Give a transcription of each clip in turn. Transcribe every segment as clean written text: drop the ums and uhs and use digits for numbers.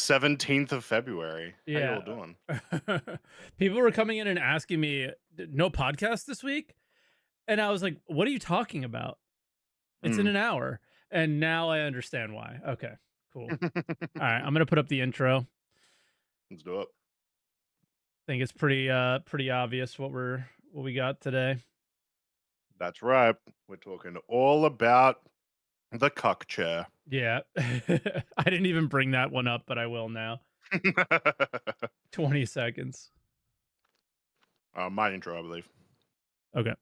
17th of February. How you all Yeah. doing? People were coming in and asking me, no podcast this week? And I was like, what are you talking about? It's in Mm. an hour. And now I understand why. Okay, cool. All right, I'm going to put up the intro. Let's do it. Think it's pretty obvious what we got today. That's right. We're talking all about the cuck chair. Yeah. I didn't even bring that one up, but I will now. 20 seconds. My intro, I believe. Okay.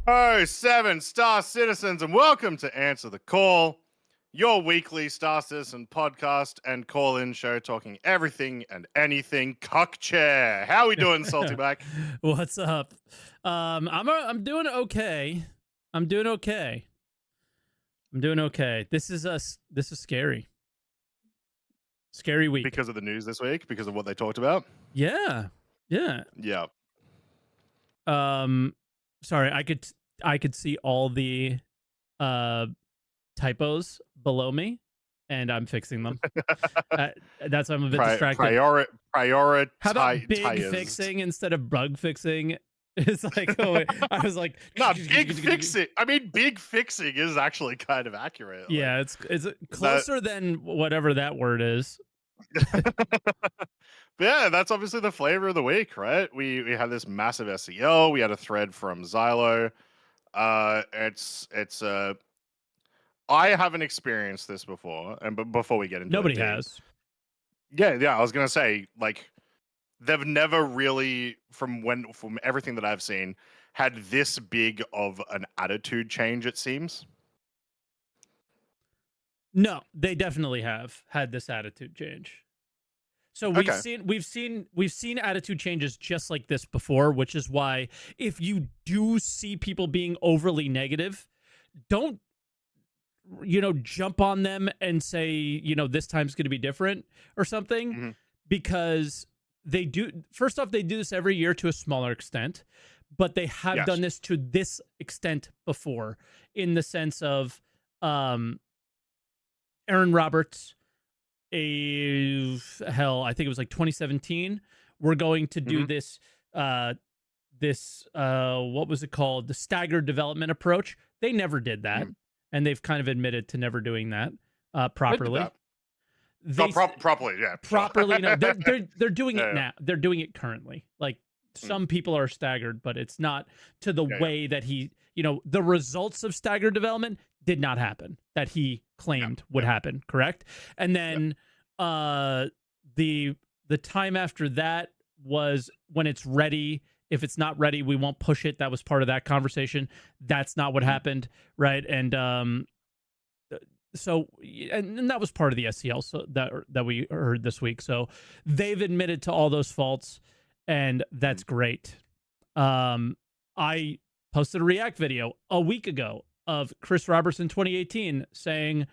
Oh, 7-star citizens, and welcome to Answer the Call, your weekly Star Citizen podcast and call-in show talking everything and anything cuck chair. How we doing, SaltEMike? What's up? I'm doing okay. I'm doing okay. This is scary. Scary week. Because of the news this week, because of what they talked about. Yeah. Yeah. Yeah. Sorry, I could see all the typos below me and I'm fixing them. That's why I'm a bit distracted. How about big fixing instead of bug fixing? It's like, oh, wait. I was like, no, big fixing. I mean, big fixing is actually kind of accurate. Yeah, it's closer than whatever that word is. Yeah, that's obviously the flavor of the week, right? We had this massive SEO. We had a thread from Xylo. It's I haven't experienced this before, but before we get into nobody it, has. Yeah. I was gonna say, like, they've never really, from everything that I've seen, had this big of an attitude change. It seems. No, they definitely have had this attitude change. So we've seen attitude changes just like this before, which is why if you do see people being overly negative, don't jump on them and say, this time's going to be different or something, because they do. First off, they do this every year to a smaller extent, but they have done this to this extent before, in the sense of Aaron Roberts. I think it was like 2017. We're going to do this what was it called? The staggered development approach. They never did that. And they've kind of admitted to never doing that properly. Properly, yeah. Properly, no, they're doing it now. They're doing it currently. Like, some people are staggered, but it's not to the way that he, the results of staggered development did not happen that he claimed would happen, correct? And then the time after that was when it's ready. If it's not ready, we won't push it. That was part of that conversation. That's not what happened, right? And so that was part of the SEL that we heard this week. So they've admitted to all those faults, and that's great. I posted a React video a week ago of Chris Robertson 2018 saying,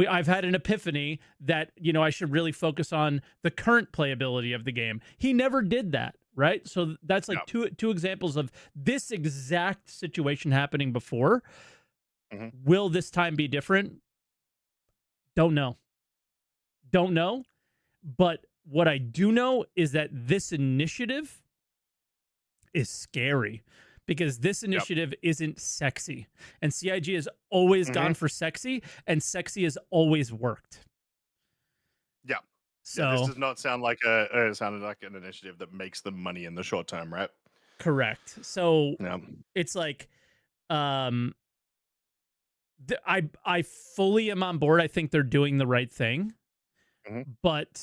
I've had an epiphany that, I should really focus on the current playability of the game. He never did that, right? So that's like two examples of this exact situation happening before. Will this time be different? Don't know. But what I do know is that this initiative is scary, because this initiative isn't sexy, and CIG has always gone for sexy, and sexy has always worked. Yeah. So this does not sound like it sounded like an initiative that makes them money in the short term, right? Correct. So it's like, I fully am on board. I think they're doing the right thing, but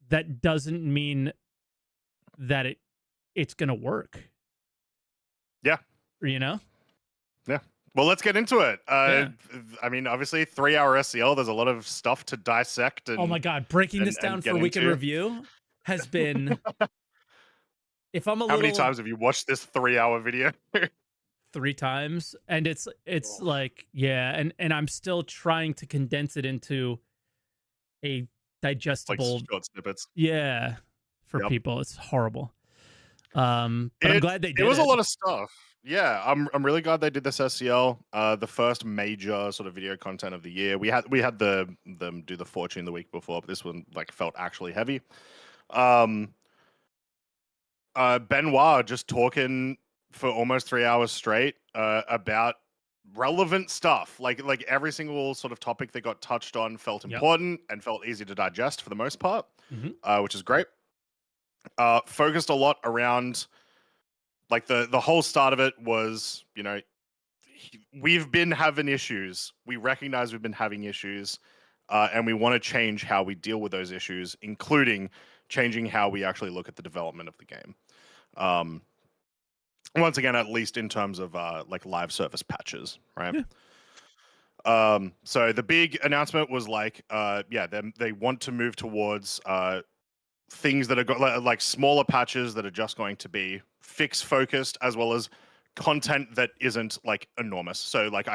that doesn't mean that it's going to work. Yeah. Yeah. Well, let's get into it. I mean, obviously, 3-hour SEL, there's a lot of stuff to dissect. Oh my God. Breaking this down for weekend review has been... How many times have you watched this 3-hour video? 3 times. And it's like, and I'm still trying to condense it into a digestible. Short snippets. Yeah, for Yep. people, it's horrible. But I'm glad they did It was it. a lot of stuff. Yeah, I'm really glad they did this SCL. The first major sort of video content of the year. We had them do the Fortune the week before, but this one like felt actually heavy. Benoit just talking for almost 3 hours straight about relevant stuff. Like every single sort of topic that got touched on felt important and felt easy to digest for the most part, which is great. Focused a lot around like the whole start of it was, we've been having issues. We recognize we've been having issues, and we want to change how we deal with those issues, including changing how we actually look at the development of the game. Once again, at least in terms of like live service patches, right? Yeah. So the big announcement was like, they want to move towards things that are got like smaller patches that are just going to be fix focused, as well as content that isn't like enormous. So like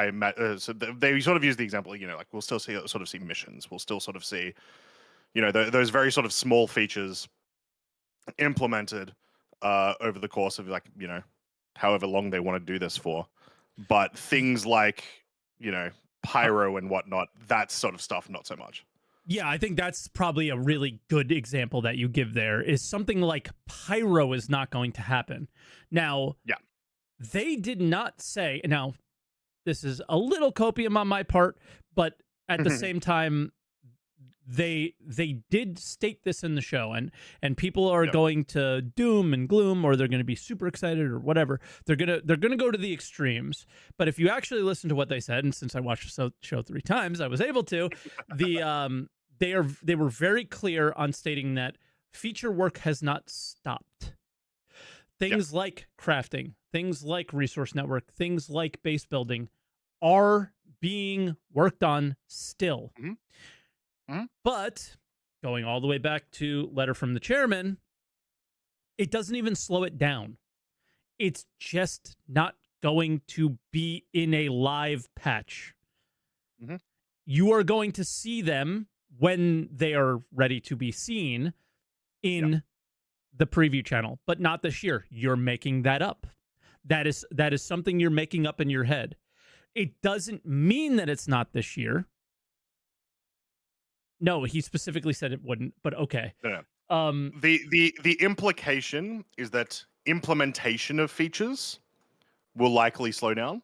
they sort of use the example, like we'll still sort of see missions. We'll still sort of see, those very sort of small features implemented over the course of like, however long they want to do this for. But things like, pyro and whatnot, that sort of stuff, not so much. Yeah, I think that's probably a really good example that you give there, is something like pyro is not going to happen. Now, they did not say, now this is a little copium on my part, but at the same time, they did state this in the show, and people are going to doom and gloom, or they're going to be super excited or whatever. They're gonna go to the extremes. But if you actually listen to what they said, and since I watched the show 3 times, I was able to. They were very clear on stating that feature work has not stopped. Things like crafting, things like resource network, things like base building are being worked on still. But going all the way back to letter from the chairman, it doesn't even slow it down. It's just not going to be in a live patch. You are going to see them when they are ready to be seen in the preview channel, but not this year. You're making that up. That is something you're making up in your head. It doesn't mean that it's not this year. No, he specifically said it wouldn't, but okay. Yeah. The implication is that implementation of features will likely slow down.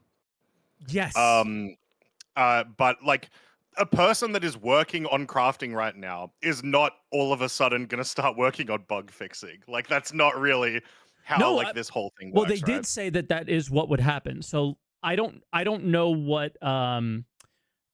Yes. But like a person that is working on crafting right now is not all of a sudden going to start working on bug fixing. Like that's not really how this whole thing works. Well, they did say that is what would happen. So I don't know what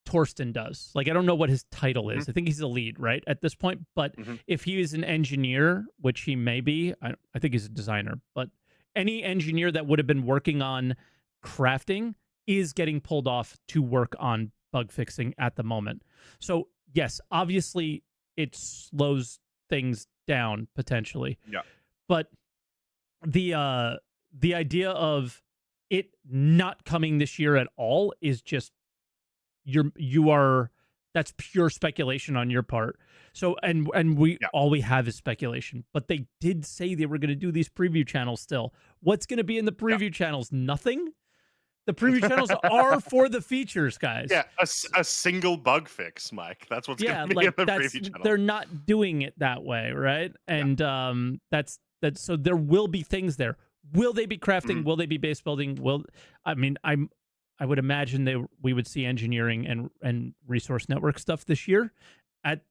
Torsten does. Like, I don't know what his title is. I think he's a lead, right, at this point. But if he is an engineer, which he may be, I think he's a designer, but any engineer that would have been working on crafting is getting pulled off to work on bug fixing at the moment. So, yes, obviously it slows things down potentially. Yeah. But the idea of it not coming this year at all is just that's pure speculation on your part. So and all we have is speculation. But they did say they were going to do these preview channels still. What's going to be in the preview channels? Nothing. The preview channels are for the features, guys. Yeah, a single bug fix, Mike. That's what's going to be in the preview channel. They're not doing it that way, right? And that's so there will be things there. Will they be crafting? Will they be base building? I would imagine we would see engineering and resource network stuff this year at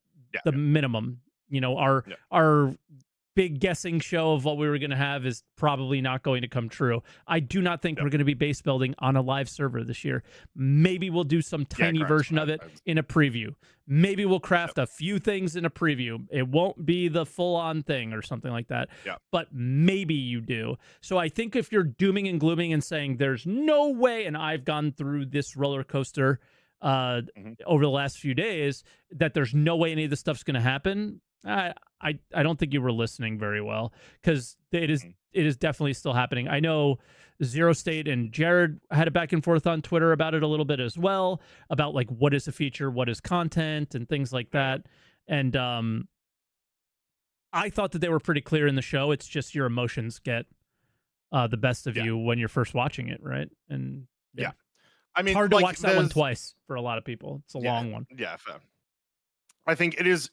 the minimum. Our big guessing show of what we were going to have is probably not going to come true. I do not think we're going to be base building on a live server this year. Maybe we'll do some tiny version of it in a preview. Maybe we'll craft a few things in a preview. It won't be the full-on thing or something like that. But maybe you do. So I think if you're dooming and glooming and saying there's no way, and I've gone through this roller coaster over the last few days, that there's no way any of this stuff's going to happen, I don't think you were listening very well, because it is definitely still happening. I know Zero State and Jared had a back and forth on Twitter about it a little bit as well, about like what is a feature, what is content, and things like that. And I thought that they were pretty clear in the show. It's just your emotions get the best of you when you're first watching it, right? And Yeah. I mean, it's hard to like, watch that one twice for a lot of people. It's a long one. Yeah, fair. I think it is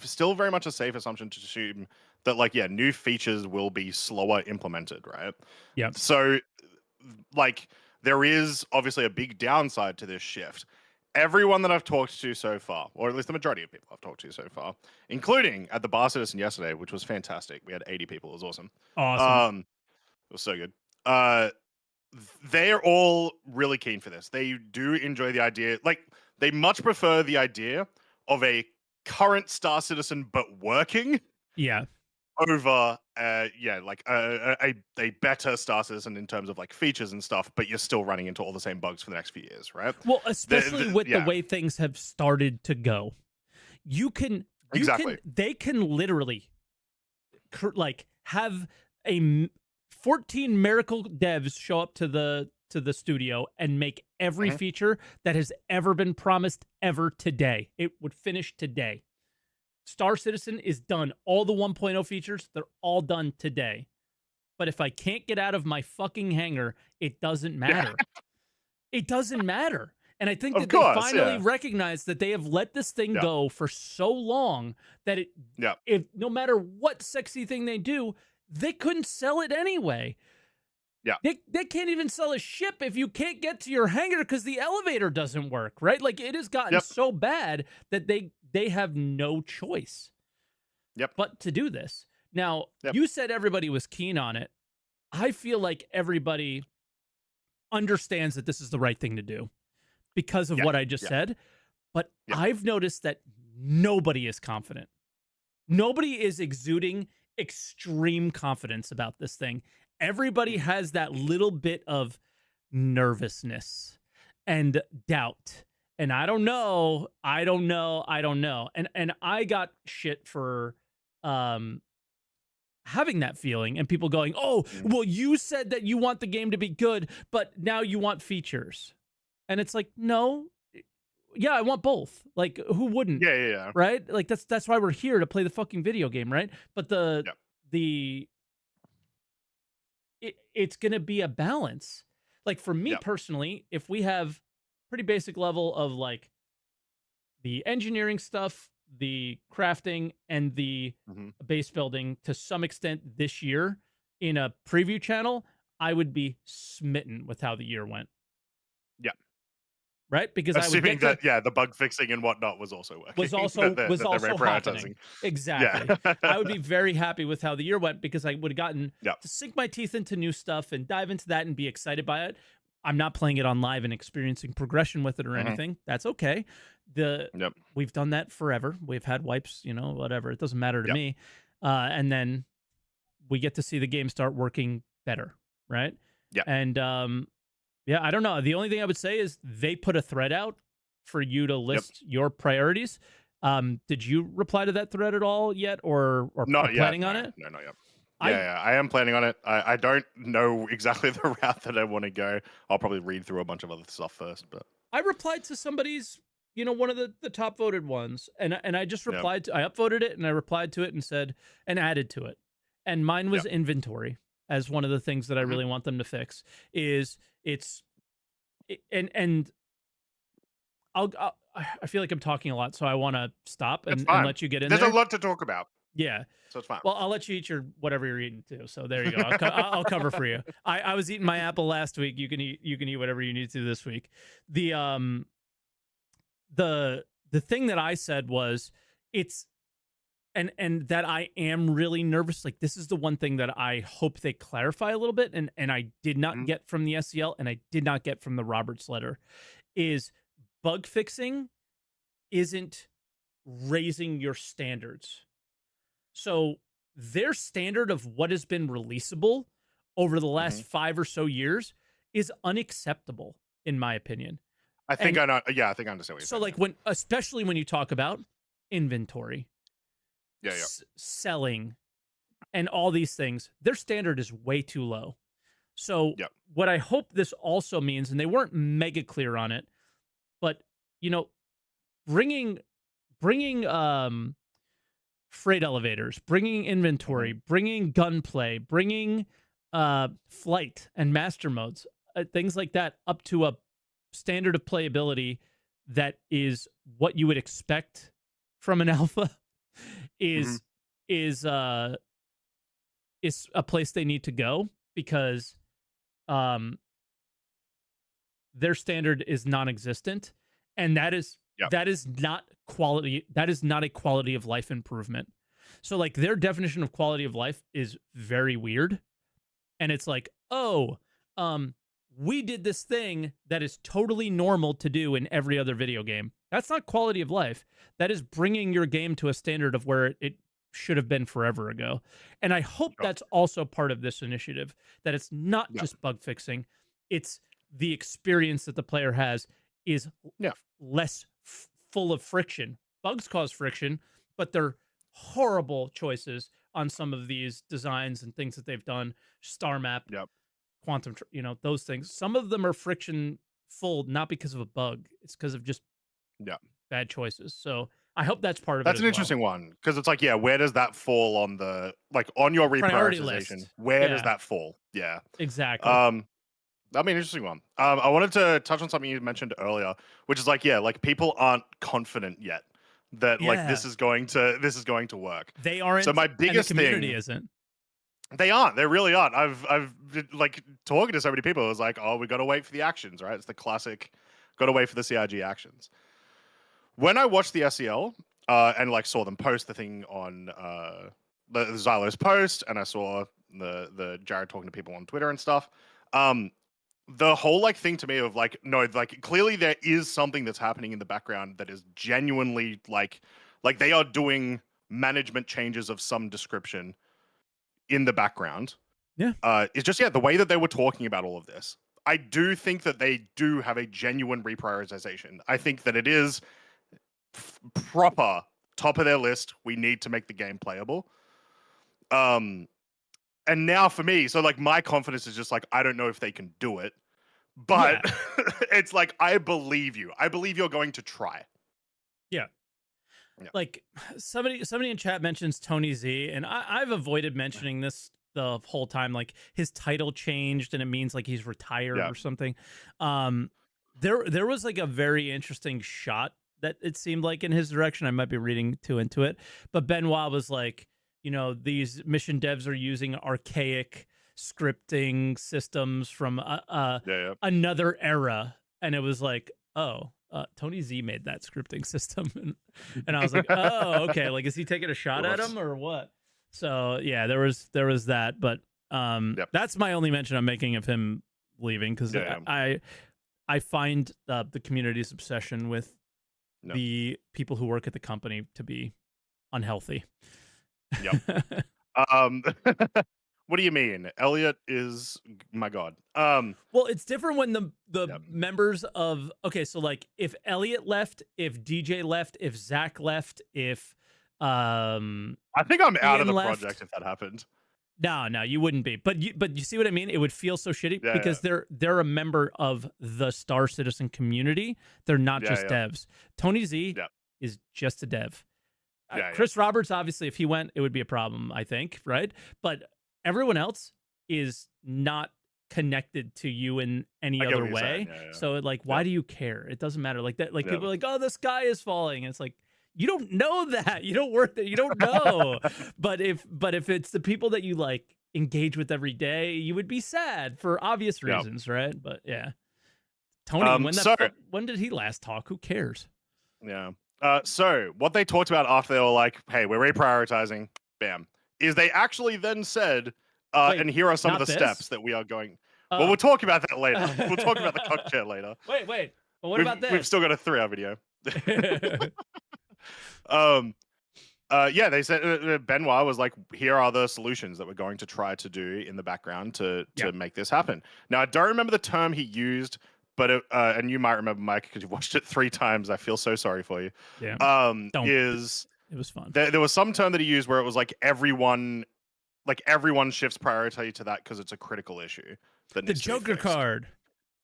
still very much a safe assumption to assume that, like, new features will be slower implemented, right? Yeah. So, like, there is obviously a big downside to this shift. Everyone that I've talked to so far, or at least the majority of people I've talked to so far, including at the Bar Citizen yesterday, which was fantastic. We had 80 people. It was awesome. Awesome. It was so good. They're all really keen for this. They do enjoy the idea. Like, they much prefer the idea of a current Star Citizen but working Yeah. over like a better Star Citizen in terms of like features and stuff, but you're still running into all the same bugs for the next few years, right? Well, especially with the way things have started to go. They can literally like have 14 miracle devs show up to the studio and make every feature that has ever been promised ever today. It would finish today. Star Citizen is done. All the 1.0 features, they're all done today. But if I can't get out of my fucking hangar, it doesn't matter. It doesn't matter. And I think that they finally recognize that they have let this thing go for so long that if no matter what sexy thing they do, they couldn't sell it anyway. Yeah. They can't even sell a ship if you can't get to your hangar because the elevator doesn't work, right? Like, it has gotten so bad that they have no choice but to do this. Now, you said everybody was keen on it. I feel like everybody understands that this is the right thing to do because of what I just said. But I've noticed that nobody is confident. Nobody is exuding extreme confidence about this thing. Everybody has that little bit of nervousness and doubt. And I don't know. And I got shit for having that feeling and people going, "Oh, well, you said that you want the game to be good, but now you want features." And it's like, no. Yeah, I want both. Like, who wouldn't? Yeah. Right? Like, that's why we're here, to play the fucking video game, right? But it's going to be a balance. Like, for me personally, if we have pretty basic level of like the engineering stuff, the crafting, and the base building to some extent this year in a preview channel, I would be smitten with how the year went. Yeah. Right? Because assuming the bug fixing and whatnot was also working. Was also happening. Exactly. Yeah. I would be very happy with how the year went because I would have gotten to sink my teeth into new stuff and dive into that and be excited by it. I'm not playing it on live and experiencing progression with it or anything. That's okay. We've done that forever. We've had wipes, whatever. It doesn't matter to me. And then we get to see the game start working better, right? Yeah. And I don't know. The only thing I would say is they put a thread out for you to list your priorities. Did you reply to that thread at all yet, or not planning on it? No, not yet. I am planning on it. I don't know exactly the route that I want to go. I'll probably read through a bunch of other stuff first. But I replied to somebody's, one of the top voted ones, and I just replied to. I upvoted it and I replied to it and said and added to it, and mine was inventory as one of the things that I really want them to fix. I feel like I'm talking a lot, so I want to stop and let you get in. There's a lot to talk about. Yeah. So it's fine. Well, I'll let you eat whatever you're eating too. So there you go. I'll cover for you. I was eating my apple last week. You can eat whatever you need to this week. The thing that I said was and that I am really nervous. Like, this is the one thing that I hope they clarify a little bit, and I did not get from the SEL, and I did not get from the Roberts letter, is bug fixing isn't raising your standards. So their standard of what has been releasable over the last 5 or so years is unacceptable, in my opinion. I think I know. Yeah, I think I understand what you're saying. So, like, especially when you talk about inventory, selling, and all these things, their standard is way too low. So what I hope this also means, and they weren't mega clear on it, but bringing bringing freight elevators, bringing inventory, bringing gunplay, bringing flight and master modes, things like that up to a standard of playability that is what you would expect from an alpha is is a place they need to go, because their standard is non-existent, and that is not quality. That is not a quality of life improvement. So like their definition of quality of life is very weird, and it's like, oh, we did this thing that is totally normal to do in every other video game. That's not quality of life. That is bringing your game to a standard of where it should have been forever ago. And I hope that's also part of this initiative, that it's not just bug fixing. It's the experience that the player has is less full of friction. Bugs cause friction, but they're horrible choices on some of these designs and things that they've done. Star map, quantum, those things. Some of them are friction full, not because of a bug. It's because of just bad choices. So I hope that's part of it. That's an interesting one, because it's like, where does that fall on the on your reprioritization? Where does that fall? Yeah, exactly. That'd be an interesting one. I wanted to touch on something you mentioned earlier, which is like people aren't confident yet that like this is going to work. They aren't. So my biggest and the community thing isn't. They aren't. They really aren't. I've like talking to so many people. It was like, oh, we got to wait for the actions, right? It's the classic, got to wait for the CIG actions. When I watched the SEL and like saw them post the thing on the Xylos post, and I saw the Jared talking to people on Twitter and stuff. The whole like thing to me of like, no, like clearly there is something that's happening in the background that is genuinely like they are doing management changes of some description in the background. It's just the way that they were talking about all of this. I do think that they do have a genuine reprioritization. I think that it is proper top of their list. We need to make the game playable. And now for me, so like my confidence is just like, I don't know if they can do it, but it's like, I believe you. I believe you're going to try. Yeah. Like somebody in chat mentions Tony Z, and I've avoided mentioning this the whole time. Like his title changed and it means like he's retired or something. There was like a very interesting shot that it seemed like in his direction. I might be reading too into it, but Benoit was like, these mission devs are using archaic scripting systems from another era. And it was like, oh, Tony Z made that scripting system. And I was like, oh, okay. Like, is he taking a shot at him or what? So yeah, there was that, but that's my only mention I'm making of him leaving, because I find the community's obsession with the people who work at the company to be unhealthy. What do you mean? Elliot is my god. Well, it's different when the members of so like if Elliot left, if DJ left, if Zach left, if I think I'm out of the left. project if that happened. No, you wouldn't be. But you see what I mean? It would feel so shitty because they're a member of the Star Citizen community. They're not just devs. Tony Z is just a dev. Chris Roberts, obviously, if he went, it would be a problem, I think, right? But everyone else is not connected to you in any other way. So, like, why do you care? It doesn't matter. Like that. Like people are like, oh, the sky is falling. And it's like, you don't know that. You don't work there. You don't know. but if it's the people that you like engage with every day, you would be sad for obvious reasons, right? But Tony, when did he last talk? Who cares? Yeah. So what they talked about after they were like, hey, we're reprioritizing, bam, is they actually then said, wait, and here are some of the steps that we are going. Well, we'll talk about that later. We'll talk about the cock chair later. Wait. But what about this? We've still got a 3-hour video. They said Benoit was like, here are the solutions that we're going to try to do in the background to make this happen. Now, I don't remember the term he used, but and you might remember, Mike, because you've watched it 3 times. I feel so sorry for you. Yeah. It was fun. There was some term that he used where it was like everyone shifts priority to that because it's a critical issue. The Joker card.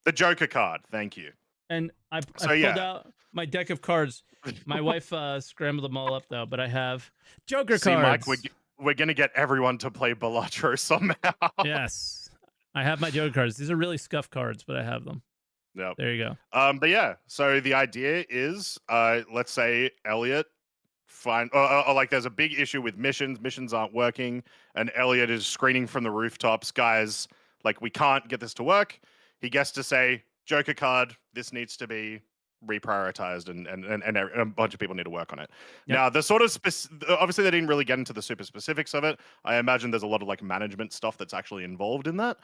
The Joker card. Thank you. And I So pulled yeah, out my deck of cards. My wife scrambled them all up though, but I have Joker see, Mike, cards. we're gonna get everyone to play Balatro somehow. Yes, I have my Joker cards. These are really scuffed cards, but I have them. Yep. There you go. But yeah, so the idea is, let's say Elliot or like there's a big issue with missions aren't working, and Elliot is screaming from the rooftops, guys, like we can't get this to work. He gets to say, Joker card, this needs to be reprioritized, and a bunch of people need to work on it. Yep. Now, the sort of obviously they didn't really get into the super specifics of it. I imagine there's a lot of like management stuff that's actually involved in that.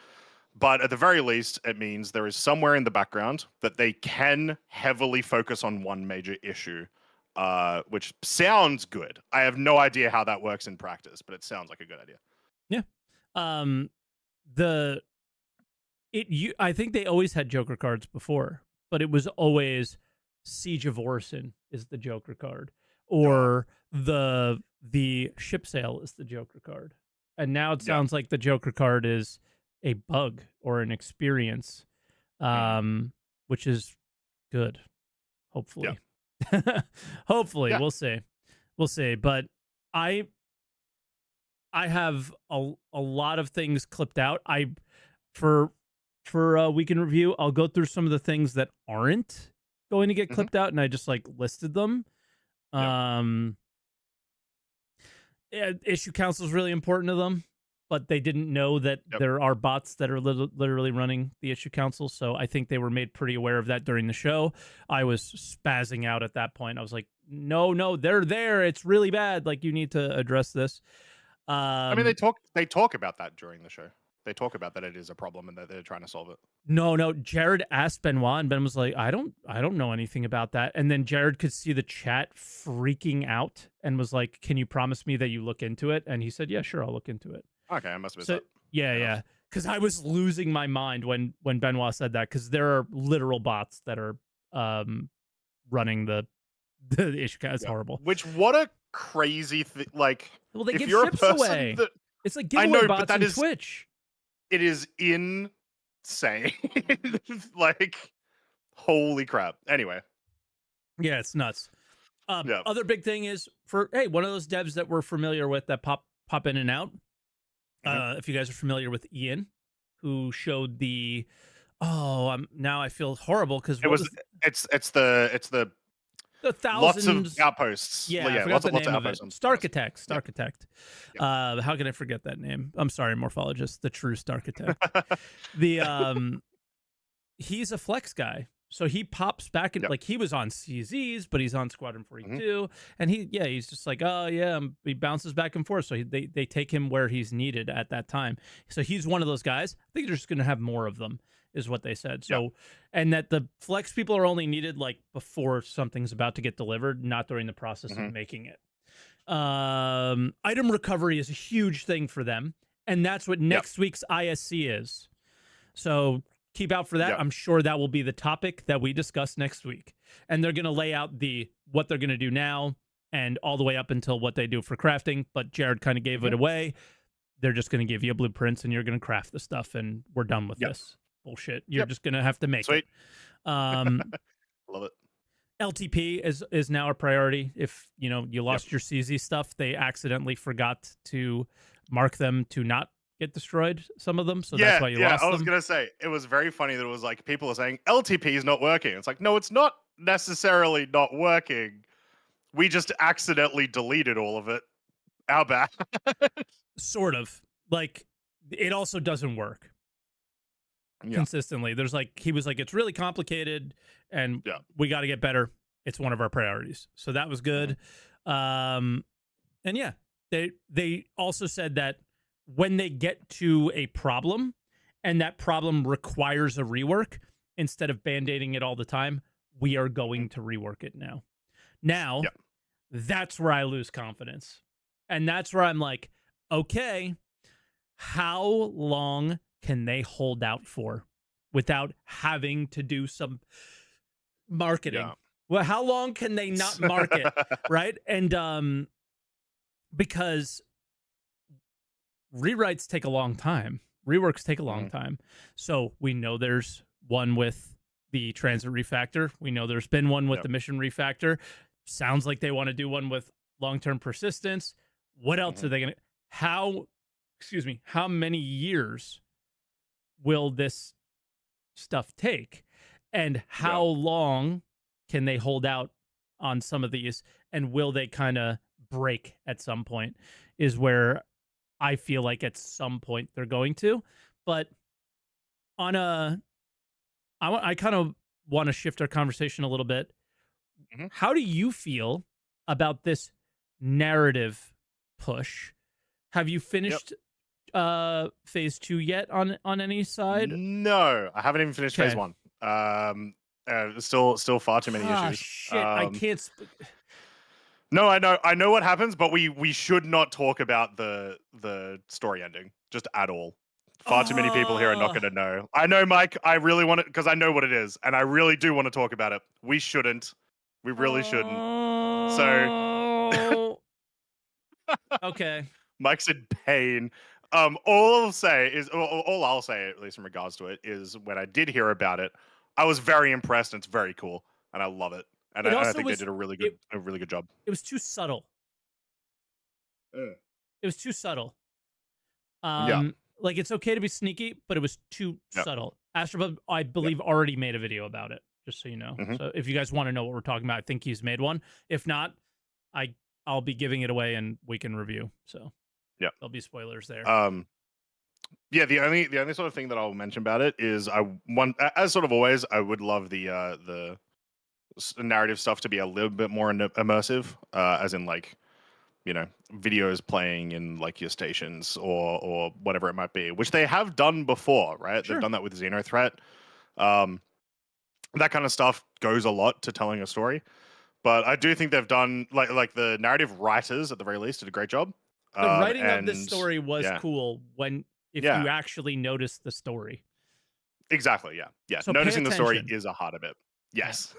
But at the very least, it means there is somewhere in the background that they can heavily focus on one major issue, which sounds good. I have no idea how that works in practice, but it sounds like a good idea. Yeah. I think they always had Joker cards before, but it was always Siege of Orison is the Joker card, or the ship sail is the Joker card. And now it sounds like the Joker card is a bug or an experience, which is good. Hopefully, hopefully we'll see. But I have a lot of things clipped out. For a week in review, I'll go through some of the things that aren't going to get clipped out, and I just like listed them. Issue council is really important to them, but they didn't know that there are bots that are literally running the issue council. So I think they were made pretty aware of that during the show. I was spazzing out at that point. I was like, no, they're there. It's really bad. Like, you need to address this. I mean, they talk about that during the show. They talk about that it is a problem and that they're trying to solve it. No. Jared asked Benoit, and Ben was like, I don't know anything about that. And then Jared could see the chat freaking out and was like, can you promise me that you look into it? And he said, yeah, sure, I'll look into it. Okay, I must have missed So, that. yeah. Because I was losing my mind when Benoit said that, because there are literal bots that are running the issue. It's horrible. Which, what a crazy thing. Like, well, they if give you're ships a person away. That, it's like giveaway know, bots but that on is, Twitch. It is insane. Like, holy crap. Anyway. Yeah, it's nuts. Other big thing is one of those devs that we're familiar with that pop in and out. If you guys are familiar with Ian, who showed the now I feel horrible because it's the thousands, lots of outposts. Yeah, lots of outposts. Starkitect. How can I forget that name? I'm sorry, Morphologist, the true Starkitect. He's a flex guy. So he pops back and like he was on CZs, but he's on Squadron 42, and he's just like, he bounces back and forth. So they take him where he's needed at that time. So he's one of those guys. I think they're just going to have more of them, is what they said. So, and that the flex people are only needed like before something's about to get delivered, not during the process of making it. Item recovery is a huge thing for them, and that's what next week's ISC is. So keep out for that. I'm sure that will be the topic that we discuss next week. And they're going to lay out what they're going to do now and all the way up until what they do for crafting. But Jared kind of gave it away. They're just going to give you blueprints and you're going to craft the stuff, and we're done with this bullshit. You're just going to have to make it. Love it. LTP is now a priority. If you lost your CZ stuff, they accidentally forgot to mark them to not get destroyed, some of them, so that's why you lost them. I was gonna say, it was very funny that it was like people are saying LTP is not working. It's like, no, it's not necessarily not working. We just accidentally deleted all of it. Our bad. Sort of. Like, it also doesn't work consistently. There's like, he was like, it's really complicated and we got to get better. It's one of our priorities. So that was good. And they also said that when they get to a problem and that problem requires a rework, instead of band-aiding it all the time, we are going to rework it now. That's where I lose confidence. And that's where I'm like, okay, how long can they hold out for without having to do some marketing? Well, how long can they not market, right? And because rewrites take a long time. Reworks take a long time. So we know there's one with the transit refactor. We know there's been one with Yep. the mission refactor. Sounds like they want to do one with long-term persistence. What else Mhm. are they going to how excuse me, how many years will this stuff take? And how Yeah. long can they hold out on some of these? And will they kind of break at some point? Is where I feel like at some point they're going to. But on a, I kind of want to shift our conversation a little bit. Mhm. How do you feel about this narrative push? Have you Yep. finished phase 2 yet on any side? No, I haven't even finished phase Okay. one. Still far too many Ah, issues. shit. I can't. No, I know what happens, but we should not talk about the story ending just at all. Far too many people here are not Oh. going to know. I know, Mike. I really want to because I know what it is, and I really do want to talk about it. We shouldn't. We really shouldn't. So Oh. Okay. Mike's in pain. All I'll say is, all I'll say, at least in regards to it, is when I did hear about it, I was very impressed. And it's very cool, and I love it. And It I also think they was did it a really good job. it was too subtle. Mm. It was too subtle. Yeah, Like it's okay to be sneaky, but it was too yeah, subtle. Astrobub, I yeah. believe, already made a video about it, just so you know. Hmm. So if you guys want to know what we're talking about, I think he's made one. If not, I I'll be giving it away and we can review. So Yeah. there'll be spoilers there. Yeah. The only sort of thing that I'll mention about it is as sort of always, I would love the narrative stuff to be a little bit more immersive, as in like videos playing in like your stations or whatever it might be, which they have done before, right? They've Sure. done that with Xenothreat. Um, that kind of stuff goes a lot to telling a story. But I do think they've done like the narrative writers at the very least did a great job. The writing of this And story was yeah, cool when if yeah, you actually notice the story. exactly, yeah, yeah. So pay Noticing the story attention. is a harder bit. Yeah, Yes.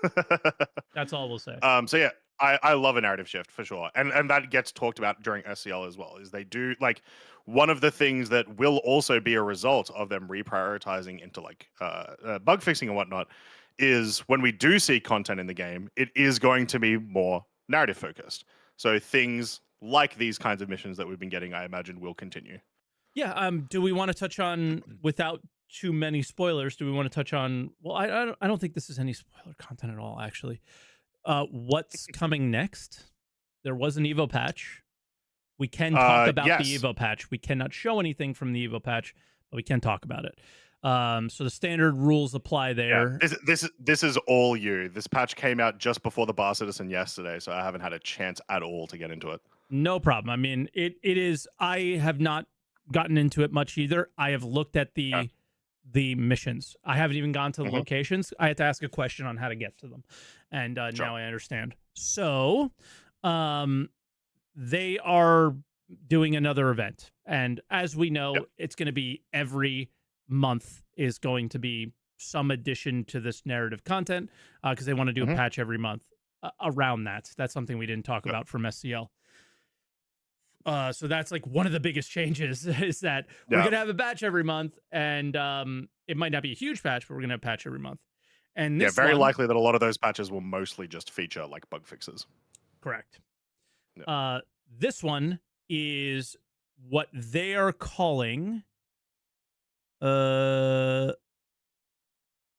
that's all we'll say. So yeah, I love a narrative shift for sure, and that gets talked about during SCL as well. Is they do like one of the things that will also be a result of them reprioritizing into like bug fixing and whatnot is when we do see content in the game, it is going to be more narrative focused. So things like these kinds of missions that we've been getting, I imagine, will continue. Yeah. Do we want to touch on without too many spoilers? Do we want to touch on? Well, I don't think this is any spoiler content at all. Actually, what's coming next? There was an Evo patch. We can talk about the Yes. Evo patch. We cannot show anything from the Evo patch, but we can talk about it. So the standard rules apply Yeah, there. this is all you. This patch came out just before the Bar Citizen yesterday, so I haven't had a chance at all to get into it. No problem. I mean, it is. I have not gotten into it much either. I have looked at Yeah. the missions. I haven't even gone to the Hmm. locations. I had to ask a question on how to get to them, and Sure. now I understand. So, um, they are doing another event, and as we know, Yep. it's going to be every month is going to be some addition to this narrative content because they want to do a Hmm. patch every month around that. That's something we didn't talk Yep. about from SCL. So that's like one of the biggest changes is that we're Yeah. gonna have a patch every month, and it might not be a huge patch, but we're gonna have a patch every month. And Yeah, this very one, likely that a lot of those patches will mostly just feature like bug fixes. correct. Yeah. This one is what they are calling, uh,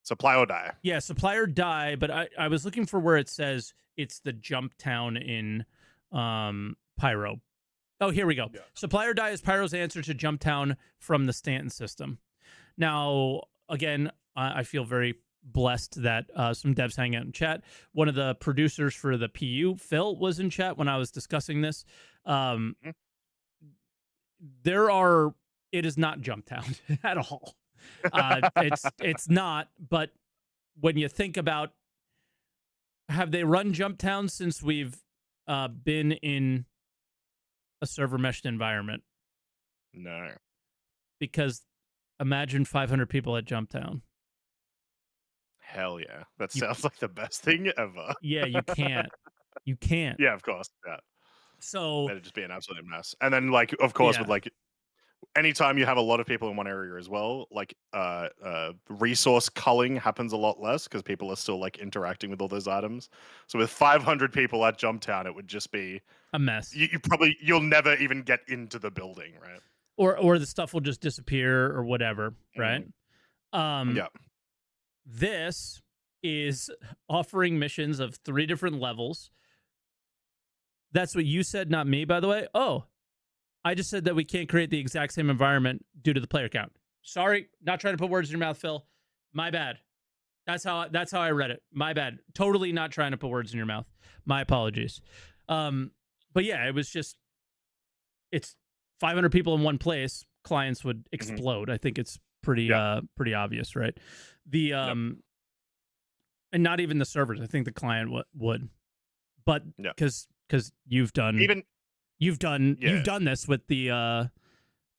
Supply or die. yeah, supplier die. But I was looking for where it says it's the jump town in Pyro. Oh, here we go. Yeah. Supplier die is Pyro's answer to jump town from the Stanton system. Now, again, I feel very blessed that some devs hang out in chat. One of the producers for the PU, Phil, was in chat when I was discussing this. Mhm. It is not Jumptown at all. It's not. But when you think about, have they run Jumptown since we've been in a server meshed environment? No. Because imagine 500 people at Jumptown. Hell yeah. That You, sounds like the best thing ever. yeah, you can't. You can't. Yeah, of course. Yeah. So That'd just be an absolute mess. And then like of course yeah, with like anytime you have a lot of people in one area as well, like resource culling happens a lot less because people are still like interacting with all those items. So with 500 people at Jumptown, it would just be a mess. You'll never even get into the building, right? Or the stuff will just disappear or whatever, right? Yeah. This is offering missions of 3 different levels. That's what you said, not me, by the way. Oh, I just said that we can't create the exact same environment due to the player count. Sorry, not trying to put words in your mouth, Phil. My bad. That's how I read it. My bad. Totally not trying to put words in your mouth. My apologies. But yeah, it was just, it's 500 people in one place. Clients would explode. I think it's pretty obvious, right? The and not even the servers. I think the client would, but because you've done this with the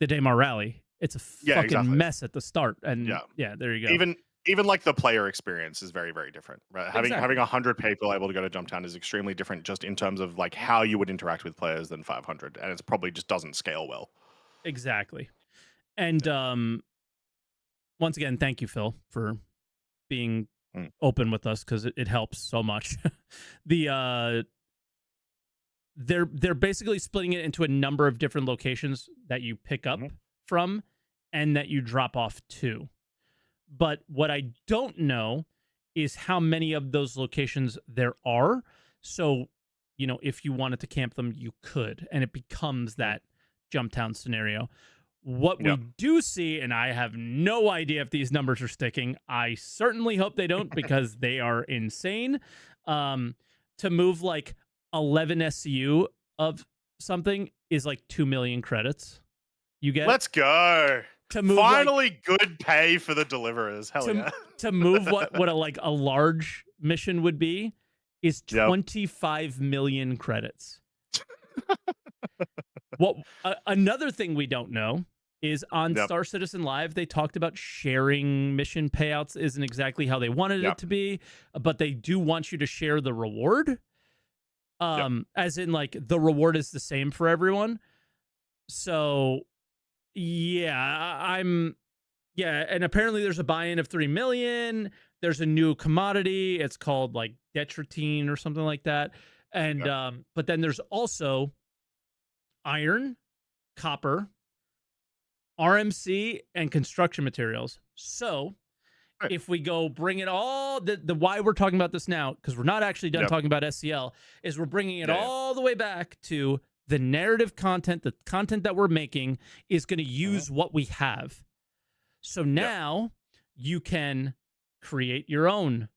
Daymar rally. It's a fucking mess at the start, and there you go. Even like the player experience is very, very different, right? Having 100 people able to go to Jumptown is extremely different, just in terms of like how you would interact with players than 500, and it's probably just doesn't scale well. Exactly, and once again, thank you, Phil, for being open with us because it helps so much. They're basically splitting it into a number of different locations that you pick up from and that you drop off to. But what I don't know is how many of those locations there are. So, if you wanted to camp them, you could, and it becomes that Jumptown scenario. What we do see, and I have no idea if these numbers are sticking. I certainly hope they don't because they are insane. To move like 11 SCU of something is like 2 million credits. You get? Let's go. To move finally good pay for the deliverers. Hell yeah. To move what a large mission would be is 25 million credits. Another thing we don't know is on Star Citizen Live, they talked about sharing mission payouts isn't exactly how they wanted it to be, but they do want you to share the reward. As in like the reward is the same for everyone. So and apparently there's a buy-in of 3 million. There's a new commodity. It's called like Detratine or something like that. And but then there's also iron, copper, RMC, and construction materials. So if we go bring it all, the why we're talking about this now, because we're not actually done talking about SCL, is we're bringing it all the way back to the narrative content. The content that we're making is going to use what we have. So now you can create your own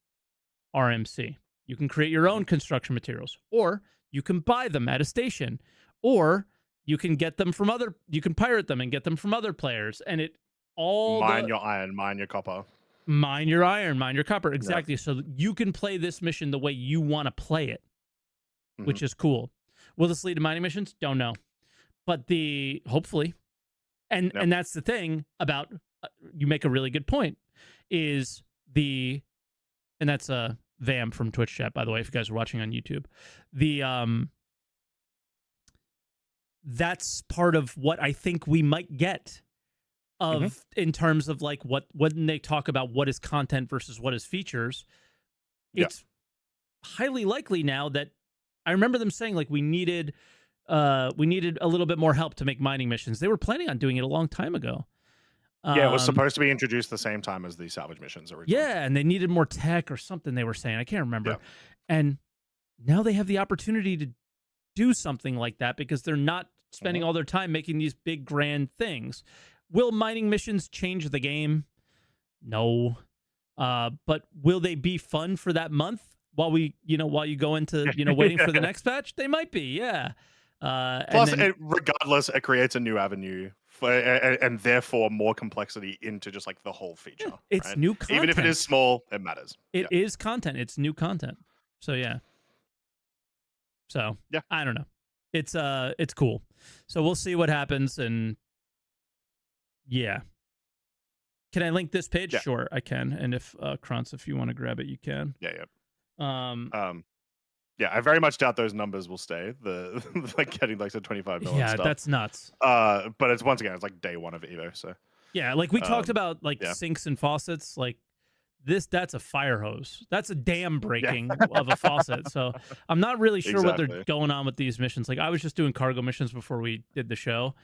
RMC. You can create your own construction materials, or you can buy them at a station, or you can get them from you can pirate them and get them from other players. And it all mine your iron, mine your copper. Mine your iron, mine your copper. Exactly. So you can play this mission the way you want to play it, which is cool. Will this lead to mining missions? Don't know. But hopefully. And that's the thing about, you make a really good point, is and that's Vam from Twitch chat, by the way, if you guys are watching on YouTube. That's part of what I think we might get in terms of like when they talk about what is content versus what is features. It's highly likely now that I remember them saying like we needed a little bit more help to make mining missions. They were planning on doing it a long time ago. It was supposed to be introduced the same time as the salvage missions originally. Yeah, and they needed more tech or something they were saying. I can't remember. And now they have the opportunity to do something like that because they're not spending all their time making these big grand things. Will mining missions change the game? No. But will they be fun for that month while you go into, waiting for the next patch? They might be, yeah. Plus, regardless, it creates a new avenue and therefore more complexity into just like the whole feature. It's new content. Even if it is small, it matters. It is content. It's new content. So yeah. So I don't know. It's cool. So we'll see what happens, and can I link this page? Sure, I can. And if Croncy, if you want to grab it, you can. Yeah, I very much doubt those numbers will stay. The like getting like the 25 million Yeah, stuff. that's nuts. But it's once again, it's like day one of Evo. So Yeah, like we talked about like yeah. sinks and faucets, like that's a fire hose. That's a dam Yeah. breaking of a faucet. So I'm not really sure what they're Exactly. going on with these missions. Like I was just doing cargo missions before we did the show,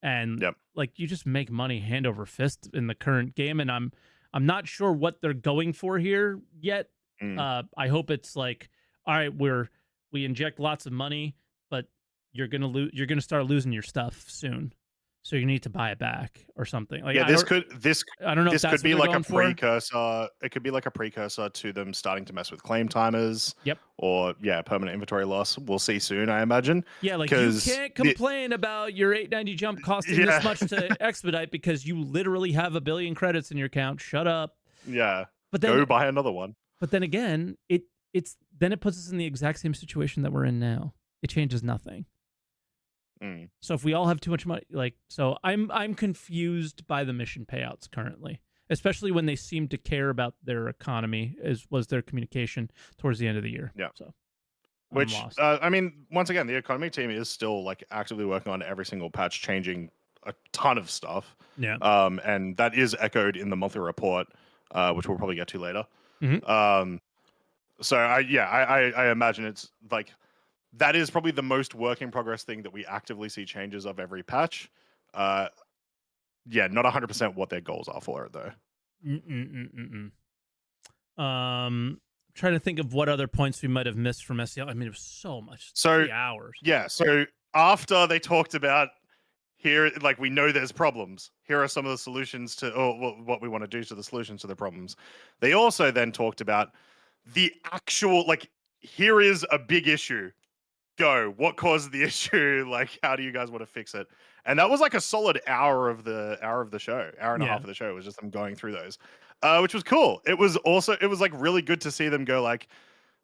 and Yep. like you just make money hand over fist in the current game, and I'm not sure what they're going for here yet. Mm. I hope it's like, all right, we inject lots of money, but you're gonna start losing your stuff soon. So you need to buy it back or something. Like Yeah, I don't know if this that's could what be they're like a going for. precursor. It could be like a precursor to them starting to mess with claim timers. Yep. Or yeah, permanent inventory loss. We'll see soon, I imagine. Yeah, like you 'Cause can't complain about your 890 jump costing Yeah. this much to expedite because you literally have 1 billion credits in your account. Shut up. Yeah. But Go then buy another one. but then again, it's then it puts us in the exact same situation that we're in now. It changes nothing. Mm. So if we all have too much money, like, so I'm confused by the mission payouts currently, especially when they seem to care about their economy, as was their communication towards the end of the year. Yeah. So I'm Which lost. I mean, once again, the economy team is still like actively working on every single patch, changing a ton of stuff. Yeah. And that is echoed in the monthly report, which we'll probably get to later. Mhm. So I imagine it's like that is probably the most work in progress thing that we actively see changes of every patch. Yeah, not 100% what their goals are for it though. Trying to think of what other points we might have missed from SEL. I mean, it was so much. So 3 hours. yeah, so after they talked about here, like we know there's problems. Here are some of the solutions to, or what we want to do to the solutions to the problems. They also then talked about the actual, like, here is a big issue. Go. What caused the issue? Like, how do you guys want to fix it? And that was like a solid hour of the show, hour and a half of the show was just them going through those, which was cool. It was like really good to see them go like,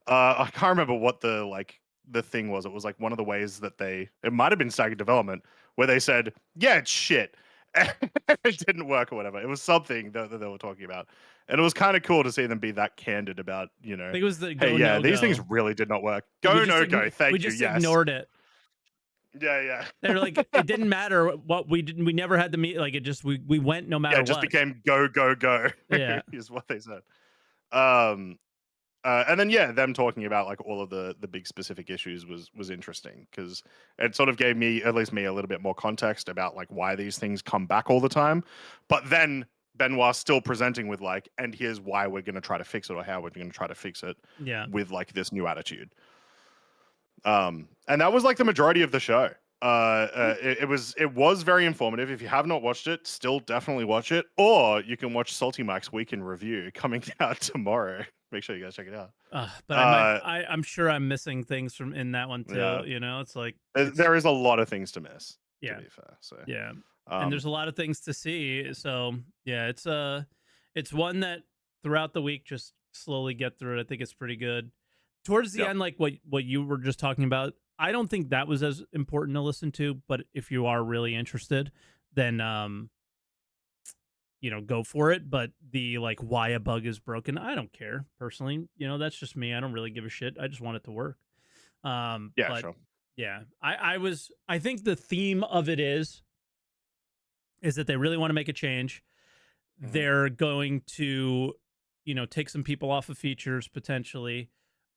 I can't remember what the thing was. It was like one of the ways that it might have been staggered development where they said, yeah, it's shit. It didn't work or whatever. It was something that they were talking about. And it was kind of cool to see them be that candid about, I think it was the hey, yeah, these things go. really did not work. Go, no go. Thank you. We just Yes. ignored it. Yeah. They're like, it didn't matter what we didn't. We never had the meet. Like it just we went no matter Yeah, what. it just became go. Yeah, is what they said. And then yeah, them talking about like all of the big specific issues was interesting because it sort of gave me, at least me, a little bit more context about like why these things come back all the time. But then Benoit still presenting with like, and here's why we're going to try to fix it or how we're going to try to fix it. Yeah. With like this new attitude. And that was like the majority of the show. It was very informative. If you have not watched it, still definitely watch it, or you can watch SaltEMike's Week in Review coming out tomorrow. Make sure you guys check it out. But I'm sure I'm missing things from in that one too. Yeah. You know, it's like there is a lot of things to miss. Yeah. To be fair, so yeah, and there's a lot of things to see. So yeah, it's one that throughout the week just slowly get through it. I think it's pretty good. Towards the end, like what you were just talking about, I don't think that was as important to listen to. But if you are really interested, then go for it. But the like why a bug is broken, I don't care personally. That's just me. I don't really give a shit. I just want it to work. Yeah, but, sure. Yeah, I think the theme of it is that they really want to make a change. Mm-hmm. They're going to, take some people off of features potentially.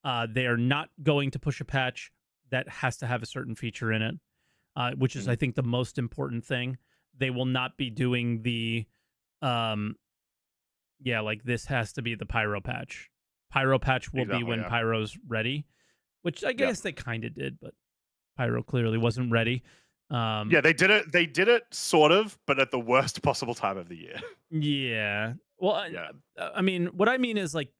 They are not going to push a patch that has to have a certain feature in it, which is, I think, the most important thing. They will not be doing the, like this has to be the Pyro patch. Pyro patch will be when Pyro's ready, which I guess they kind of did, but Pyro clearly wasn't ready. Yeah, they did it. They did it sort of, but at the worst possible time of the year. Yeah. Well, I mean, what I mean is like,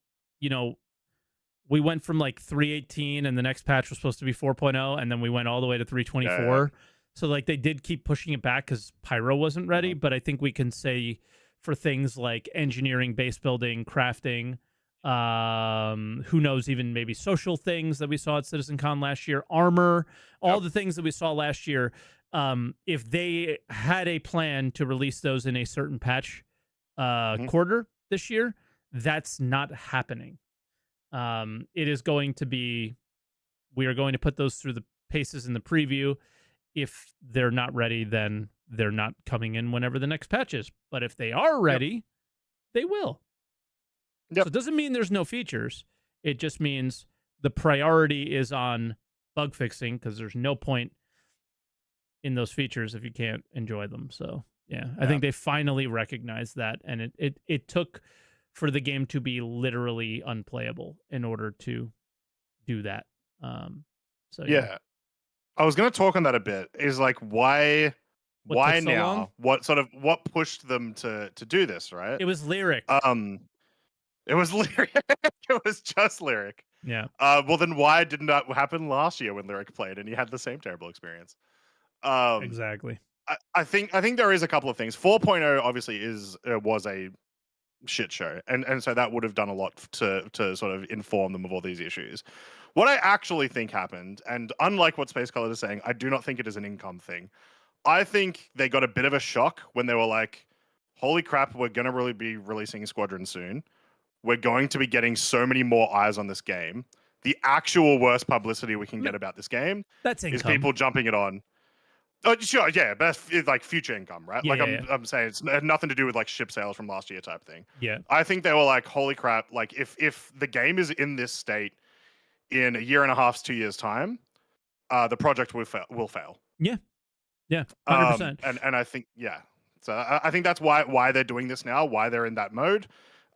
we went from like 3.18 and the next patch was supposed to be 4.0, and then we went all the way to 3.24. Yeah. So like they did keep pushing it back because Pyro wasn't ready. But I think we can say for things like engineering, base building, crafting, who knows, even maybe social things that we saw at CitizenCon last year, armor, all the things that we saw last year. If they had a plan to release those in a certain patch quarter this year, that's not happening. It is going to be we are going to put those through the paces in the preview. If they're not ready, then they're not coming in whenever the next patch is. But if they are ready, they will. Yep. So it doesn't mean there's no features. It just means the priority is on bug fixing, because there's no point in those features if you can't enjoy them. So yeah, I think they finally recognized that, and it took for the game to be literally unplayable in order to do that. So yeah. I was going to talk on that a bit. Is like why What took so now? long? What pushed them to do this? Right. It was Lyric. It was Lyric. It was just Lyric. Yeah. Well, then why didn't that happen last year when Lyric played and he had the same terrible experience? Exactly. I think there is a couple of things. 4.0 obviously was a shit show, and so that would have done a lot to sort of inform them of all these issues. What I actually think happened, and unlike what Space Colored is saying, I do not think it is an income thing. I think they got a bit of a shock when they were like, holy crap, we're going to really be releasing Squadron soon. We're going to be getting so many more eyes on this game. The actual worst publicity we can get about this game That's is income. people jumping it on. Oh, sure, yeah, but that's like future income, right? Yeah, I'm saying it had nothing to do with like ship sales from last year type thing. Yeah. I think they were like, holy crap, like if the game is in this state in a year and a half, 2 years time, the project will fail. Yeah. Yeah. 100%. And I think, yeah. So I think that's why they're doing this now, why they're in that mode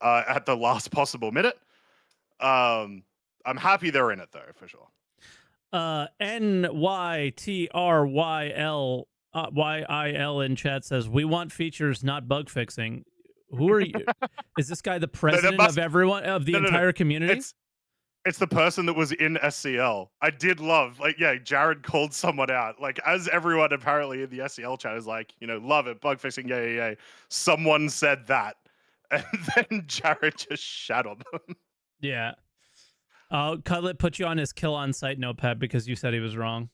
at the last possible minute. I'm happy they're in it though, for sure. NYTRYL in chat says, we want features, not bug fixing. Who are you? Is this guy the president of everyone, of the entire community? It's the person that was in SCL. I did love, like, yeah, Jared called someone out. Like, as everyone apparently in the SCL chat is like, love it, bug fixing, yeah. Someone said that. And then Jared just shat on them. Yeah. Cutlet put you on his kill on site notepad because you said he was wrong.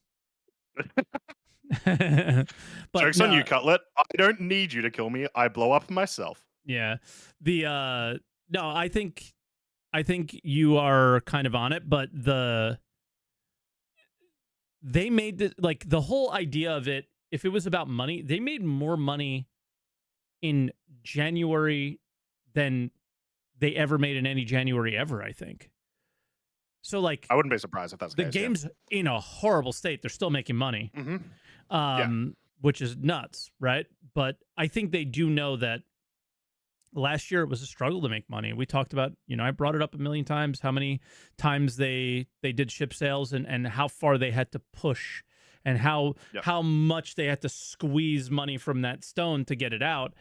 But joke's on you, Cutlet. I don't need you to kill me. I blow up myself. Yeah. No, I think you are kind of on it, but they made the whole idea of it, if it was about money, they made more money in January than they ever made in any January ever, I think. So like, I wouldn't be surprised if that's the case, game's in a horrible state. They're still making money, which is nuts, right? But I think they do know that last year it was a struggle to make money. We talked about, I brought it up a million times, how many times they did ship sales and how far they had to push and how much they had to squeeze money from that stone to get it out.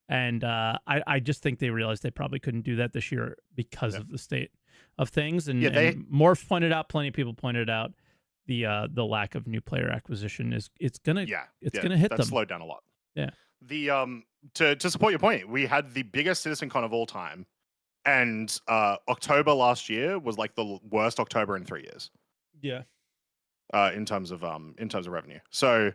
And I just think they realized they probably couldn't do that this year because of the state of things. And, and Morph pointed out, plenty of people pointed out the lack of new player acquisition it's gonna hit them. Slowed down a lot. Yeah. The to support your point, we had the biggest CitizenCon of all time, and October last year was like the worst October in 3 years. Yeah. In terms of revenue. So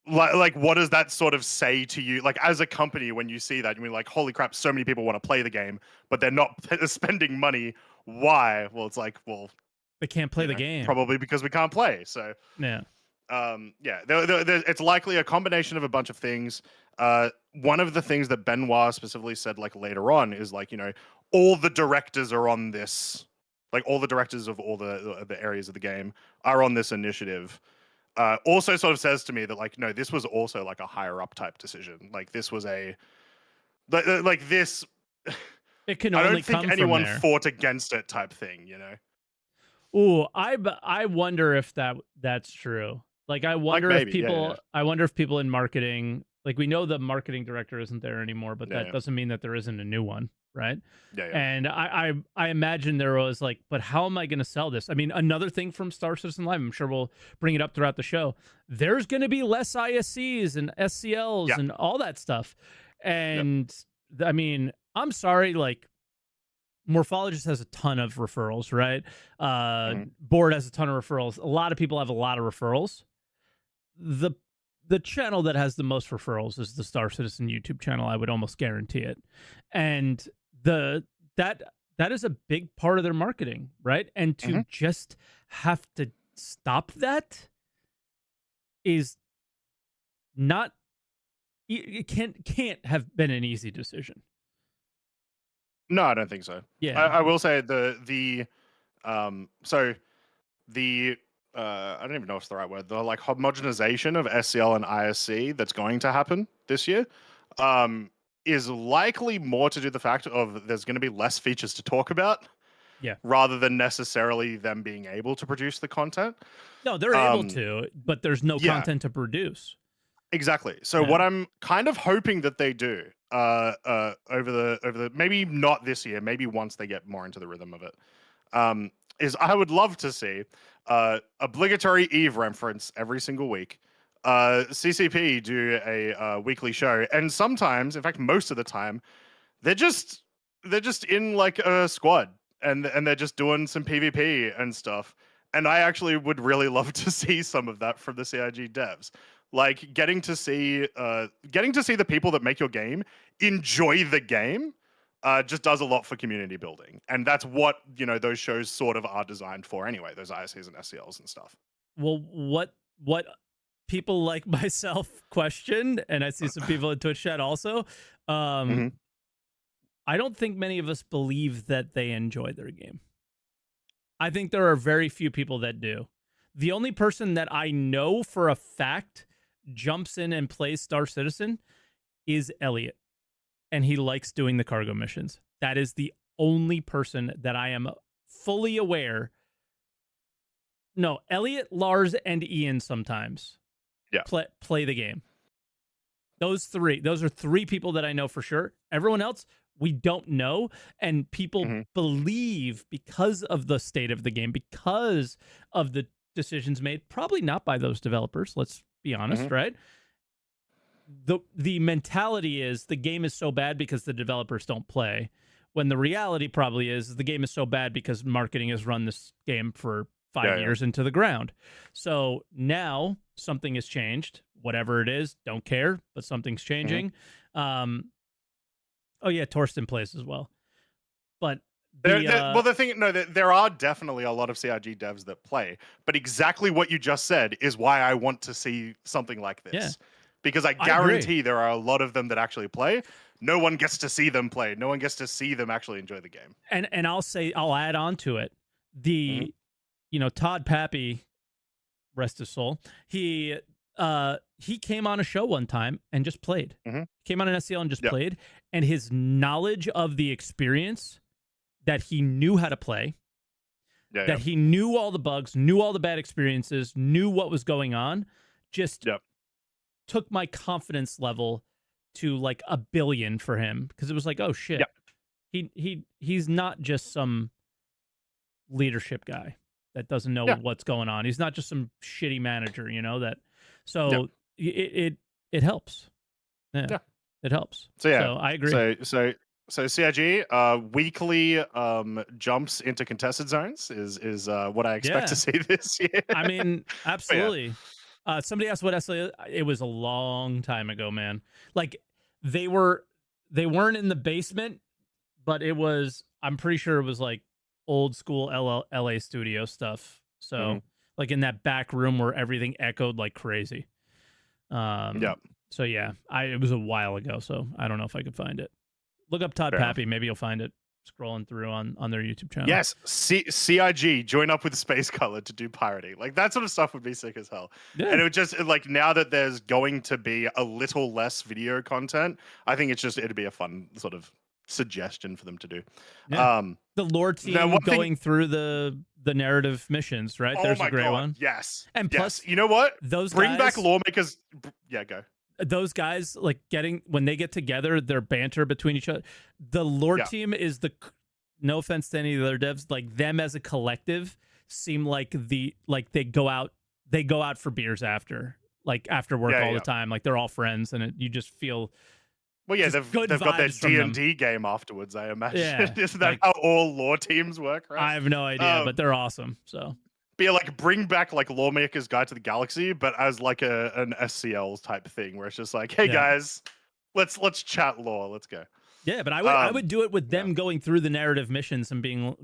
like what does that sort of say to you, like as a company, when you see that? You mean like, holy crap, so many people want to play the game, but they're not spending money. Why? Well, it's like, well, they can't play the game. Probably because we can't play. So yeah. It's likely a combination of a bunch of things. One of the things that Benoit specifically said, like later on, is like, all the directors are on this, like all the directors of all the areas of the game are on this initiative. Also sort of says to me that like, no, this was also like a higher up type decision. Like this was like this. It can I only don't think come anyone from there. fought against it type thing, Ooh, I wonder if that's true. Like I wonder if people I wonder if people in marketing, like we know the marketing director isn't there anymore, but that doesn't mean that there isn't a new one, right? Yeah. And I imagine there was like, but how am I going to sell this? I mean, another thing from Star Citizen Live, I'm sure we'll bring it up throughout the show. There's going to be less ISCs and SCLs and all that stuff. And I mean, I'm sorry, like Morphologist has a ton of referrals, right? Board has a ton of referrals. A lot of people have a lot of referrals. The channel that has the most referrals is the Star Citizen YouTube channel. I would almost guarantee it. And that that is a big part of their marketing, right? And to Mhm. just have to stop that is not it can't have been an easy decision. No, I don't think so. Yeah. I will say so the I don't even know if it's the right word. The like homogenization of SCL and ISC that's going to happen this year um, is likely more to do the fact of there's going to be less features to talk about Yeah. rather than necessarily them being able to produce the content. No, they're able Um, to, but there's no yeah, content to produce. exactly. So Yeah. what I'm kind of hoping that they do over the maybe not this year, maybe once they get more into the rhythm of it, um, is I would love to see obligatory Eve reference every single week. CCP do a weekly show, and sometimes, in fact, most of the time, they're just they're just in like a squad, and they're just doing some PvP and stuff. And I actually would really love to see some of that from the CIG devs. Like getting to see the people that make your game enjoy the game just does a lot for community building, and that's what those shows sort of are designed for anyway. Those ISCs and SCLs and stuff. Well, what people like myself question, and I see some people in Twitch chat also, Hmm. I don't think many of us believe that they enjoy their game. I think there are very few people that do. The only person that I know for a fact jumps in and plays Star Citizen is Elliot, and he likes doing the cargo missions. That is the only person that I am fully aware. No, Elliot, Lars, and Ian sometimes Yeah. play the game. Those are three people that I know for sure. Everyone else, we don't know. And people Hmm. believe because of the state of the game, because of the decisions made, probably not by those developers, let's be honest, Hmm. right? The mentality is the game is so bad because the developers don't play. When the reality probably is the game is so bad because marketing has run this game for 5 years into the ground. So now something has changed. Whatever it is, don't care, but something's Hmm. changing. Oh yeah, Torsten plays as well. But Well, the thing, no, there are definitely a lot of CIG devs that play, but exactly what you just said is why I want to see something like yeah, this. Because I I agree. guarantee there are a lot of them that actually play. No one gets to see them play. No one gets to see them actually enjoy the game. And I'll add on to it. Hmm. The Todd Pappy, rest his soul, he came on a show one time and just played. Hmm. Came on an SCL and just Yeah. played, and his knowledge of the experience, that he knew how to play, Yeah. that he knew all the bugs, knew all the bad experiences, knew what was going on, just Yeah. took my confidence level to like a billion for him, because it was like, oh shit, Yeah. he's not just some leadership guy that doesn't know Yeah. what's going on. He's not just some shitty manager, that. Yeah. So it helps. Yeah, Yeah. it helps. So yeah. So I agree. So CIG weekly jumps into contested zones is what I expect to Yeah. see this year. I mean, But yeah. absolutely. Somebody asked what SLA. It was a long time ago, man. Like they weren't in the basement, but it was. I'm pretty sure it was like old school LA studio stuff. Mhm. So like in that back room where everything echoed like crazy. Yeah. So yeah, it was a while ago. So I don't know if I could find it. Look up Todd Fair enough. Pappy. Maybe you'll find it scrolling through on their YouTube channel. Yes, CIG join up with Space Color to do pirating. Like that sort of stuff would be sick as hell. Yeah. And it would just like now that there's going to be a little less video content, I think it'd be a fun sort of suggestion for them to do. Yeah. The lore team one thing- going through the narrative missions, right? Oh There's my a great god, one. yes. And yes. plus, you know what? those Bring guys, back lawmakers. Yeah, go. Those guys like when they get together, their banter between each other. The lore Yeah. team is no offense to any of the other devs, like them as a collective seem like they go out for beers after work all the time. Like they're all friends, and you just feel. Well, yeah, just they've got their vibes from them. D&D game afterwards, I imagine. Yeah, Isn't that like- how all lore teams work, right? I have no idea, but they're awesome. So But yeah, like bring back like Lawmaker's Guide to the Galaxy, but as like an SCL type thing, where it's just like, hey Yeah. guys, let's chat lore, let's go. Yeah, but I would do it with them going through the narrative missions and being,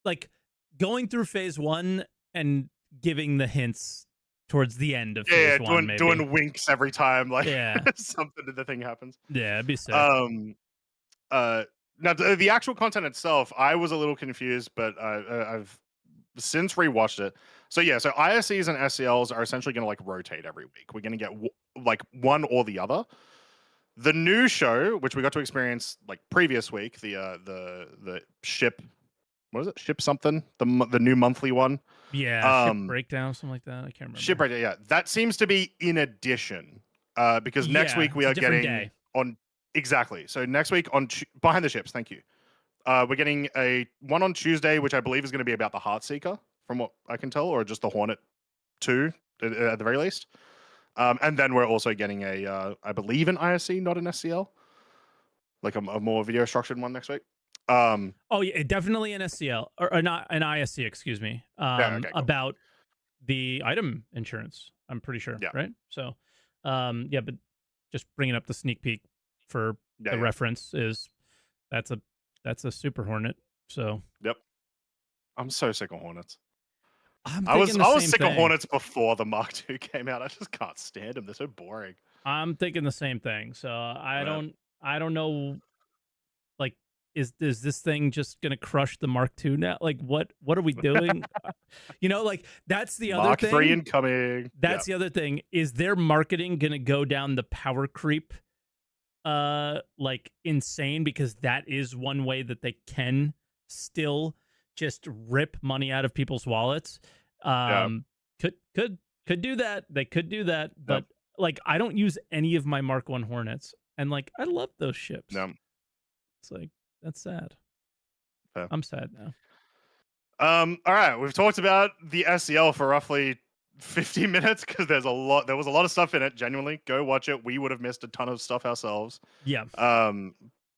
like going through phase 1 and giving the hints towards the end of phase 1, maybe. Doing winks every time, like Yeah. something to the thing happens. Yeah, it'd be sick. Now the actual content itself, I was a little confused, but I've since rewatched it. So yeah, so ISEs and SCLs are essentially going to like rotate every week. We're going to get like one or the other. The new show, which we got to experience like previous week, the ship, what is it? Ship something, the new monthly one. Yeah, ship breakdown, something like that. I can't remember. Ship breakdown, yeah. That seems to be in addition, because next week we are getting on exactly. So next week on Behind the Ships, thank you. We're getting a one on Tuesday, which I believe is going to be about the Heartseeker, from what I can tell, or just the Hornet 2 at the very least. And then we're also getting a, I believe, an ISC, not an SCL, like a more video structured one next week. Oh yeah, definitely an SCL or not an ISC, excuse me. Okay, cool. About the item insurance, I'm pretty sure, right? So, yeah, but just bringing up the sneak peek for the reference is that's a Super Hornet. So, yep, I'm so sick of Hornets. I was sick of Hornets before the Mark II came out. I just can't stand them. They're so boring. I'm thinking the same thing. So I don't know. Like, is this thing just gonna crush the Mark II now? Like, what are we doing? Like that's the other thing. Mark III incoming. That's the other thing. Is their marketing gonna go down the power creep, like insane? Because that is one way that they can still just rip money out of people's wallets. Could do that. They could do that, but like I don't use any of my Mark I Hornets, and like I love those ships. No. It's like that's sad. I'm sad now. All right, we've talked about the SCL for roughly 50 minutes because there was a lot of stuff in it. Genuinely, go watch it. We would have missed a ton of stuff ourselves. Yeah.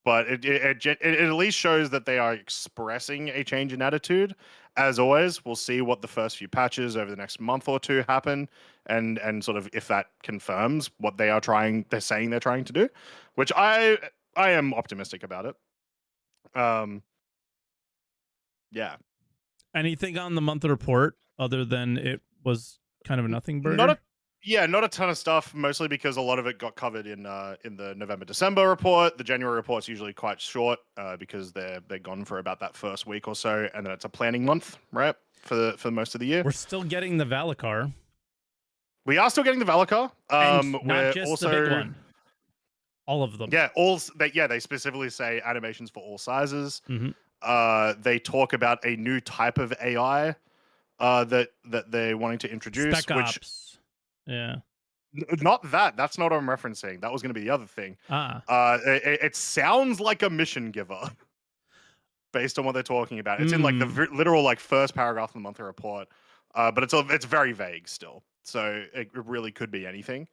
But it at least shows that they are expressing a change in attitude. As always, we'll see what the first few patches over the next month or two happen, and sort of if that confirms what they're saying they're trying to do, which I am optimistic about it. Yeah. Anything on the month report other than it was kind of a nothing burger? Not a ton of stuff, mostly because a lot of it got covered in the November-December report. The January report's usually quite short because they're gone for about that first week or so, and then it's a planning month, right, for most of the year. We're still getting the Valacar. We are still getting the Valacar. Not just the big one. All of them. Yeah, they specifically say animations for all sizes. Mm-hmm. They talk about a new type of AI that they're wanting to introduce. Spec Ops. Yeah. Not that. That's not what I'm referencing. That was going to be the other thing. It sounds like a mission giver, based on what they're talking about. It's in like the literal like first paragraph of the monthly report, but it's very vague still. So it really could be anything.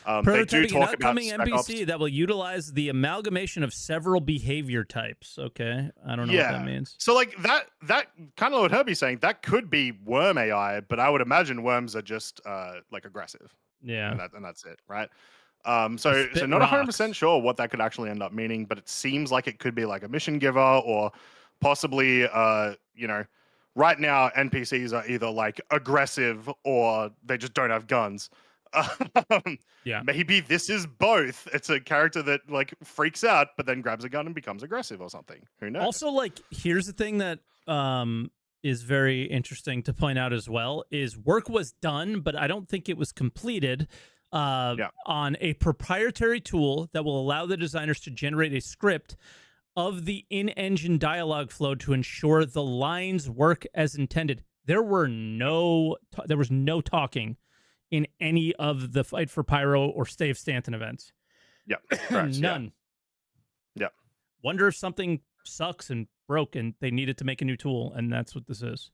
They do talk about NPC that will utilize the amalgamation of several behavior types. Okay, I don't know what that means. So like that kind of what Herbie's saying, that could be worm AI, but I would imagine worms are just like aggressive. Yeah, and that's it, right? So not 100% sure what that could actually end up meaning, but it seems like it could be like a mission giver or possibly right now NPCs are either like aggressive or they just don't have guns. Maybe this is both. It's a character that like freaks out but then grabs a gun and becomes aggressive or something. Who knows? Also, like, here's the thing that is very interesting to point out as well is work was done, but I don't think it was completed on a proprietary tool that will allow the designers to generate a script of the in-engine dialogue flow to ensure the lines work as intended. There was no talking in any of the Fight for Pyro or Stave Stanton events. Yeah. None. Yeah. Wonder if something sucks and broke and they needed to make a new tool, and that's what this is.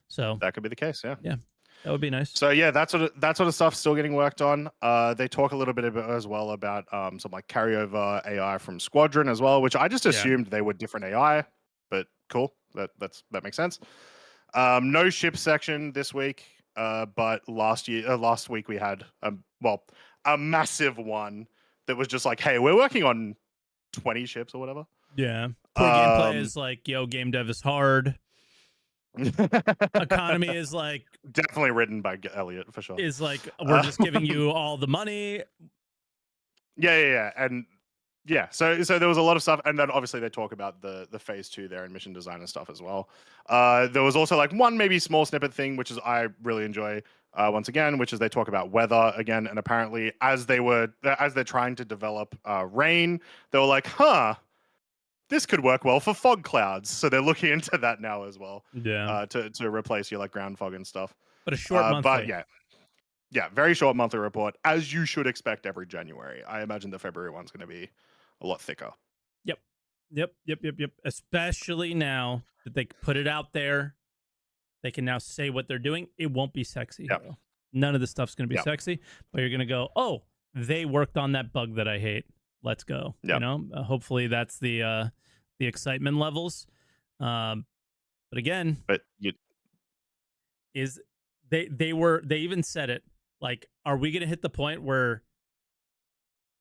So that could be the case, yeah. Yeah. That would be nice. So yeah, that sort of stuff's still getting worked on. They talk a little bit as well about some like carryover AI from Squadron as well, which I just assumed they were different AI, but cool. That makes sense. No ship section this week. But last week we had a massive one that was just like, hey, we're working on 20 ships or whatever. Yeah. Poor gameplay is like, yo, game dev is hard. Economy is like, definitely written by Elliot for sure. is like, we're just giving you all the money. Yeah. And yeah, so there was a lot of stuff, and then obviously they talk about the phase 2 there and mission design and stuff as well. There was also like one maybe small snippet thing, which is I really enjoy once again, which is they talk about weather again, and apparently as they're trying to develop rain, they were like, this could work well for fog clouds, so they're looking into that now as well. Yeah. To replace your like ground fog and stuff. But a short monthly. But yeah, very short monthly report, as you should expect every January. I imagine the February one's going to be a lot thicker. Yep. Especially now that they put it out there, they can now say what they're doing. It won't be sexy. Yep. Though. None of this stuff's going to be sexy, but you're going to go, oh, they worked on that bug that I hate. Let's go. Yep. You know, hopefully that's the excitement levels. But again, is they even said it like, are we going to hit the point where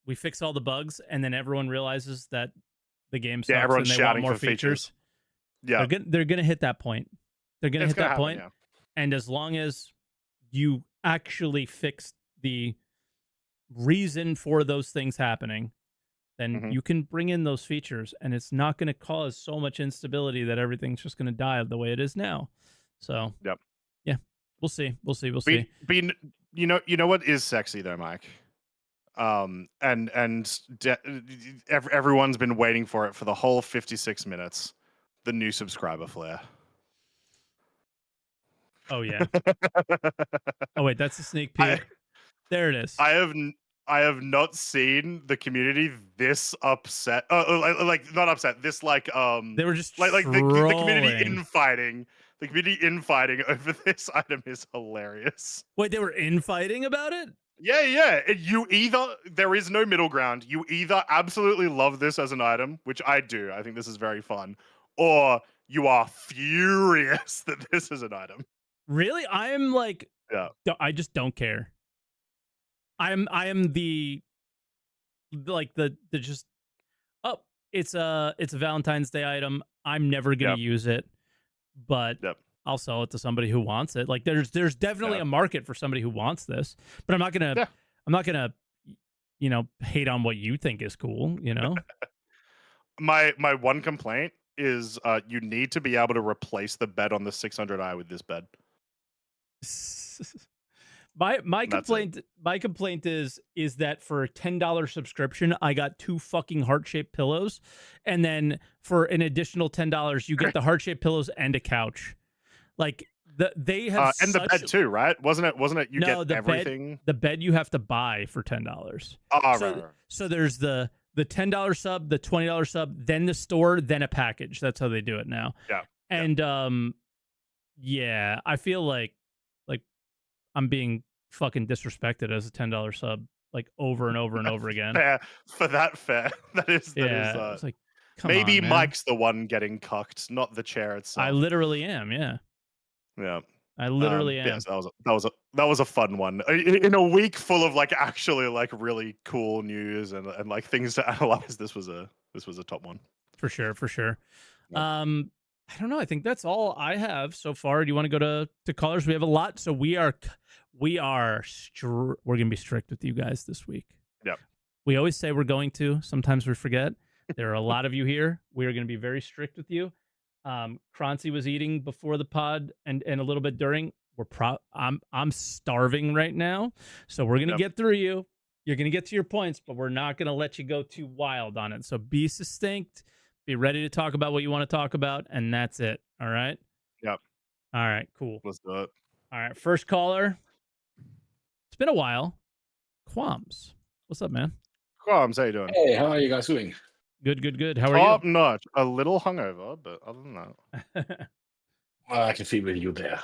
we fix all the bugs and then everyone realizes that the game sucks everyone's and they want shouting more for features? Yeah, they're gonna hit that point. They're gonna hit that point. Yeah. And as long as you actually fix the reason for those things happening, then you can bring in those features, and it's not going to cause so much instability that everything's just going to die the way it is now. So, yeah, we'll see. But you know what is sexy though, Mike? Everyone's been waiting for it for the whole 56 minutes. The new subscriber flare. Oh yeah. Oh wait, that's a sneak peek. There it is. I have not seen the community this upset. Like not upset. This like they were just like the community infighting. The community infighting over this item is hilarious. Wait, they were infighting about it? Yeah. There is no middle ground. You either absolutely love this as an item, which I do. I think this is very fun, or you are furious that this is an item. Really? I'm like, I just don't care. I am the just, oh, it's a Valentine's Day item. I'm never gonna use it, but I'll sell it to somebody who wants it. Like there's definitely a market for somebody who wants this, but I'm not gonna hate on what you think is cool. My one complaint is you need to be able to replace the bed on the 600i with this bed. My complaint is that for a $10 subscription, I got 2 fucking heart-shaped pillows, and then for an additional $10, you get the heart-shaped pillows and a couch. Like they have and the bed too, right? Wasn't it? You get everything. The bed you have to buy for $10. So there's the $10 sub, the $20 sub, then the store, then a package. That's how they do it now. Yeah. And I feel like I'm being fucking disrespected as a $10 sub, like over and over and over again. Fair. That is. It's like, maybe on, man. Mike's the one getting cucked, not the chair itself. I literally am. Yeah. Yeah. I literally am. Yes, that was a fun one. In a week full of like actually like really cool news and like things to analyze, this was a top one. For sure. Yeah. I don't know. I think that's all I have so far. Do you want to go to callers? We have a lot, so we're gonna be strict with you guys this week. Yep. We always say we're going to. Sometimes we forget. There are a lot of you here. We are going to be very strict with you. Croncy was eating before the pod and a little bit during. I'm starving right now, so we're gonna get through you. You're gonna get to your points, but we're not gonna let you go too wild on it. So be succinct. Be ready to talk about what you want to talk about, and that's it. All right? Yep. All right, cool. Let's do it. All right, first caller. It's been a while. Quams. What's up, man? Quams, how you doing? Hey, how are you guys doing? Good. How are Top notch. A little hungover, but other than that. Well, I can feel you there.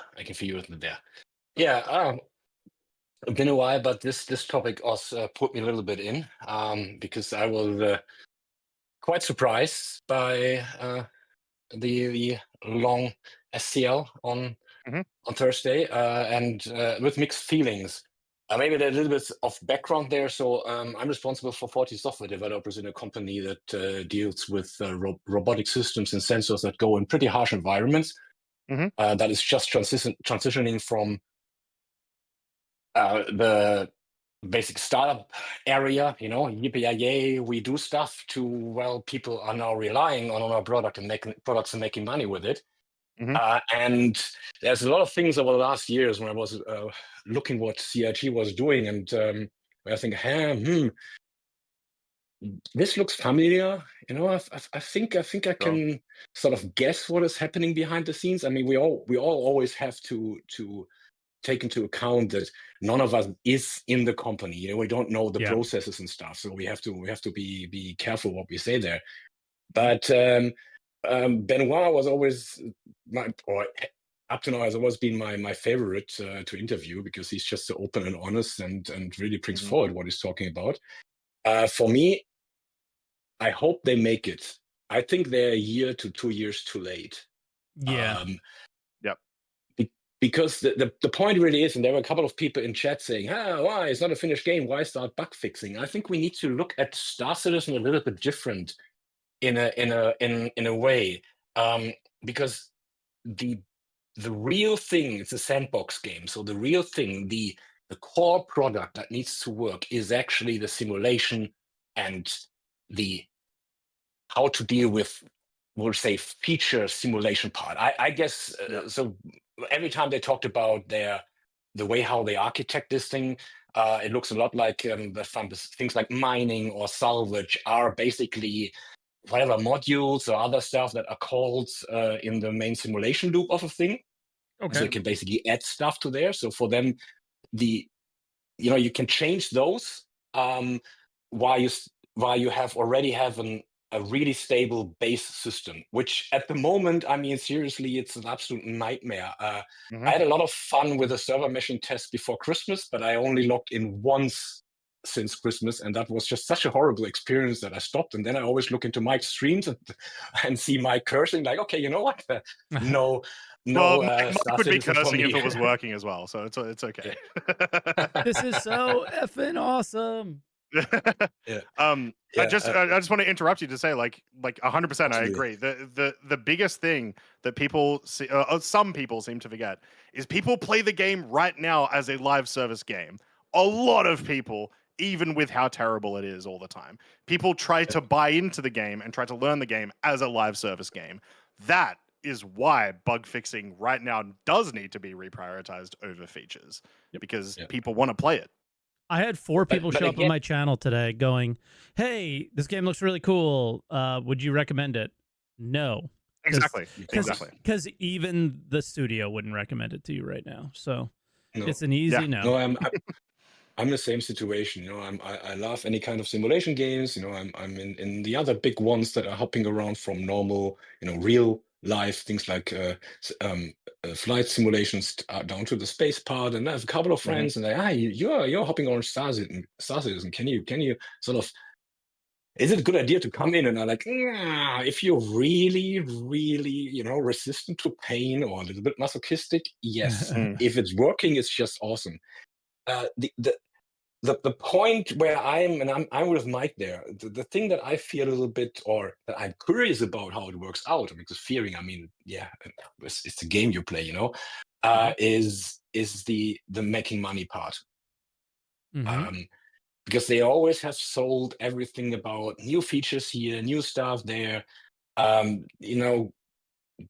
Yeah, it's been a while, but this topic also put me a little bit in because I was quite surprised by the long SCL on Thursday, and with mixed feelings. Maybe a little bit of background there. So I'm responsible for 40 software developers in a company that deals with robotic systems and sensors that go in pretty harsh environments. That is just transitioning from the basic startup area, yippee we do stuff, to, well, people are now relying on our product and making products and making money with it. And there's a lot of things over the last years when I was looking what CIG was doing, and I think, this looks familiar. I think I can sort of guess what is happening behind the scenes. I mean, we all always have to take into account that none of us is in the company. We don't know the processes and stuff, so we have to be careful what we say there. But Benoit was always up to now has always been my favorite to interview, because he's just so open and honest and really brings forward what he's talking about. For me, I hope they make it. I think they're a year to 2 years too late. Yeah. Because the point really is, and there were a couple of people in chat saying, why it's not a finished game? Why start bug fixing? I think we need to look at Star Citizen a little bit different in a way, because the real thing, it's a sandbox game. So the real thing, the core product that needs to work is actually the simulation and the how to deal with, we'll say, feature simulation part. I guess so. Every time they talked about the way how they architect this thing, it looks a lot like things like mining or salvage are basically whatever modules or other stuff that are called in the main simulation loop of a thing. Okay. So you can basically add stuff to there. So for them, you can change those while you already have a really stable base system, which at the moment, I mean, seriously, it's an absolute nightmare. I had a lot of fun with a server meshing test before Christmas, but I only logged in once since Christmas, and that was just such a horrible experience that I stopped. And then I always look into Mike's streams and see Mike cursing, like, okay, you know what? No. Well, Mike would be cursing if it was working as well, so it's okay. This is so effing awesome. I just want to interrupt you to say, like 100%, I agree. The biggest thing that people see, some people seem to forget, is people play the game right now as a live service game. A lot of people, even with how terrible it is all the time, people try to buy into the game and try to learn the game as a live service game. That is why bug fixing right now does need to be reprioritized over features, because people want to play it. I had 4 people show up on my channel today going, hey, this game looks really cool. Would you recommend it? No. Exactly. Because even the studio wouldn't recommend it to you right now. So it's an easy no. No, I'm in the same situation. I love any kind of simulation games. I'm in the other big ones that are hopping around from normal, real life things like flight simulations down to the space part. And I have a couple of friends, and you're hopping on Star Citizen. Can you sort of, is it a good idea to come in? And I'm like, if you're really, really, resistant to pain or a little bit masochistic, yes. If it's working, it's just awesome. The point where I'm with Mike there, the thing that I fear a little bit, or that I'm curious about how it works out, because fearing, I mean, it's a game you play, is the making money part. Because they always have sold everything about new features here, new stuff there,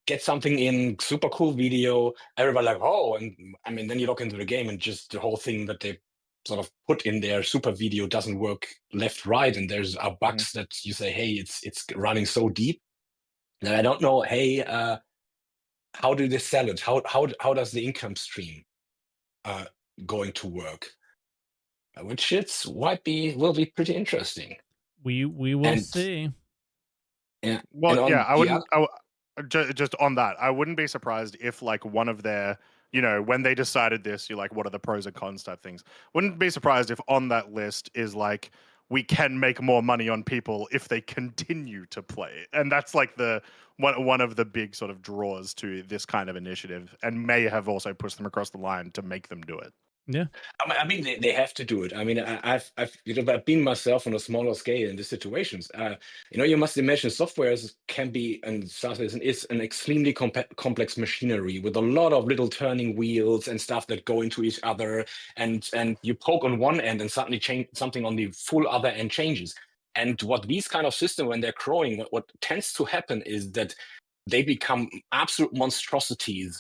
get something in, super cool video, everybody like, oh, and I mean, then you look into the game and just the whole thing that they sort of put in their super video doesn't work left, right, and there's bugs that you say, hey, it's running so deep that I don't know, hey, how do they sell it? How does the income stream going to work? Which will be pretty interesting. We will see. Yeah. Well, I wouldn't. Just on that, I wouldn't be surprised if, like, one of their, when they decided this, you're like, what are the pros and cons type things. Wouldn't be surprised if on that list is like, we can make more money on people if they continue to play. And that's like one of the big sort of draws to this kind of initiative, and may have also pushed them across the line to make them do it. Yeah. I mean, they have to do it. I mean, I've been myself on a smaller scale in these situations. You must imagine software can be, and SaaS is an extremely complex machinery with a lot of little turning wheels and stuff that go into each other. And you poke on one end and suddenly change something on the full other end changes. And what these kind of systems, when they're growing, what tends to happen is that they become absolute monstrosities,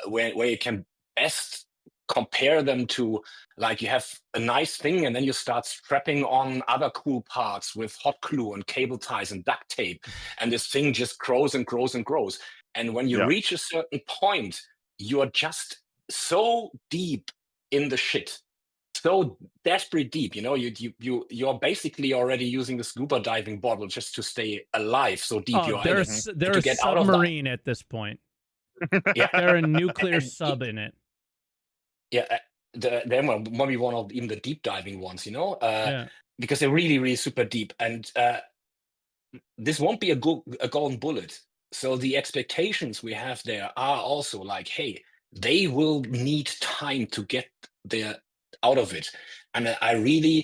where you can best compare them to, like, you have a nice thing and then you start strapping on other cool parts with hot glue and cable ties and duct tape, and this thing just grows and grows and grows. And when you reach a certain point, you are just so deep in the shit, so desperately deep. You're basically already using the scuba diving bottle just to stay alive. So deep you're in it. They're To a get out of that. submarine at this point. Yeah. They're a nuclear sub in it. Yeah, they're maybe one of even the deep diving ones, Yeah. because they're really, really super deep. And this won't be a golden bullet. So the expectations we have there are also like, hey, they will need time to get there out of it. And I mean,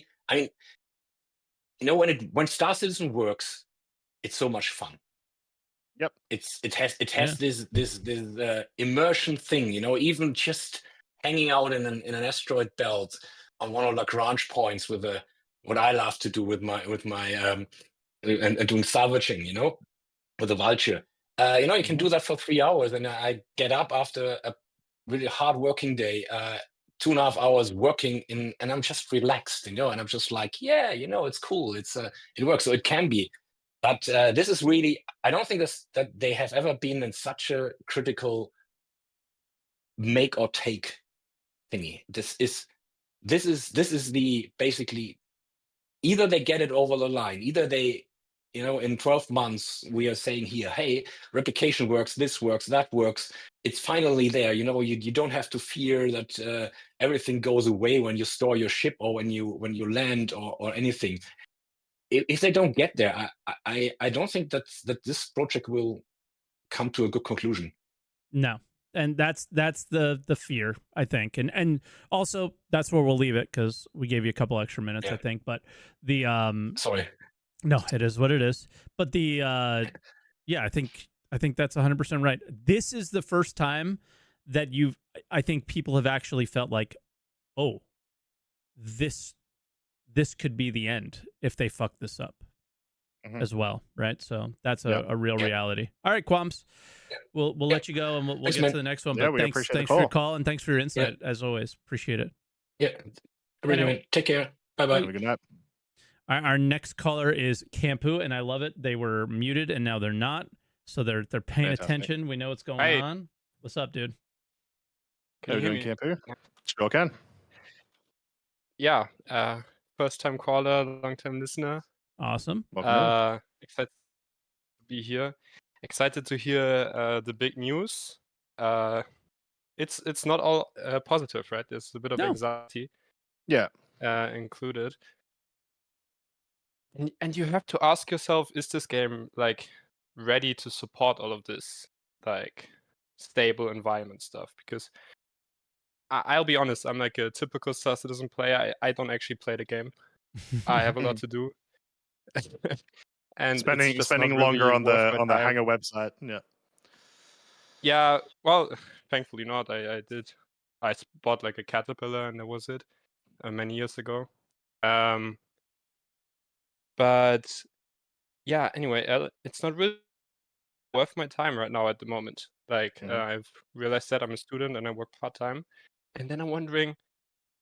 when Star Citizen works, it's so much fun. Yep. It has this immersion thing, even just hanging out in an asteroid belt on one of the Lagrange points with what I love to do with my and doing salvaging, with the vulture. You can do that for 3 hours, and I get up after a really hard working day, 2.5 hours working and I'm just relaxed, and I'm just like, yeah, it's cool. It works. So it can be. But this is really, I don't think that they have ever been in such a critical make or take thingy. This is the basically, either they get it over the line, either they, in 12 months we are saying here, hey, replication works, this works, that works. It's finally there. You don't have to fear that everything goes away when you store your ship or when you land or anything. If they don't get there, I don't think that this project will come to a good conclusion. No. And that's the fear, I think. And also that's where we'll leave it, because we gave you a couple extra minutes, I think. But the sorry. No, it is what it is. But the yeah, I think that's 100% right. This is the first time that I think people have actually felt like, oh, this could be the end if they fuck this up as well, right? So that's a real reality. All right, Quams, we'll let you go, and we'll get to the next one. Yeah, but thanks for your call, and thanks for your insight as always. Appreciate it. Yeah, really, take care. Bye. Have a good night. Our next caller is Campu, and I love it. They were muted and now they're not, so they're paying attention. We know what's going on. What's up, dude? Can you hear me? Campu? Sure can. Yeah, first time caller, long time listener. Awesome. Excited to be here. Excited to hear the big news. It's not all positive, right? There's a bit of anxiety. Yeah. Included. And you have to ask yourself, is this game like ready to support all of this, like stable environment stuff? Because I'll be honest, I'm like a typical Star Citizen player. I don't actually play the game. I have a lot to do. And spending longer on the Hangar website. Yeah, well, thankfully not. I bought like a Caterpillar, and that was it, many years ago. But yeah, anyway, it's not really worth my time right now at the moment. Like, I've realized that I'm a student and I work part-time, and then I'm wondering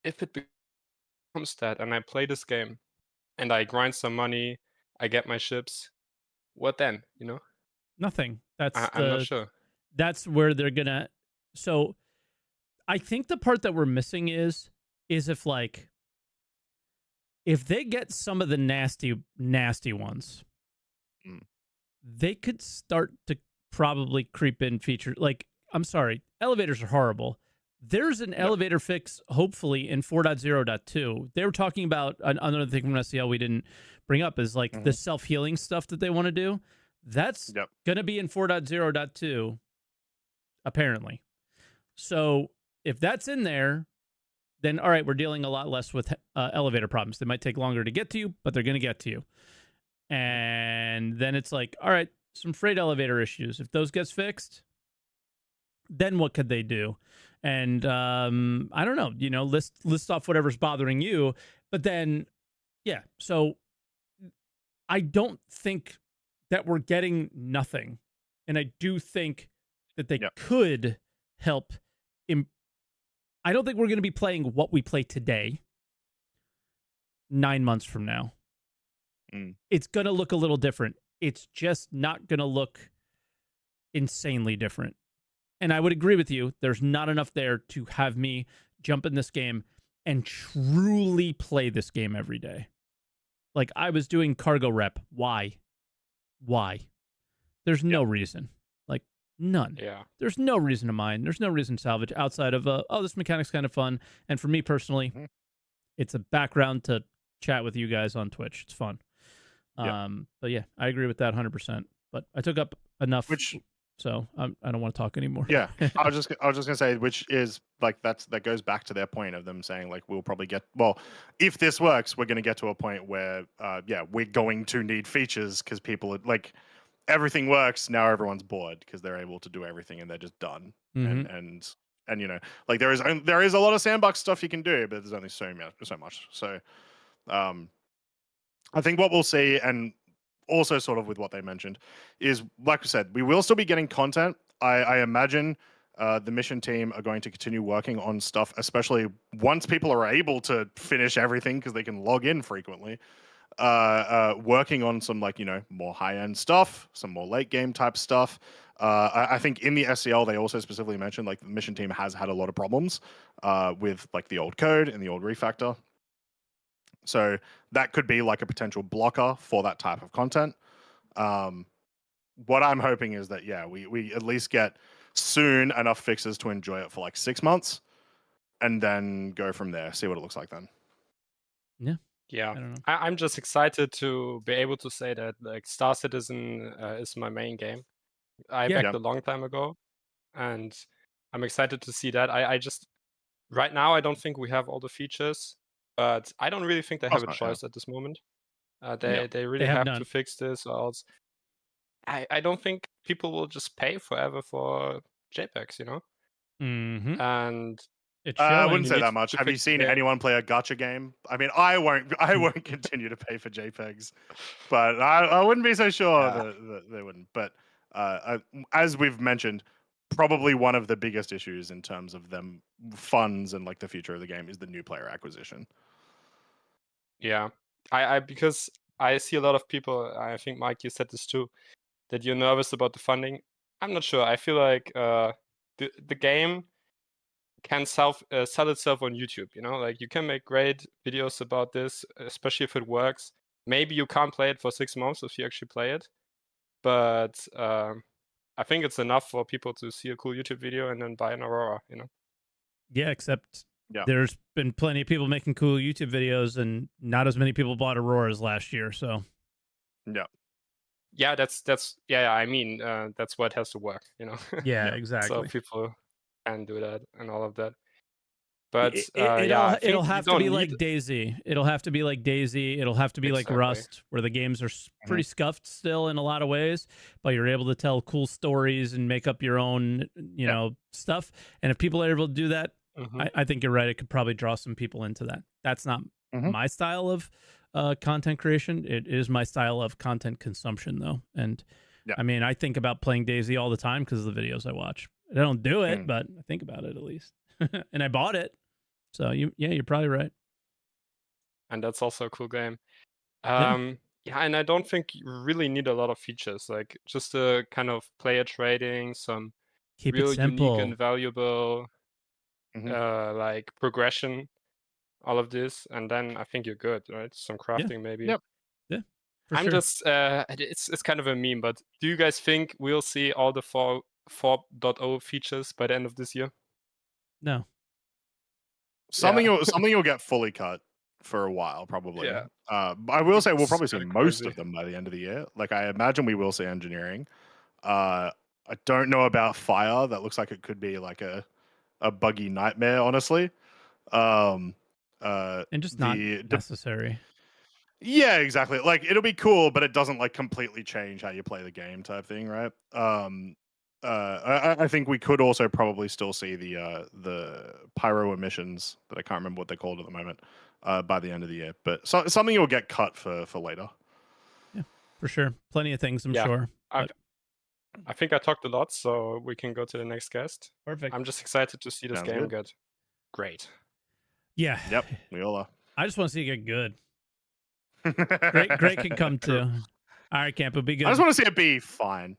if it becomes that, and I play this game and I grind some money, I get my ships, what then? Nothing. I'm not sure. That's where they're gonna. So I think the part that we're missing is if they get some of the nasty ones, they could start to probably creep in features. Like, I'm sorry, elevators are horrible. There's an elevator fix, hopefully, in 4.0.2. They were talking about another thing from SCL we didn't bring up is like the self-healing stuff that they want to do. That's going to be in 4.0.2, apparently. So if that's in there, then all right, we're dealing a lot less with elevator problems. They might take longer to get to you, but they're going to get to you. And then it's like, all right, some freight elevator issues. If those gets fixed, then what could they do? And I don't know, list off whatever's bothering you. But then, yeah, so I don't think that we're getting nothing. And I do think that they could help. I don't think we're going to be playing what we play today 9 months from now. It's going to look a little different. It's just not going to look insanely different. And I would agree with you. There's not enough there to have me jump in this game and truly play this game every day. Like, I was doing cargo rep. Why? There's no reason. Like, none. Yeah. There's no reason to mine. There's no reason to salvage outside of, this mechanic's kind of fun. And for me personally, it's a background to chat with you guys on Twitch. It's fun. But yeah, I agree with that 100%. But I took up enough, so I don't want to talk anymore. Yeah, I was just gonna say, which is like that goes back to their point of them saying like we'll probably get, well, if this works, we're gonna get to a point where we're going to need features because people are like, everything works now, everyone's bored because they're able to do everything and they're just done. And like there is a lot of sandbox stuff you can do, but there's only so much. So I think what we'll see, and also sort of with what they mentioned, is, like we said, we will still be getting content. I imagine the mission team are going to continue working on stuff, especially once people are able to finish everything because they can log in frequently. Working on some more high-end stuff, some more late game type stuff. I think in the SCL they also specifically mentioned like the mission team has had a lot of problems with like the old code and the old refactor. So that could be like a potential blocker for that type of content. What I'm hoping is that we at least get soon enough fixes to enjoy it for like 6 months, and then go from there. See what it looks like then. Yeah, I don't know. I'm just excited to be able to say that like Star Citizen is my main game. I backed a long time ago, and I'm excited to see that. I just right now I don't think we have all the features, but I don't really think they have a choice at this moment. They really have to fix this, or else I don't think people will just pay forever for JPEGs, And I wouldn't say that much. Have you seen anyone play a gacha game? I mean, I won't continue to pay for JPEGs, but I wouldn't be so sure that they wouldn't. But as we've mentioned, probably one of the biggest issues in terms of them funds and like the future of the game is the new player acquisition. Yeah, I because I see a lot of people. I think Mike, you said this too, that you're nervous about the funding. I'm not sure. I feel like the game can sell itself on YouTube. Like you can make great videos about this, especially if it works. Maybe you can't play it for 6 months if you actually play it, but I think it's enough for people to see a cool YouTube video and then buy an Aurora. Yeah, except there's been plenty of people making cool YouTube videos, and not as many people bought Auroras last year. So yeah, that's I mean, that's what has to work. Yeah, exactly. So people can do that and all of that. But it'll have to be like DayZ. It'll have to be like DayZ. It'll have to be like Rust, where the games are pretty scuffed still in a lot of ways, but you're able to tell cool stories and make up your own, stuff. And if people are able to do that, I think you're right. It could probably draw some people into that. That's not my style of content creation. It is my style of content consumption, though. And I mean, I think about playing DayZ all the time because of the videos I watch. I don't do it, but I think about it at least. And I bought it. So you're probably right. And that's also a cool game. And I don't think you really need a lot of features, like just a kind of player trading, some Keep real it simple. unique and valuable like progression, all of this, and then I think you're good, right? Some crafting maybe. Yep. Yeah. I'm just it's kind of a meme, but do you guys think we'll see all the 4.0 features by the end of this year? No. Something you'll get fully cut for a while, probably. Yeah. I will say we'll probably see kinda most crazy. of them by the end of the year. Like I imagine we will see engineering. I don't know about fire. That looks like it could be like a buggy nightmare, honestly. Um, And just not the necessary. Yeah, exactly. Like it'll be cool, but it doesn't like completely change how you play the game, type thing, right? I think we could also probably still see the pyro emissions that I can't remember what they're called at the moment by the end of the year, but something will get cut for later. Yeah, for sure. Plenty of things, I'm Yeah, sure. I think I talked a lot, so we can go to the next guest. Perfect. I'm just excited to see this Sounds game good. get great. Yeah. Yep, we all are. I just want to see it get good. Great can come too. All right, Camp, it'll be good. I just want to see it be fine.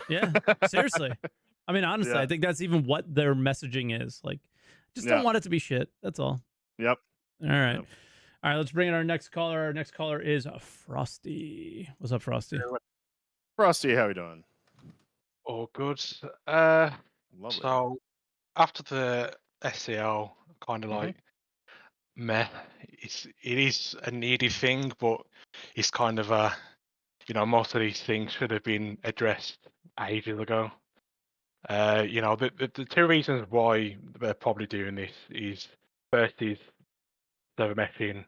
Yeah, seriously. I mean, honestly, I think that's even what their messaging is. Like, just don't want it to be shit. That's all. Yep. All right. Yep. All right, let's bring in our next caller. Our next caller is Frosty. What's up, Frosty? Frosty, how we doing? All good. Lovely. So after the SEO, kind of Mhm. like meh. It is a needy thing, but it's kind of a most of these things should have been addressed ages ago. The two reasons why they're probably doing this is first is server meshing.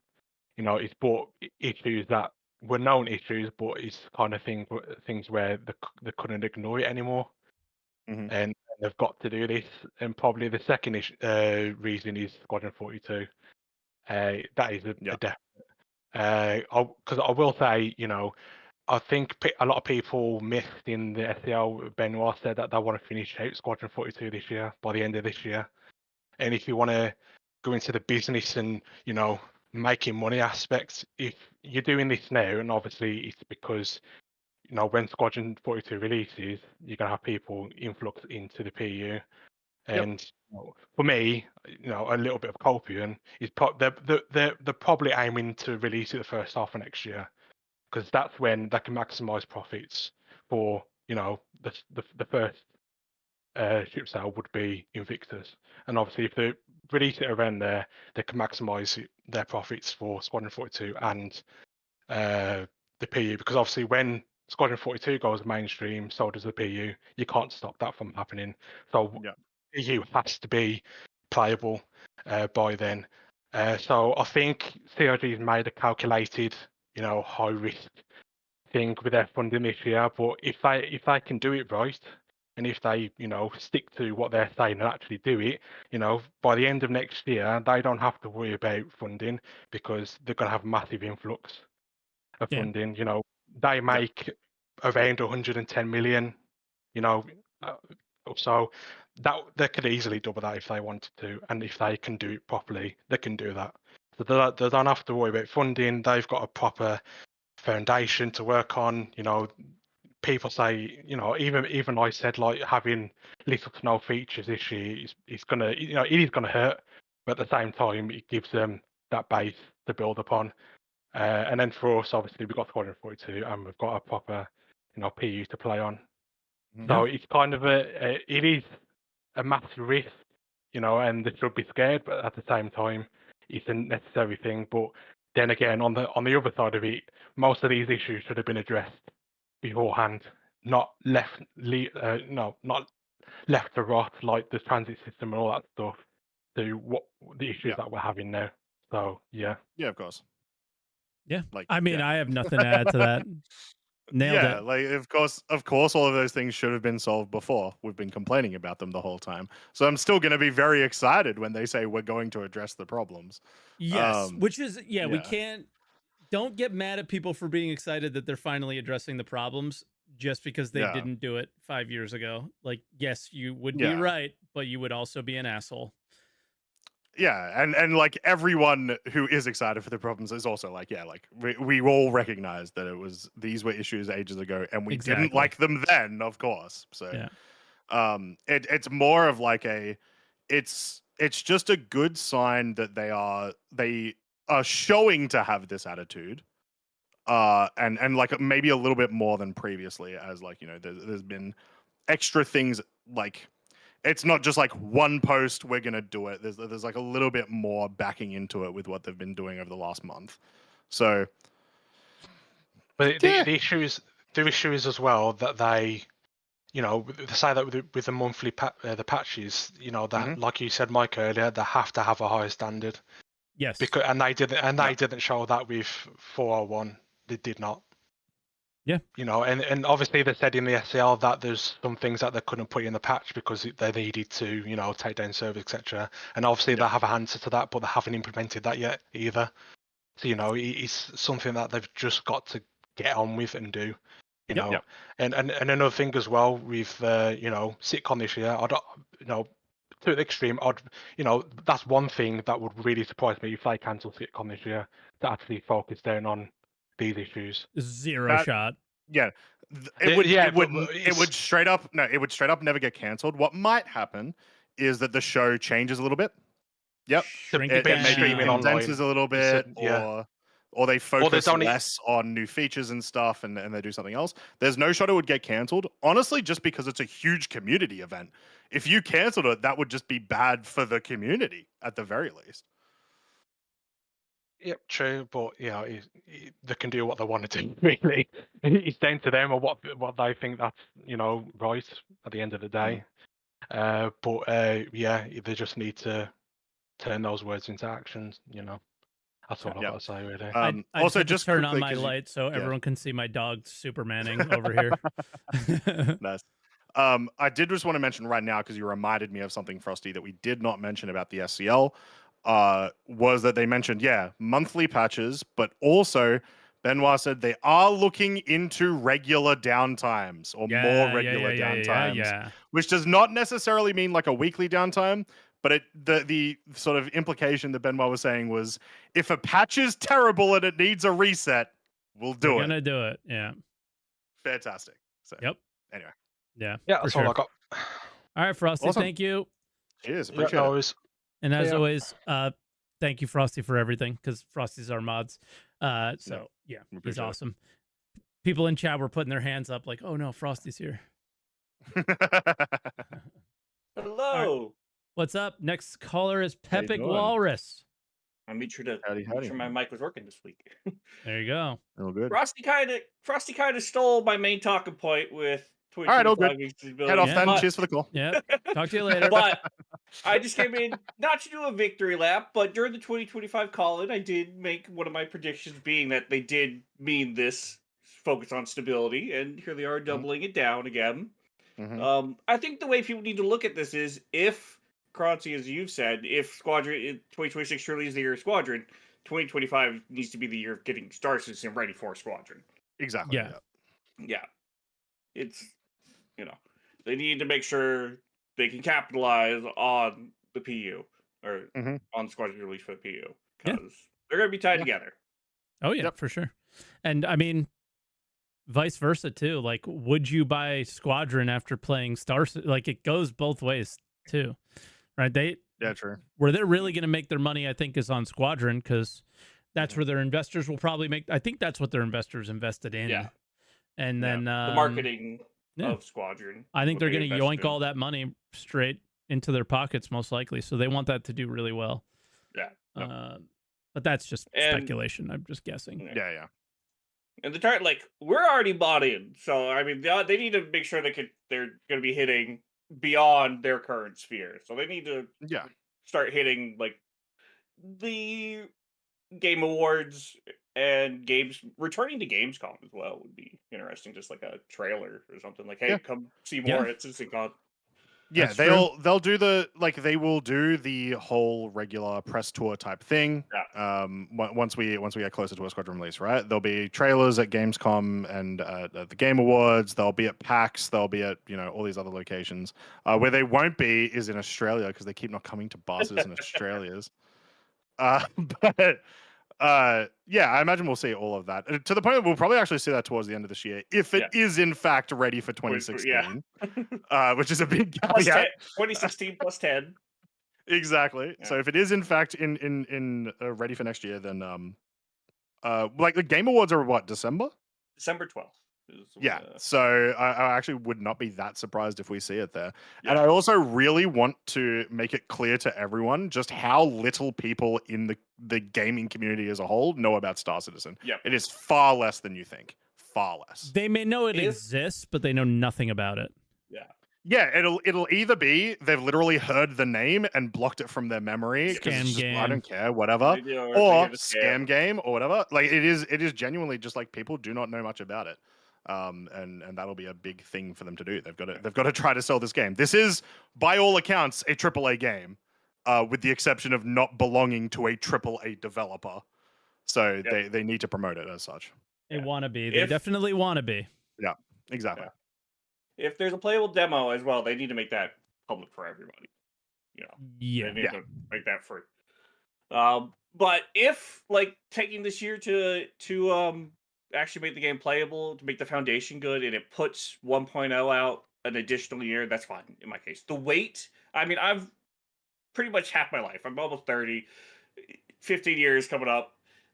It's brought issues that were known issues, but it's kind of things where they couldn't ignore it anymore. Mhm. And they've got to do this. And probably the second reason is Squadron 42. That is a definite. Because I will say, I think a lot of people missed in the SEO. Benoit said that they want to finish out Squadron 42 this year, by the end of this year. And if you want to go into the business and, making money aspects, if you're doing this now, and obviously it's because when Squadron 42 releases, you're gonna have people influx into the PU, and for me, a little bit of copium is they're probably aiming to release it the first half of next year, because that's when they can maximize profits for the first ship sale would be Invictus, and obviously if they release it around there, they can maximize their profits for Squadron 42 and the PU, because obviously when Squadron 42 goes mainstream, so does the PU. You can't stop that from happening. So PU has to be playable by then. So I think CRG has made a calculated, high risk thing with their funding this year. But if they can do it right, and if they, stick to what they're saying and actually do it, by the end of next year, they don't have to worry about funding, because they're going to have a massive influx of funding. They make around 110 million. So that they could easily double that if they wanted to, and if they can do it properly, they can do that. So they don't have to worry about funding. They've got a proper foundation to work on. People say, even I said, like, having little to no features this year is gonna, it is gonna hurt, but at the same time, it gives them that base to build upon. And then for us, obviously, we've got Squadron 42, and we've got a proper, PU to play on. So it's kind of it is a massive risk, and they should be scared, but at the same time, it's a necessary thing. But then again, on the other side of it, most of these issues should have been addressed beforehand, not left to rot, like the transit system and all that stuff, to what the issues that we're having now. So yeah, of course. Yeah. Like, I mean, I have nothing to add to that. Nailed it. Like of course, all of those things should have been solved before. We've been complaining about them the whole time. So I'm still going to be very excited when they say we're going to address the problems. Yes, which is we don't get mad at people for being excited that they're finally addressing the problems just because they didn't do it 5 years ago. Like, yes, you would be right, but you would also be an asshole. Yeah, and like everyone who is excited for the problems is also like, like we all recognize that these were issues ages ago, and we didn't like them then, of course. So it's more of like it's just a good sign that they are showing to have this attitude. And like maybe a little bit more than previously, as like, there's been extra things, like it's not just like one post, we're gonna do it. There's like a little bit more backing into it with what they've been doing over the last month. So, but the issue is as well that they, they say that with the monthly the patches, that like you said, Mike, earlier, they have to have a higher standard. Yes. Because they didn't show that with 401. They did not. Yeah. And obviously they said in the SCL that there's some things that they couldn't put in the patch because they needed to, take down servers, etc. And obviously they have an answer to that, but they haven't implemented that yet either. So it's something that they've just got to get on with and do. And another thing as well with sitcom this year, I don't, to the extreme, that's one thing that would really surprise me if they cancel sitcom this year, to actually focus down on these issues. Zero shot. Yeah, it would straight up never get cancelled. What might happen is that the show changes a little bit. Yep, it maybe condenses a little bit, or they focus less on new features and stuff, and they do something else. There's no shot it would get cancelled, honestly, just because it's a huge community event. If you cancelled it, that would just be bad for the community at the very least. Yep, true, but they can do what they want to do. Really, it's down to them or what they think that's right at the end of the day. But they just need to turn those words into actions. That's all I've got to say, really. I also just turn on my light so everyone can see my dog Supermaning over here. Nice. I did just want to mention right now, because you reminded me of something, Frosty, that we did not mention about the SCL. Was that they mentioned, monthly patches, but also Benoit said they are looking into regular downtimes or more regular downtimes, which does not necessarily mean like a weekly downtime, but the sort of implication that Benoit was saying was, if a patch is terrible and it needs a reset, we'll do it. We're gonna do it, yeah. Fantastic. So, anyway. Yeah, that's all I got. All right, Frosty, thank you. Cheers, appreciate it. And as always, thank you, Frosty, for everything, because Frosty's our mods. He's awesome. People in chat were putting their hands up like, oh no, Frosty's here. Hello. Right. What's up? Next caller is Pepic Walrus. I made sure to make sure my mic was working this week. There you go. Oh, good. Frosty kind of stole my main talking point with Twitch. All right, all good. Head off then. Cheers for the call. Yeah. Talk to you later. But I just came in not to do a victory lap, but during the 2025 call-in, I did make one of my predictions being that they did mean this focus on stability, and here they are doubling it down again. I think the way people need to look at this is, if Croncy, as you've said, if Squadron 2026 surely is the year of Squadron, 2025 needs to be the year of getting Star Citizen ready for Squadron. Exactly. Yeah. It's, they need to make sure they can capitalize on the PU, or on Squadron release for the PU, because they're going to be tied together. Oh, yeah, for sure. And I mean, vice versa, too. Like, would you buy Squadron after playing Star Citizen? Like, it goes both ways, too. Right? True. Where they're really going to make their money, I think, is on Squadron, because that's where their investors will probably make. I think that's what their investors invested in. Yeah. And then the marketing of Squadron. I think they're going to yoink all that money straight into their pockets, most likely. So they want that to do really well. Yeah. But that's just speculation. I'm just guessing. Yeah. And the target, we're already bought in. So I mean, they need to make sure they're going to be hitting beyond their current sphere. So they need to start hitting the Game Awards and games, returning to Gamescom as well would be interesting. Just like a trailer or something, like, hey, come see more at CitizenCon. Yeah, they'll do they will do the whole regular press tour type thing. Once we get closer to a Squadron release, right? There'll be trailers at Gamescom and the Game Awards. They'll be at PAX. They'll be at all these other locations. Where they won't be is in Australia, because they keep not coming to buses in Australia's. But I imagine we'll see all of that, to the point that we'll probably actually see that towards the end of this year, if it is in fact ready for 2016, which is a big caveat. 2016 plus 10. Exactly. So if it is in fact in ready for next year, then the Game Awards are what, December 12th. So I actually would not be that surprised if we see it there. And I also really want to make it clear to everyone just how little people in the gaming community as a whole know about Star Citizen. It is far less than you think. Far less. They may know it exists, but they know nothing about it. Yeah, it'll either be they've literally heard the name and blocked it from their memory because it's Scam just I game. don't care, whatever, They or get a scam game or whatever. Like it is genuinely just like people do not know much about it, and that'll be a big thing for them to do. They've got to try to sell this game. This is by all accounts a AAA game, with the exception of not belonging to a AAA developer. So they need to promote it as such. They want to be. They definitely want to be. Yeah, exactly. Yeah. If there's a playable demo as well, they need to make that public for everybody. You know, Yeah. they need to make that free. But if like taking this year to actually make the game playable, to make the foundation good, and it puts 1.0 out an additional year, that's fine in my case. The wait, I mean, I've pretty much half my life. I'm almost 30, 15 years coming up.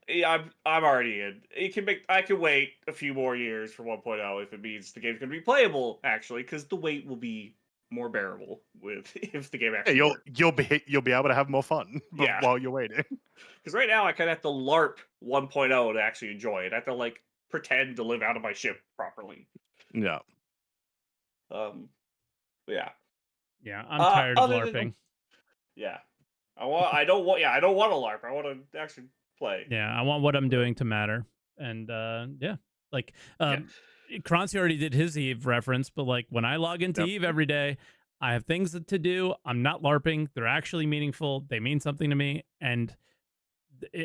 I'm already in. I can wait a few more years for 1.0 if it means the game's going to be playable actually, because the wait will be more bearable with if the game actually. Yeah, works. you'll be able to have more fun while you're waiting. Because right now I kind of have to LARP 1.0 to actually enjoy it. I have to like pretend to live out of my ship properly. Yeah. Yeah. Yeah, I'm tired of LARPing. I don't want a LARP. I want to actually play. Yeah, I want what I'm doing to matter. And Croncy already did his Eve reference, but like when I log into Eve every day, I have things to do. I'm not LARPing. They're actually meaningful. They mean something to me, and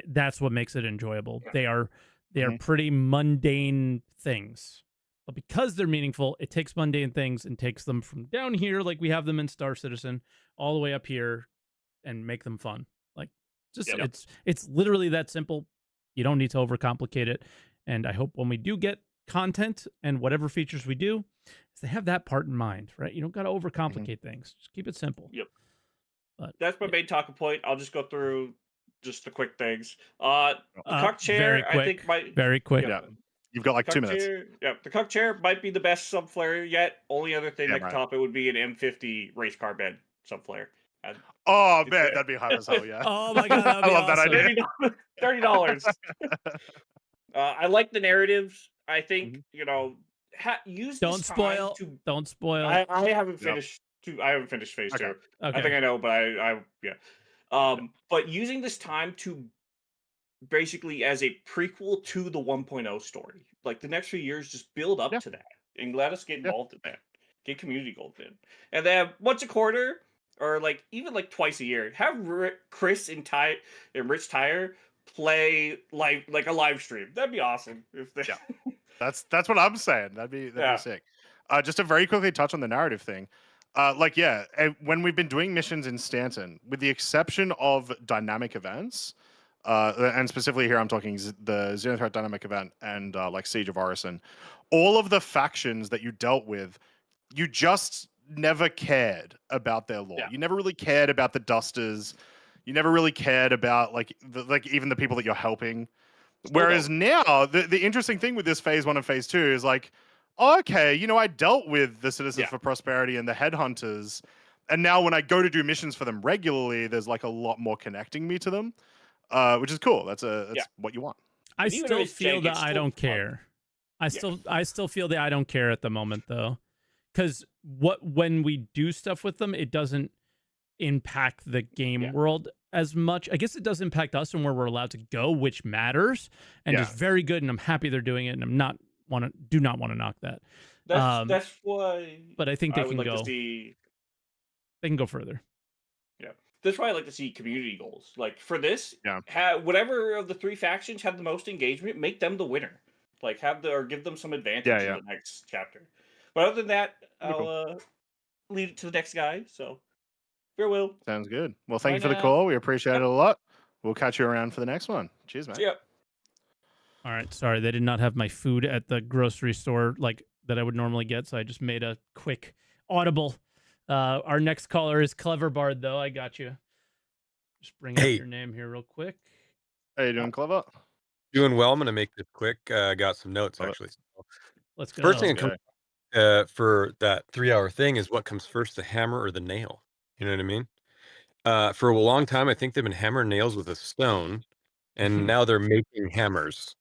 that's what makes it enjoyable. Yeah. They are pretty mundane things, but because they're meaningful, it takes mundane things and takes them from down here, like we have them in Star Citizen, all the way up here, and make them fun. Like just it's literally that simple. You don't need to overcomplicate it. And I hope when we do get content and whatever features we do, is they have that part in mind, right? You don't got to overcomplicate things. Just keep it simple. Yep. But that's my main talking point. I'll just go through just the quick things. The cuck chair, I think might very quick. Yeah. You've got like 2 minutes. The cuck chair might be the best subflare yet. Only other thing that can top it would be an M50 race car bed subflare. Oh man, that'd be hot as hell. Yeah. Oh my god, I love that idea. $30. I like the narratives. I think use. Don't spoil. Don't spoil. I haven't finished. I haven't finished phase 2. Okay. I think I know, but but using this time to basically as a prequel to the 1.0 story, like the next few years, just build up to that and let us get involved in that. Get community gold in, and then once a quarter. Or like even like twice a year, have Chris and Rich Tyre play like a live stream. That'd be awesome. If they... That's what I'm saying. That'd be sick. Just to very quickly touch on the narrative thing. When we've been doing missions in Stanton, with the exception of dynamic events, and specifically here I'm talking the Xenothreat dynamic event and like Siege of Orison, all of the factions that you dealt with, you just never cared about their lore. You never really cared about the Dusters. You never really cared about even the people that you're helping. Whereas now, the interesting thing with this phase 1 and phase 2 is like, okay, I dealt with the Citizens for Prosperity and the Headhunters, and now when I go to do missions for them regularly, there's like a lot more connecting me to them, which is cool. That's what you want. I still feel that I don't care. I still feel that I don't care at the moment though. Because when we do stuff with them, it doesn't impact the game world as much. I guess it does impact us and where we're allowed to go, which matters and is very good. And I'm happy they're doing it, and do not want to knock that. That's why. But I think they can go. They can go further. Yeah, that's why I like to see community goals. Like for this, whatever of the 3 factions have the most engagement, make them the winner. Like give them some advantage in the next chapter. But other than that, I'll lead it to the next guy. So, farewell. Sounds good. Well, thank you for the call. We appreciate it a lot. We'll catch you around for the next one. Cheers, man. Yep. All right. Sorry, they did not have my food at the grocery store like that I would normally get, so I just made a quick audible. Our next caller is Clever Bard, though. I got you. Just bring up your name here real quick. How you doing, Clever? Doing well. I'm going to make this quick. I got some notes, actually. Let's go. First thing that comes for that 3-hour thing is what comes first, the hammer or the nail? You know what I mean? For a long time, I think they've been hammering nails with a stone, and now they're making hammers.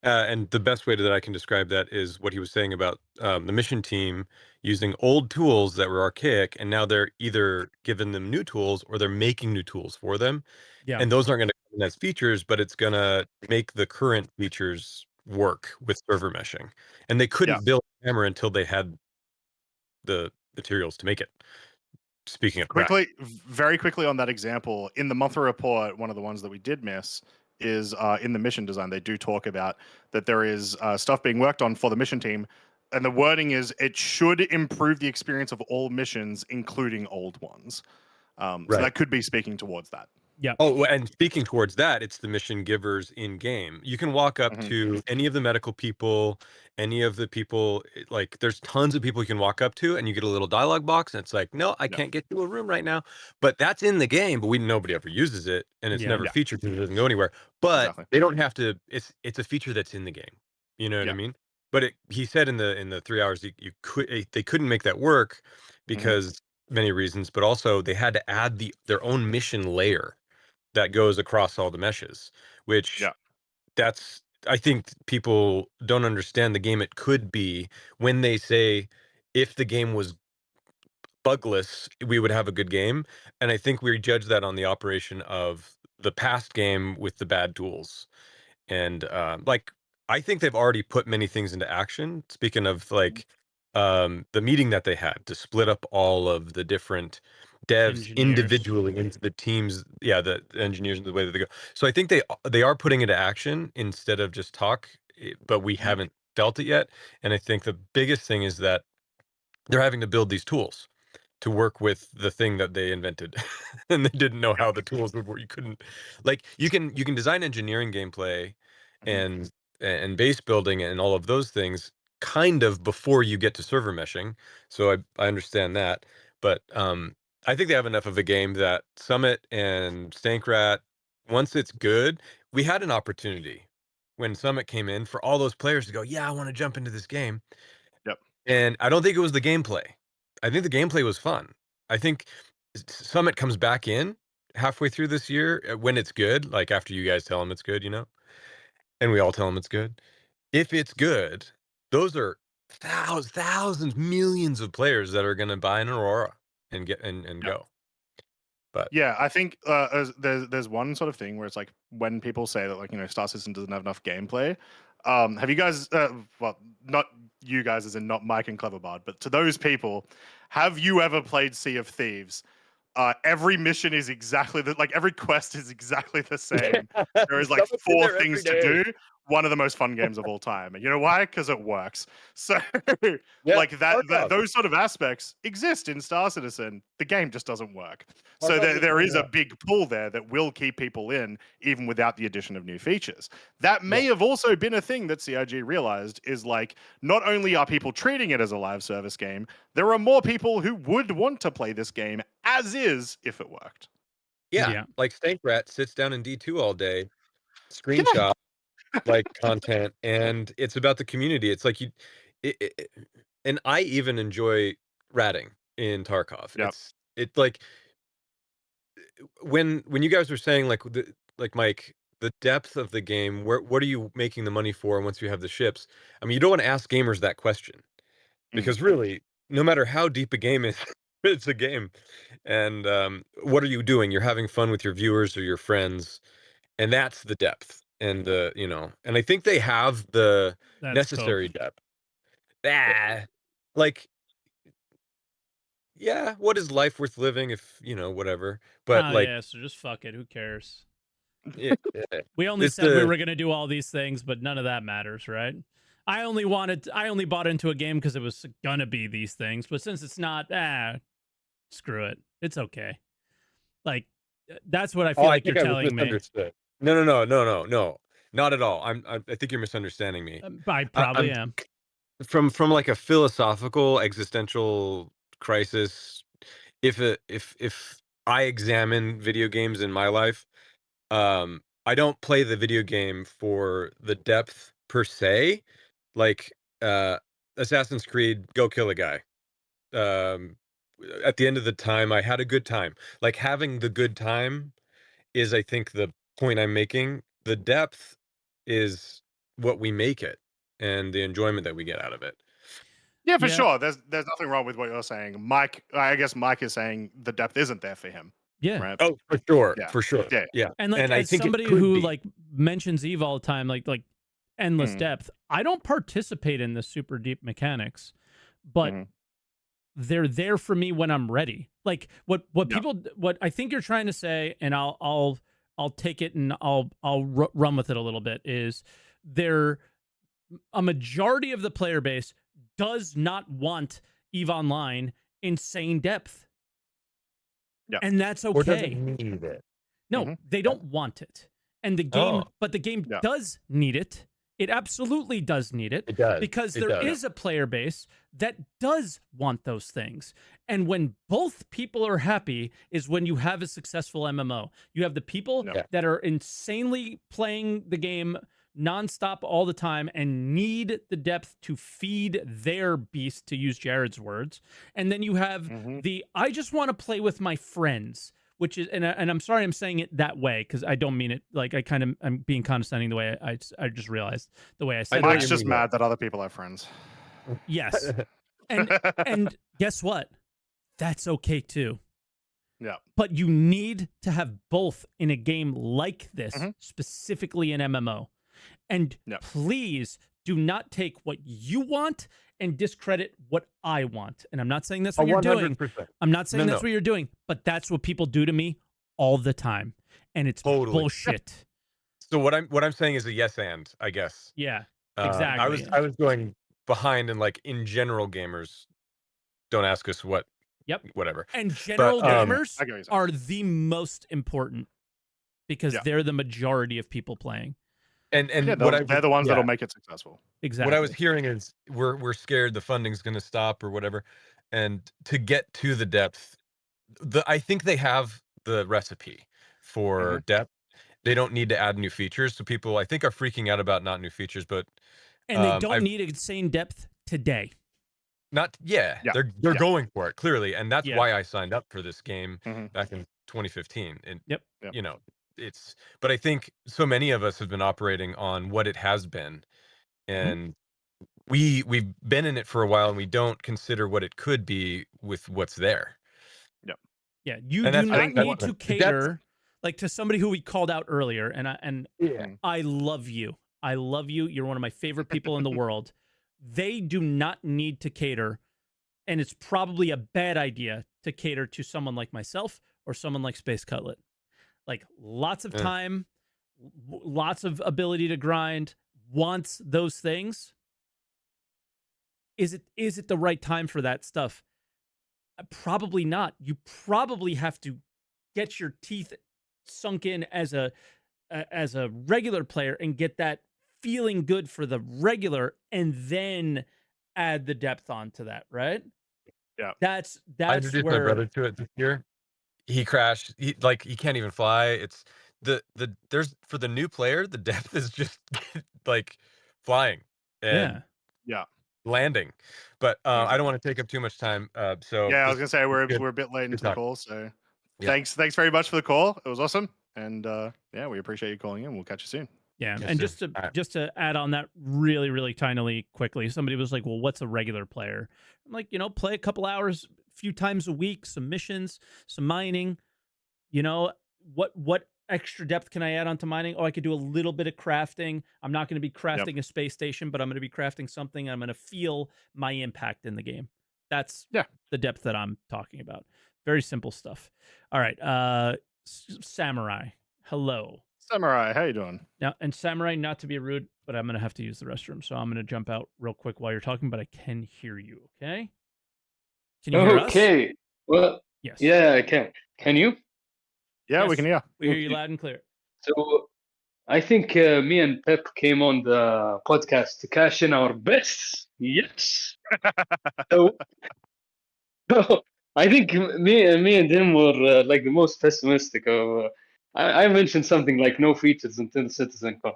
And the best way that I can describe that is what he was saying about the mission team using old tools that were archaic, and now they're either giving them new tools or they're making new tools for them. Yeah. And those aren't going to come in as features, but it's going to make the current features work with server meshing. And they couldn't build Hammer until they had the materials to make it. Speaking of that. Very quickly on that example, in the monthly report, one of the ones that we did miss is in the mission design. They do talk about that there is stuff being worked on for the mission team, and the wording is it should improve the experience of all missions, including old ones. So that could be speaking towards that. Yeah. Oh, and speaking towards that, it's the mission givers in game. You can walk up to any of the medical people, any of the people, like there's tons of people you can walk up to, and you get a little dialogue box, and it's like, no, I can't get to a room right now. But that's in the game, but nobody ever uses it, and it's never featured because it doesn't go anywhere. But they don't have to. It's a feature that's in the game. You know what I mean? But he said in the 3 hours they couldn't make that work because many reasons, but also they had to add their own mission layer that goes across all the meshes, which that's, I think people don't understand the game it could be when they say if the game was bugless, we would have a good game. And I think we judge that on the operation of the past game with the bad tools. And like, I think they've already put many things into action. Speaking of like the meeting that they had to split up all of the different devs individually into the teams, the engineers and the way that they go. So I think they are putting it into action instead of just talk, but we haven't felt it yet. And I think the biggest thing is that they're having to build these tools to work with the thing that they invented and they didn't know how the tools would work. You couldn't, like, you can design engineering gameplay and base building and all of those things kind of before you get to server meshing. So I understand that, but I think they have enough of a game that Summit and Stankrat, once it's good, we had an opportunity when Summit came in for all those players to go, yeah, I want to jump into this game. And I don't think it was the gameplay. I think the gameplay was fun. I think Summit comes back in halfway through this year when it's good, like after you guys tell them it's good, and we all tell them it's good. If it's good, those are thousands, millions of players that are going to buy an Aurora and get and go. But yeah, I think there's one sort of thing where it's like when people say that, like, Star Citizen doesn't have enough gameplay. Have you guys, well, not you guys as in not Mike and Cleverbard, but to those people, have you ever played Sea of Thieves? Every mission is exactly every quest is exactly the same. There is like 4 things to do. One of the most fun games of all time. And you know why? Because it works. So like those sort of aspects exist in Star Citizen. The game just doesn't work. So there is a big pull there that will keep people in even without the addition of new features. That may have also been a thing that CIG realized is like, not only are people treating it as a live service game, there are more people who would want to play this game as is if it worked. Yeah. Like Stankrat sits down in D2 all day, screenshot like content, and it's about the community. It's like and I even enjoy ratting in Tarkov. It's like when you guys were saying like Mike, the depth of the game, what are you making the money for once you have the ships? I mean, you don't want to ask gamers that question because really, no matter how deep a game is, it's a game. And what are you doing? You're having fun with your viewers or your friends, and that's the depth. And and I think they have the necessary depth. Like, yeah, what is life worth living if whatever? But so just fuck it. Who cares? Yeah, we only said we were gonna do all these things, but none of that matters, right? I only bought into a game because it was gonna be these things, but since it's not, screw it. It's okay. Like, that's what I feel like you're telling me. No, not at all. I think you're misunderstanding me. I probably am. From like a philosophical existential crisis, if I examine video games in my life, I don't play the video game for the depth per se. Like Assassin's Creed, go kill a guy. At the end of the time, I had a good time. Like, having the good time is, I think, the point I'm making. The depth is what we make it and the enjoyment that we get out of it. Yeah, for sure. There's nothing wrong with what you're saying. Mike, I guess Mike is saying the depth isn't there for him. Yeah. Right? Oh, for sure. Yeah. For sure. Yeah. Yeah. And like, I as think somebody who like mentions Eve all the time, like endless depth, I don't participate in the super deep mechanics, but they're there for me when I'm ready. Like what I think you're trying to say, and I'll take it and I'll run with it a little bit, is a majority of the player base does not want EVE Online insane depth. Yeah. And that's okay. Or doesn't need it. No, they don't want it. And the game, but the game does need it. It absolutely does need it. It does. Because there is a player base that does want those things. And when both people are happy is when you have a successful MMO. You have the people that are insanely playing the game nonstop all the time and need the depth to feed their beast, to use Jared's words. And then you have I just want to play with my friends, which is, and I'm sorry I'm saying it that way because I don't mean it like I'm being condescending the way I just realized the way I said it. Mike's just mad that other people have friends. Yes. And guess what? That's okay too. Yeah. But you need to have both in a game like this, specifically an MMO. And please do not take what you want and discredit what I want. And I'm not saying that's what you're doing. I'm not saying that's what you're doing, but that's what people do to me all the time. And it's bullshit. So what I'm saying is a yes and, I guess. Yeah. Exactly. I was going behind, and like in general, gamers don't ask us what whatever. And general gamers are the most important because they're the majority of people playing. And they're the ones that'll make it successful. Exactly. What I was hearing is we're scared the funding's going to stop or whatever, and to get to the depth, I think they have the recipe for depth. They don't need to add new features. So people, I think, are freaking out about not new features, but and they don't need insane depth today. They're going for it clearly, and that's why I signed up for this game back in 2015. And you know. But I think so many of us have been operating on what it has been, and we've been in it for a while, and we don't consider what it could be with what's there. Yeah. You do not need to cater like to somebody who we called out earlier, and I love you. I love you. You're one of my favorite people in the world. They do not need to cater, and it's probably a bad idea to cater to someone like myself or someone like Space Cutlet. Like lots of time, lots of ability to grind, wants those things. Is it the right time for that stuff? Probably not. You probably have to get your teeth sunk in as a regular player and get that feeling good for the regular, and then add the depth onto that, right? Yeah. That's I introduced my brother to it this year. He crashed. He can't even fly. It's there's for the new player, the depth is just like flying and landing. But I don't want to take up too much time. So I was gonna say we're a bit late into the call, so thanks very much for the call. It was awesome, and we appreciate you calling in. We'll catch you soon. Yeah, yes, and just to add on that really, really tinily quickly, somebody was like, well, what's a regular player? I'm like, play a couple hours, a few times a week, some missions, some mining. What extra depth can I add onto mining? Oh, I could do a little bit of crafting. I'm not going to be crafting a space station, but I'm going to be crafting something. I'm going to feel my impact in the game. That's the depth that I'm talking about. Very simple stuff. All right, Samurai, hello. Samurai, how you doing? Now, and Samurai, not to be rude, but I'm going to have to use the restroom, so I'm going to jump out real quick while you're talking, but I can hear you, okay? Can you hear us? Okay. Well, yes. Yeah, I can. Can you? Yeah, we can hear. We hear you loud and clear. So, I think me and Pep came on the podcast to cash in our bets. Yes. so, I think me and him were like the most pessimistic of... I mentioned something like no features until Citizen Con.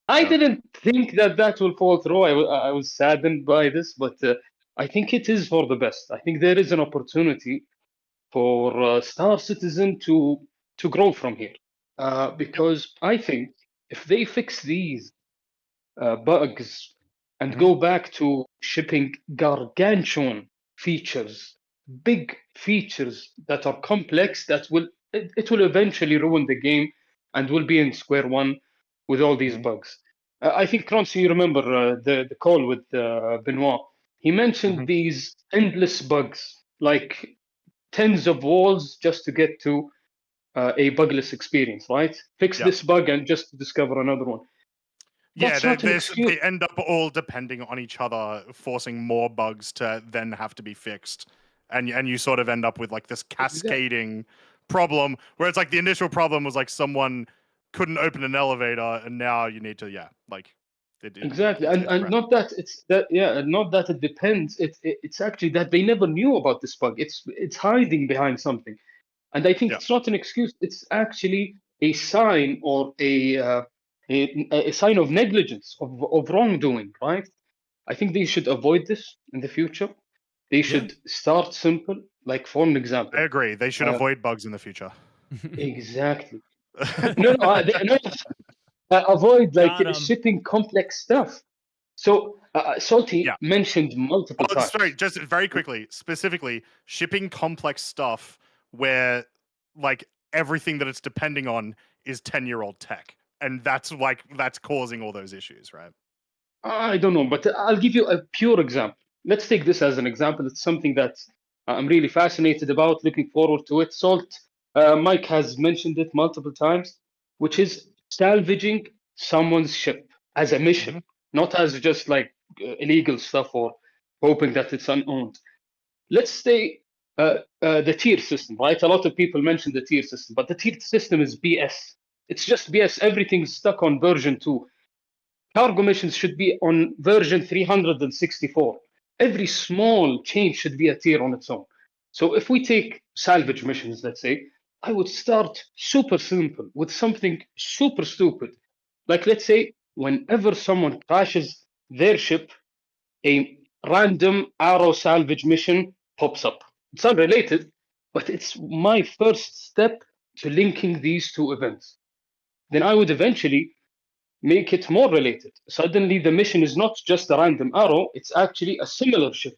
I didn't think that will fall through. I was saddened by this, but I think it is for the best. I think there is an opportunity for Star Citizen to grow from here. Because I think if they fix these bugs and go back to shipping gargantuan features, big features that are complex, it will eventually ruin the game, and we'll be in square one with all these bugs. I think, Croncy, you remember the call with Benoit. He mentioned these endless bugs, like tens of walls just to get to a bugless experience, right? Fix this bug and just discover another one. Yeah, they end up all depending on each other, forcing more bugs to then have to be fixed. And you sort of end up with like this cascading problem where it's like the initial problem was like someone couldn't open an elevator, and now you need to exactly. And not that not that it depends. It's actually that they never knew about this bug. It's hiding behind something. And I think it's not an excuse. It's actually a sign or a sign of negligence, of wrongdoing, right? I think they should avoid this in the future. They should start simple, like for an example. I agree. They should avoid bugs in the future. Exactly. no, avoid like shipping complex stuff. So Salty mentioned multiple times. Sorry, just very quickly, specifically shipping complex stuff where like everything that it's depending on is 10-year-old tech, and that's causing all those issues, right? I don't know, but I'll give you a pure example. Let's take this as an example. It's something that I'm really fascinated about, looking forward to it. Mike has mentioned it multiple times, which is salvaging someone's ship as a mission, not as just like illegal stuff or hoping that it's unowned. Let's say the tier system, right? A lot of people mention the tier system, but the tier system is BS. It's just BS. Everything's stuck on version 2. Cargo missions should be on version 364. Every small change should be a tier on its own. So if we take salvage missions, let's say, I would start super simple with something super stupid. Like, let's say, whenever someone crashes their ship, a random arrow salvage mission pops up. It's unrelated, but it's my first step to linking these two events. Then I would eventually make it more related. Suddenly, the mission is not just a random arrow, it's actually a similar ship.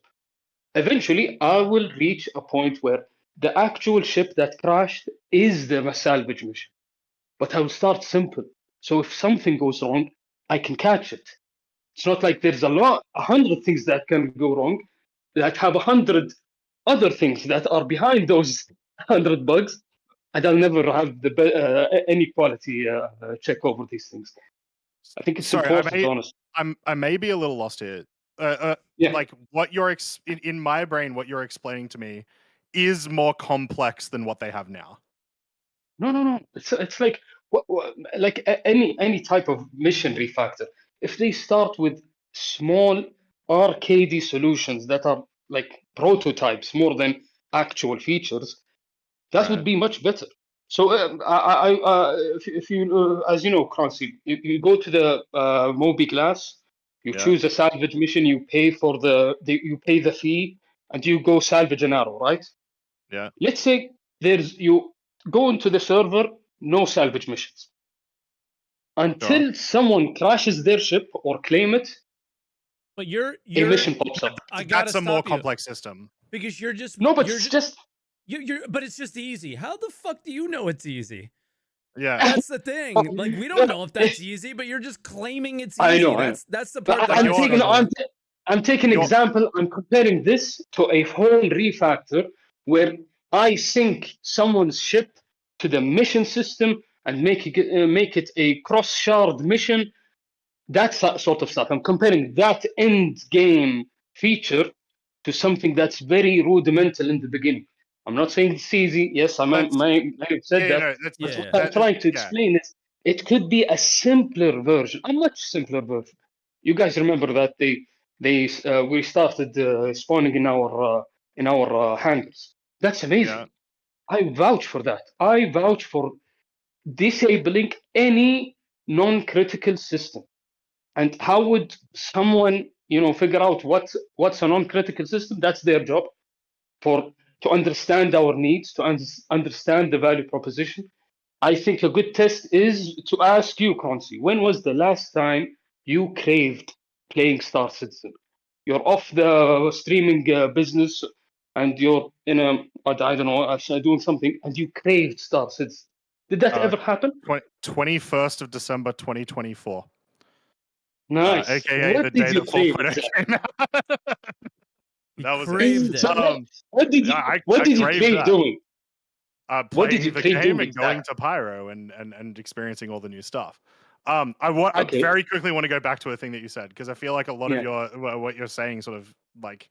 Eventually, I will reach a point where the actual ship that crashed is the salvage mission. But I will start simple. So if something goes wrong, I can catch it. It's not like there's 100 things that can go wrong that have 100 other things that are behind those 100 bugs, and I'll never have any quality check over these things. I think it's important, honestly. I may be a little lost here. Like what you're in my brain, what you're explaining to me is more complex than what they have now. No. It's like like any type of mission refactor. If they start with small arcadey solutions that are like prototypes more than actual features, that would be much better. So if you as you know, Croncy, you go to the Moby Glass, you choose a salvage mission, you pay for you pay the fee, and you go salvage an arrow, right? Yeah. Let's say you go into the server, no salvage missions. Until someone crashes their ship or claim it, but a mission pops up. That's a more complex system. Because you're just but it's just easy. How the fuck do you know it's easy? Yeah, that's the thing. Like, we don't know if that's easy, but you're just claiming it's easy. I know. That's the part. I'm taking an example. I'm comparing this to a whole refactor where I sync someone's ship to the mission system and make it a cross-shard mission. That sort of stuff. I'm comparing that end game feature to something that's very rudimental in the beginning. I'm not saying it's easy. Yes, I might have said that. What I'm trying to explain is it could be a simpler version, a much simpler version. You guys remember that we started spawning in our hangars. That's amazing. Yeah. I vouch for that. I vouch for disabling any non-critical system. And how would someone, figure out what's a non-critical system? That's their job, to understand our needs, to understand the value proposition. I think a good test is to ask you, Croncy, when was the last time you craved playing Star Citizen. You're off the streaming business, and you're in a I don't know doing something, and you craved Star Citizen. Did that ever happen? 21st of December 2024. Nice. AKA What the did day you that Full crave? Photo came out. He That was craved So it. what did you I crave craved doing? that. What did Playing you the crave game doing and going exactly? to Pyro and experiencing all the new stuff. I Okay. very quickly want to go back to a thing that you said, because I feel like a lot of Yeah. what you're saying sort of like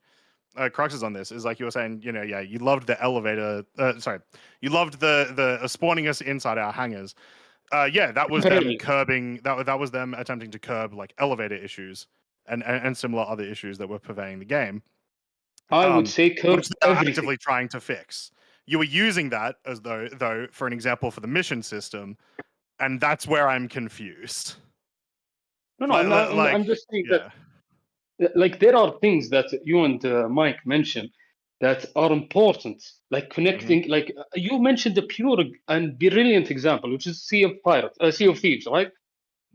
cruxes on this is like you were saying, you know, yeah, you loved the elevator. You loved the spawning us inside our hangars. Yeah, that was them Temporarily. curbing. That was them attempting to curb like elevator issues and similar other issues that were pervading the game. I would say curb Which they are everything. actively trying to fix. You were using that as though for an example for the mission system, and that's where I'm confused. No, I'm not. Like, I'm just saying yeah. that, like, there are things that you and Mike mentioned that are important, like connecting. Like you mentioned the pure and brilliant example, which is Sea of Thieves, right?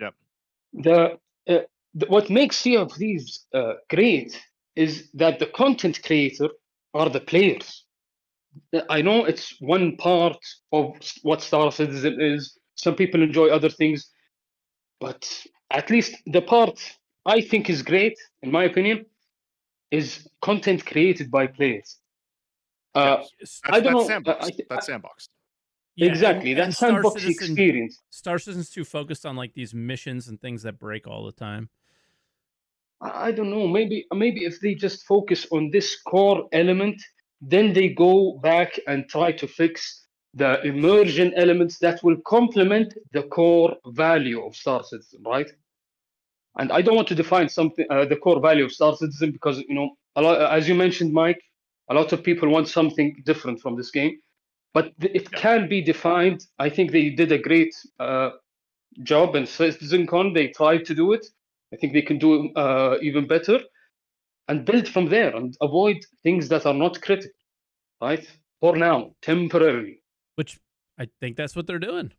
Yep. What makes Sea of Thieves great is that the content creator are the players. I know it's one part of what Star Citizen is. Some people enjoy other things, but at least the part I think is great, in my opinion, is content created by players. I don't know. That's sandbox. Yeah, Exactly. and That sandbox experience. Star Citizen's too focused on like these missions and things that break all the time. I don't know. Maybe if they just focus on this core element, then they go back and try to fix the immersion elements that will complement the core value of Star Citizen, right? And I don't want to define something the core value of Star Citizen because a lot, as you mentioned, Mike, a lot of people want something different from this game, but it can be defined. I think they did a great job in CitizenCon. They tried to do it. I think they can do even better and build from there and avoid things that are not critical, right? For now, temporarily. Which I think that's what they're doing.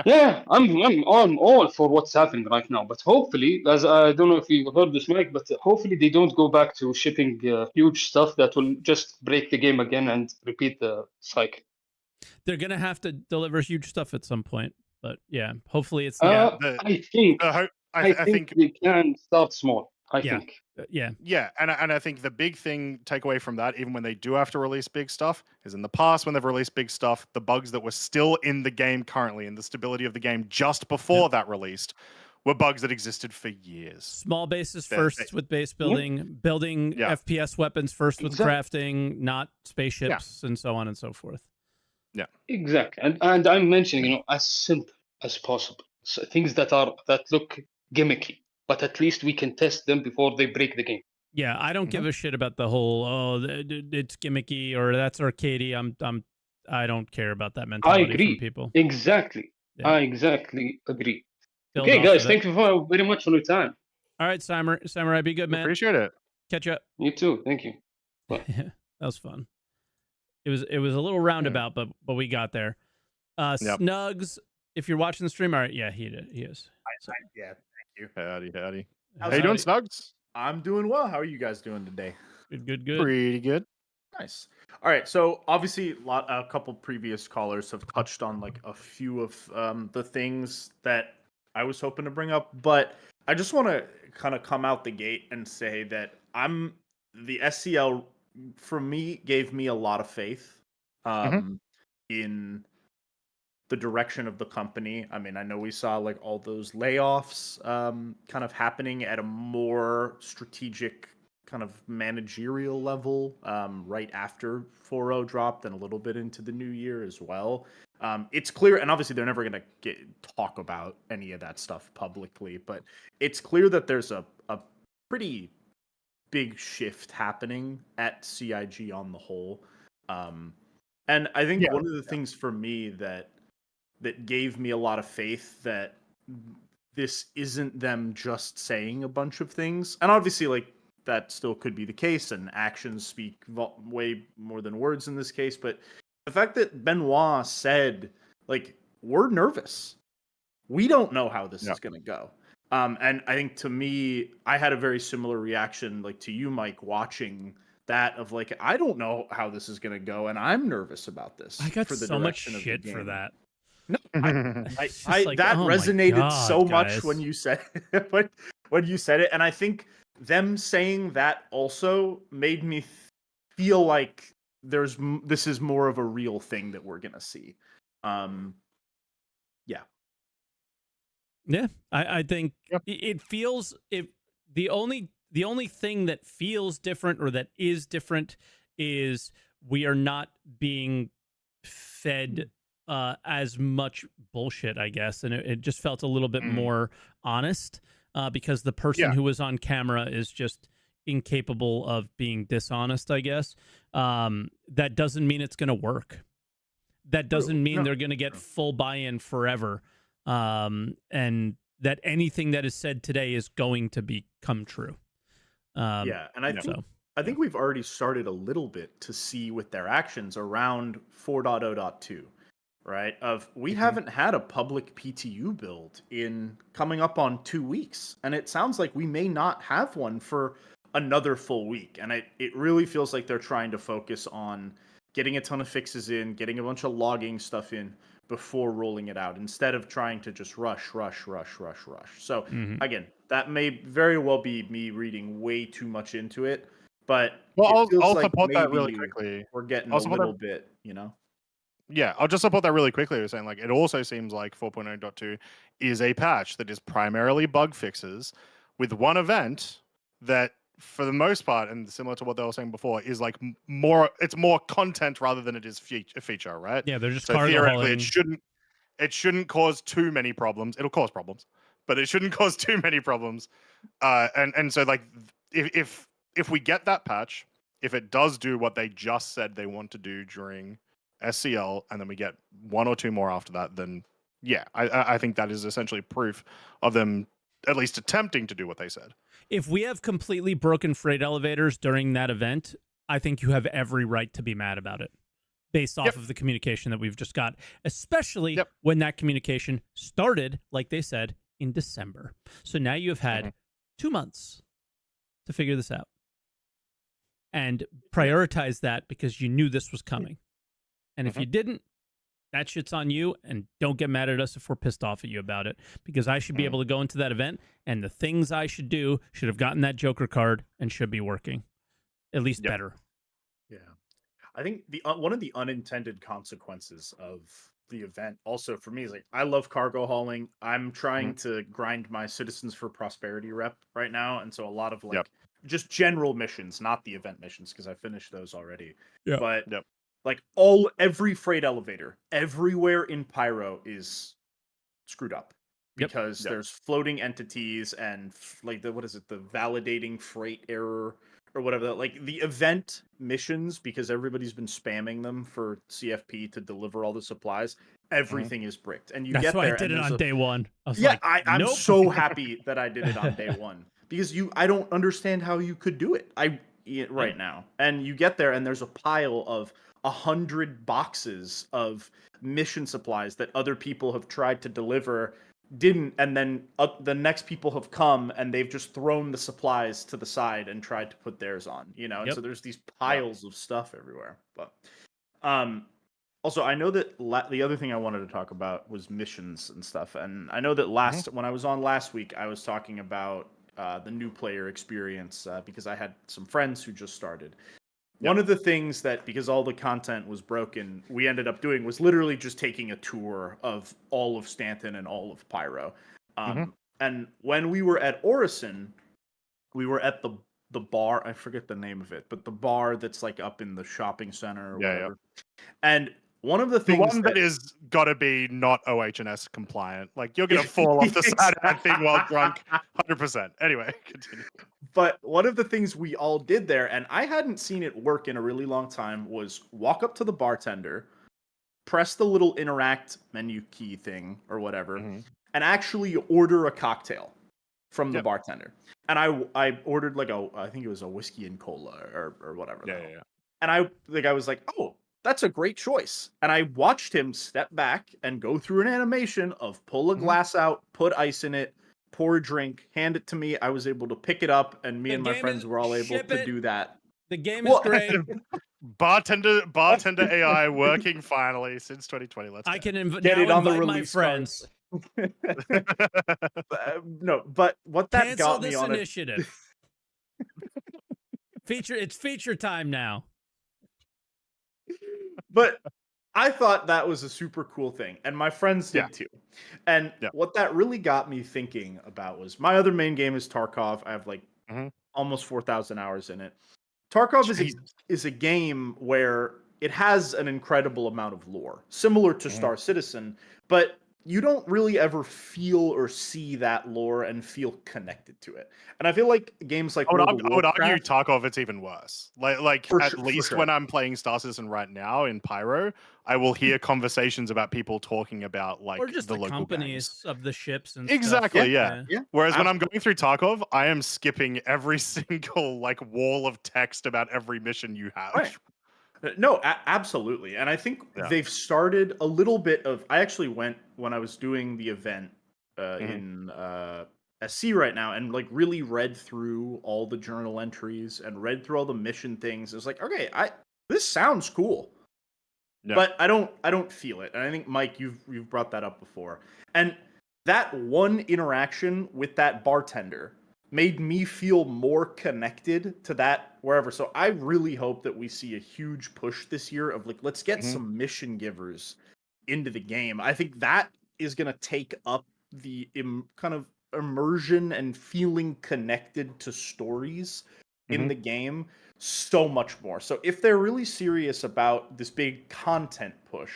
Yeah, I'm all for what's happening right now. But hopefully, as I don't know if you heard this, Mike, but hopefully they don't go back to shipping huge stuff that will just break the game again and repeat the cycle. They're gonna have to deliver huge stuff at some point, but yeah, hopefully it's not. I think they can start small. I think. Yeah, and I think the big takeaway from that, even when they do have to release big stuff, is in the past when they've released big stuff, the bugs that were still in the game currently and the stability of the game just before that released were bugs that existed for years. Small bases first with base building, building FPS weapons first with crafting, not spaceships, and so on and so forth. Yeah, exactly. And I'm mentioning, as simple as possible. So things that look gimmicky, but at least we can test them before they break the game. Yeah, I don't give a shit about the whole it's gimmicky or that's arcadey. I don't care about that mentality. I agree. From people. Exactly. Yeah. I exactly agree. Build okay, guys, thank you very much for your time. All right, Samurai, be good, man. Appreciate it. Catch up. You too. Thank you. That was fun. It was a little roundabout, but we got there. Snugs, if you're watching the stream, all right, yeah, he is. Yeah, thank you. Howdy. How you doing, Snugs? I'm doing well. How are you guys doing today? Good. Pretty good. Nice. All right. So obviously, a couple previous callers have touched on like a few of the things that I was hoping to bring up, but I just want to kind of come out the gate and say that the SCL for me gave me a lot of faith in the direction of the company. I mean, I know we saw like all those layoffs kind of happening at a more strategic kind of managerial level right after 4.0 dropped and a little bit into the new year as well. It's clear, and obviously they're never going to talk about any of that stuff publicly, but it's clear that there's a pretty big shift happening at CIG on the whole. And I think one of the things for me that gave me a lot of faith that this isn't them just saying a bunch of things. And obviously, like, that still could be the case, and actions speak way more than words in this case. But the fact that Benoit said, like, we're nervous. We don't know how this is going to go. And I think to me, I had a very similar reaction, like to you, Mike, watching that of like, I don't know how this is going to go, and I'm nervous about this. I got for the so much direction of the shit for game. that. No, It's just like, that oh my resonated God, so much guys. when you said when you said it, and I think them saying that also made me feel like this is more of a real thing that we're gonna see. Yeah, I think it feels the only thing that feels different or that is different is we are not being fed as much bullshit, I guess, and it just felt a little bit more honest because the person who was on camera is just incapable of being dishonest, I guess. That doesn't mean it's going to work. That doesn't mean they're going to get full buy-in forever. And that anything that is said today is going to become true. And I think we've already started a little bit to see with their actions around 4.0.2, right? We haven't had a public PTU build in coming up on 2 weeks, and it sounds like we may not have one for another full week. And it really feels like they're trying to focus on getting a ton of fixes in, getting a bunch of logging stuff in before rolling it out, instead of trying to just rush. So again, that may very well be me reading way too much into it, but I'll like support that really quickly. We're getting a little bit, Yeah, I'll just support that really quickly. You're saying like it also seems like 4.0.2 is a patch that is primarily bug fixes with one event that, for the most part, and similar to what they were saying before, is like it's more content rather than it is a feature, right? Yeah, they're just so theoretically it shouldn't cause too many problems. It'll cause problems, but it shouldn't cause too many problems. And so like if we get that patch, if it does do what they just said they want to do during SCL, and then we get one or two more after that, then yeah, I think that is essentially proof of them at least attempting to do what they said. If we have completely broken freight elevators during that event, I think you have every right to be mad about it based off of the communication that we've just got, especially when that communication started, like they said, in December. So now you have had 2 months to figure this out and prioritize that because you knew this was coming. And if you didn't, that shit's on you, and don't get mad at us if we're pissed off at you about it, because I should be able to go into that event, and the things I should do should have gotten that Joker card and should be working, at least better. Yeah. I think one of the unintended consequences of the event also for me is like, I love cargo hauling. I'm trying to grind my Citizens for Prosperity rep right now, and so a lot of like just general missions, not the event missions, because I finished those already. But like every freight elevator everywhere in Pyro is screwed up because there's floating entities and like the validating freight error or whatever. Like the event missions, because everybody's been spamming them for CFP to deliver all the supplies, everything is bricked. And you That's get why there I did it on day one. I was I'm so happy that I did it on day one, because I don't understand how you could do it right now. And you get there and there's a pile of 100 boxes of mission supplies that other people have tried to deliver, didn't, and then the next people have come and they've just thrown the supplies to the side and tried to put theirs on, and so there's these piles of stuff everywhere. But also, I know that the other thing I wanted to talk about was missions and stuff, and I know that when I was on last week, I was talking about the new player experience because I had some friends who just started. One of the things that, because all the content was broken, we ended up doing was literally just taking a tour of all of Stanton and all of Pyro. And when we were at Orison, we were at the bar. I forget the name of it, but the bar that's like up in the shopping center or whatever. And one of the things that is got to be not OH&S compliant. Like, you're going to fall off the side of that thing while drunk, 100%. Anyway, continue. But one of the things we all did there, and I hadn't seen it work in a really long time, was walk up to the bartender, press the little interact menu key thing or whatever, and actually order a cocktail from the bartender. And I ordered like I think it was a whiskey and cola or whatever. And I was like, oh, that's a great choice. And I watched him step back and go through an animation of pull a glass out, put ice in it, pour a drink, hand it to me. I was able to pick it up, and me The and my game friends is- were all able ship to it. do that. The game is Well, great. Bartender AI working finally since 2020. Let's I go. can Get now it on the invite my release friends. No, but what that Cancel got me this on it. initiative. It's feature time now. But I thought that was a super cool thing, and my friends did Yeah. too. And Yeah. what that really got me thinking about was my other main game is Tarkov. I have like almost 4,000 hours in it. Tarkov is a game where it has an incredible amount of lore, similar to Star Citizen, but you don't really ever feel or see that lore and feel connected to it. And I feel like games like I World of would argue Warcraft, Tarkov it's even worse. Like For at sure- for least sure. when I'm playing Star Citizen right now in Pyro, I will hear conversations about people talking about like Or just the local companies gangs. of the ships and Exactly, stuff. yeah. Whereas when I'm going through Tarkov, I am skipping every single like wall of text about every mission you have. Right. No, absolutely. And I think Yeah. they've started a little bit of. I actually went when I was doing the event in SC right now, and like really read through all the journal entries and read through all the mission things. It was like, okay, this sounds cool, but I don't feel it. And I think Mike, you've brought that up before, and that one interaction with that bartender made me feel more connected to that wherever. So I really hope that we see a huge push this year of like, let's get some mission givers into the game. I think that is going to take up the kind of immersion and feeling connected to stories in the game so much more. So if they're really serious about this big content push,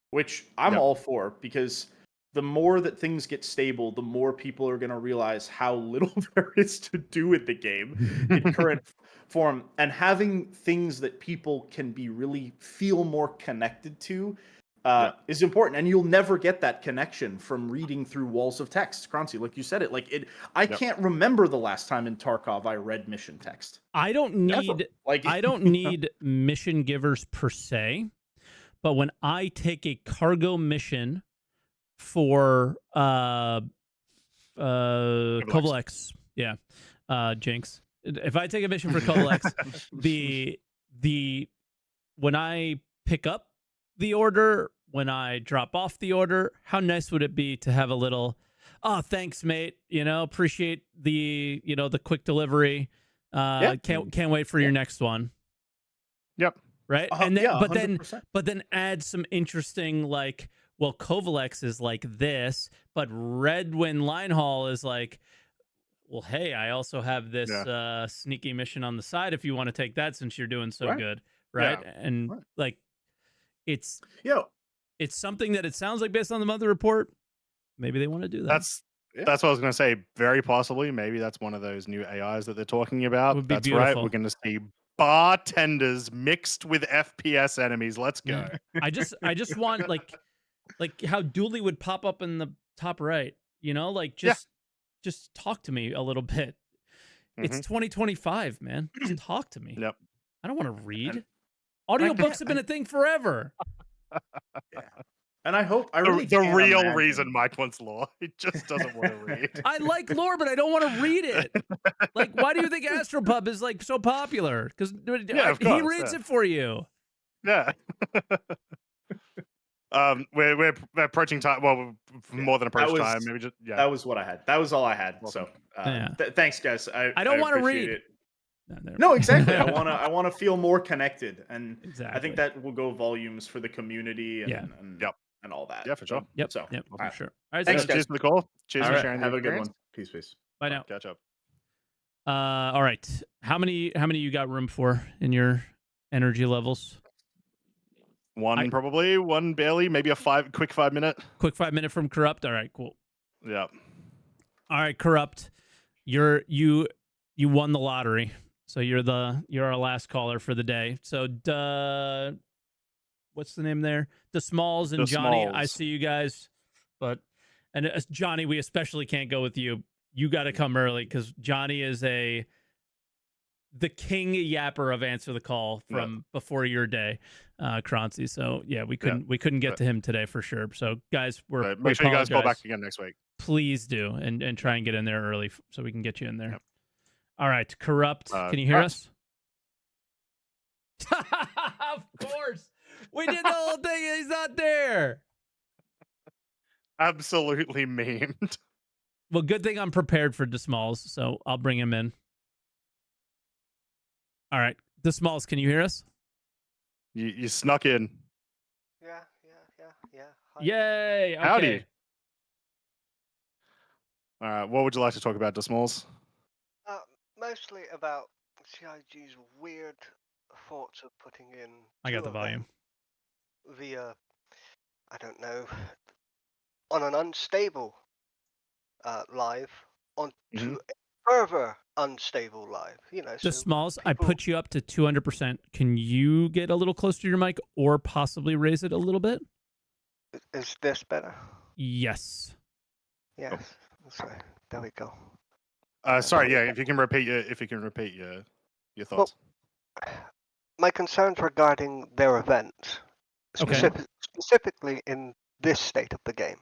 which I'm all for, because the more that things get stable, the more people are going to realize how little there is to do with the game in current form. And having things that people can be really feel more connected to is important. And you'll never get that connection from reading through walls of text. Croncy, like you said it, I can't remember the last time in Tarkov I read mission text. I don't need I don't need mission givers per se, but when I take a cargo mission for Kovalex. Yeah. Jinx. If I take a mission for Kovalex, the when I pick up the order, when I drop off the order, how nice would it be to have a little, oh, thanks, mate. Appreciate the the quick delivery. Can't wait for your next one. Yep. Right. And then, 100%. but then add some interesting, like, well, Kovalex is like this, but Redwin Linehall is like, well, hey, I also have this sneaky mission on the side if you want to take that since you're doing so good, right? Yeah. And like, it's it's something that it sounds like based on the monthly report. Maybe they want to do that. That's what I was going to say. Very possibly, maybe that's one of those new AIs that they're talking about. Would be That's beautiful. right. We're going to see bartenders mixed with FPS enemies. Let's go. I just want like how Dooley would pop up in the top right. Just talk to me a little bit. It's 2025, man. Just talk to me. Yep. I don't want to read. Audiobooks have been a thing forever. And I hope the real reason Mike wants lore. He just doesn't want to read. I like lore, but I don't want to read it. Like, why do you think Astropub is like so popular? Because he reads it for you. Yeah. We're approaching time. Well, more than approach time. Maybe just That was what I had. That was all I had. So thanks, guys. I don't want to read it. No, exactly. I want to feel more connected, and I think that will go volumes for the community and all that. Yeah, for sure. Yep. So for sure. All right, thanks, so guys. Cheers for the call. Cheers for sharing. Have a good one. Peace. Bye now. Catch up. All right. How many you got room for in your energy levels? One probably, one barely, maybe a quick 5 minute. Quick 5 minute from Corrupt. All right, cool. Yeah. All right, Corrupt. You won the lottery. So you're our last caller for the day. So what's the name there? The Smalls and Johnny. I see you guys. And Johnny, we especially can't go with you. You got to come early because Johnny is the king yapper of Answer the Call from before your day, Croncy. So yeah, we couldn't get to him today for sure. So guys, make sure you guys call back again next week. Please do, and try and get in there early so we can get you in there. Yep. All right, Corrupt. Can you hear us? Of course, we did the whole thing. He's not there. Absolutely memed. Well, good thing I'm prepared for DeSmalls, so I'll bring him in. All right, DeSmalls, can you hear us? You snuck in. Yeah. Hi. Yay! Okay. Howdy. All right, what would you like to talk about, DeSmalls? Mostly about CIG's weird thoughts of putting in. I got the volume. Via, I don't know, on an unstable live onto a further unstable live. DeSmalls, I put you up to 200%. Can you get a little closer to your mic or possibly raise it a little bit? Is this better? Yes. Yes. Sorry. There we go. Sorry, yeah. If you can repeat your thoughts. Well, my concerns regarding their events, specifically in this state of the game,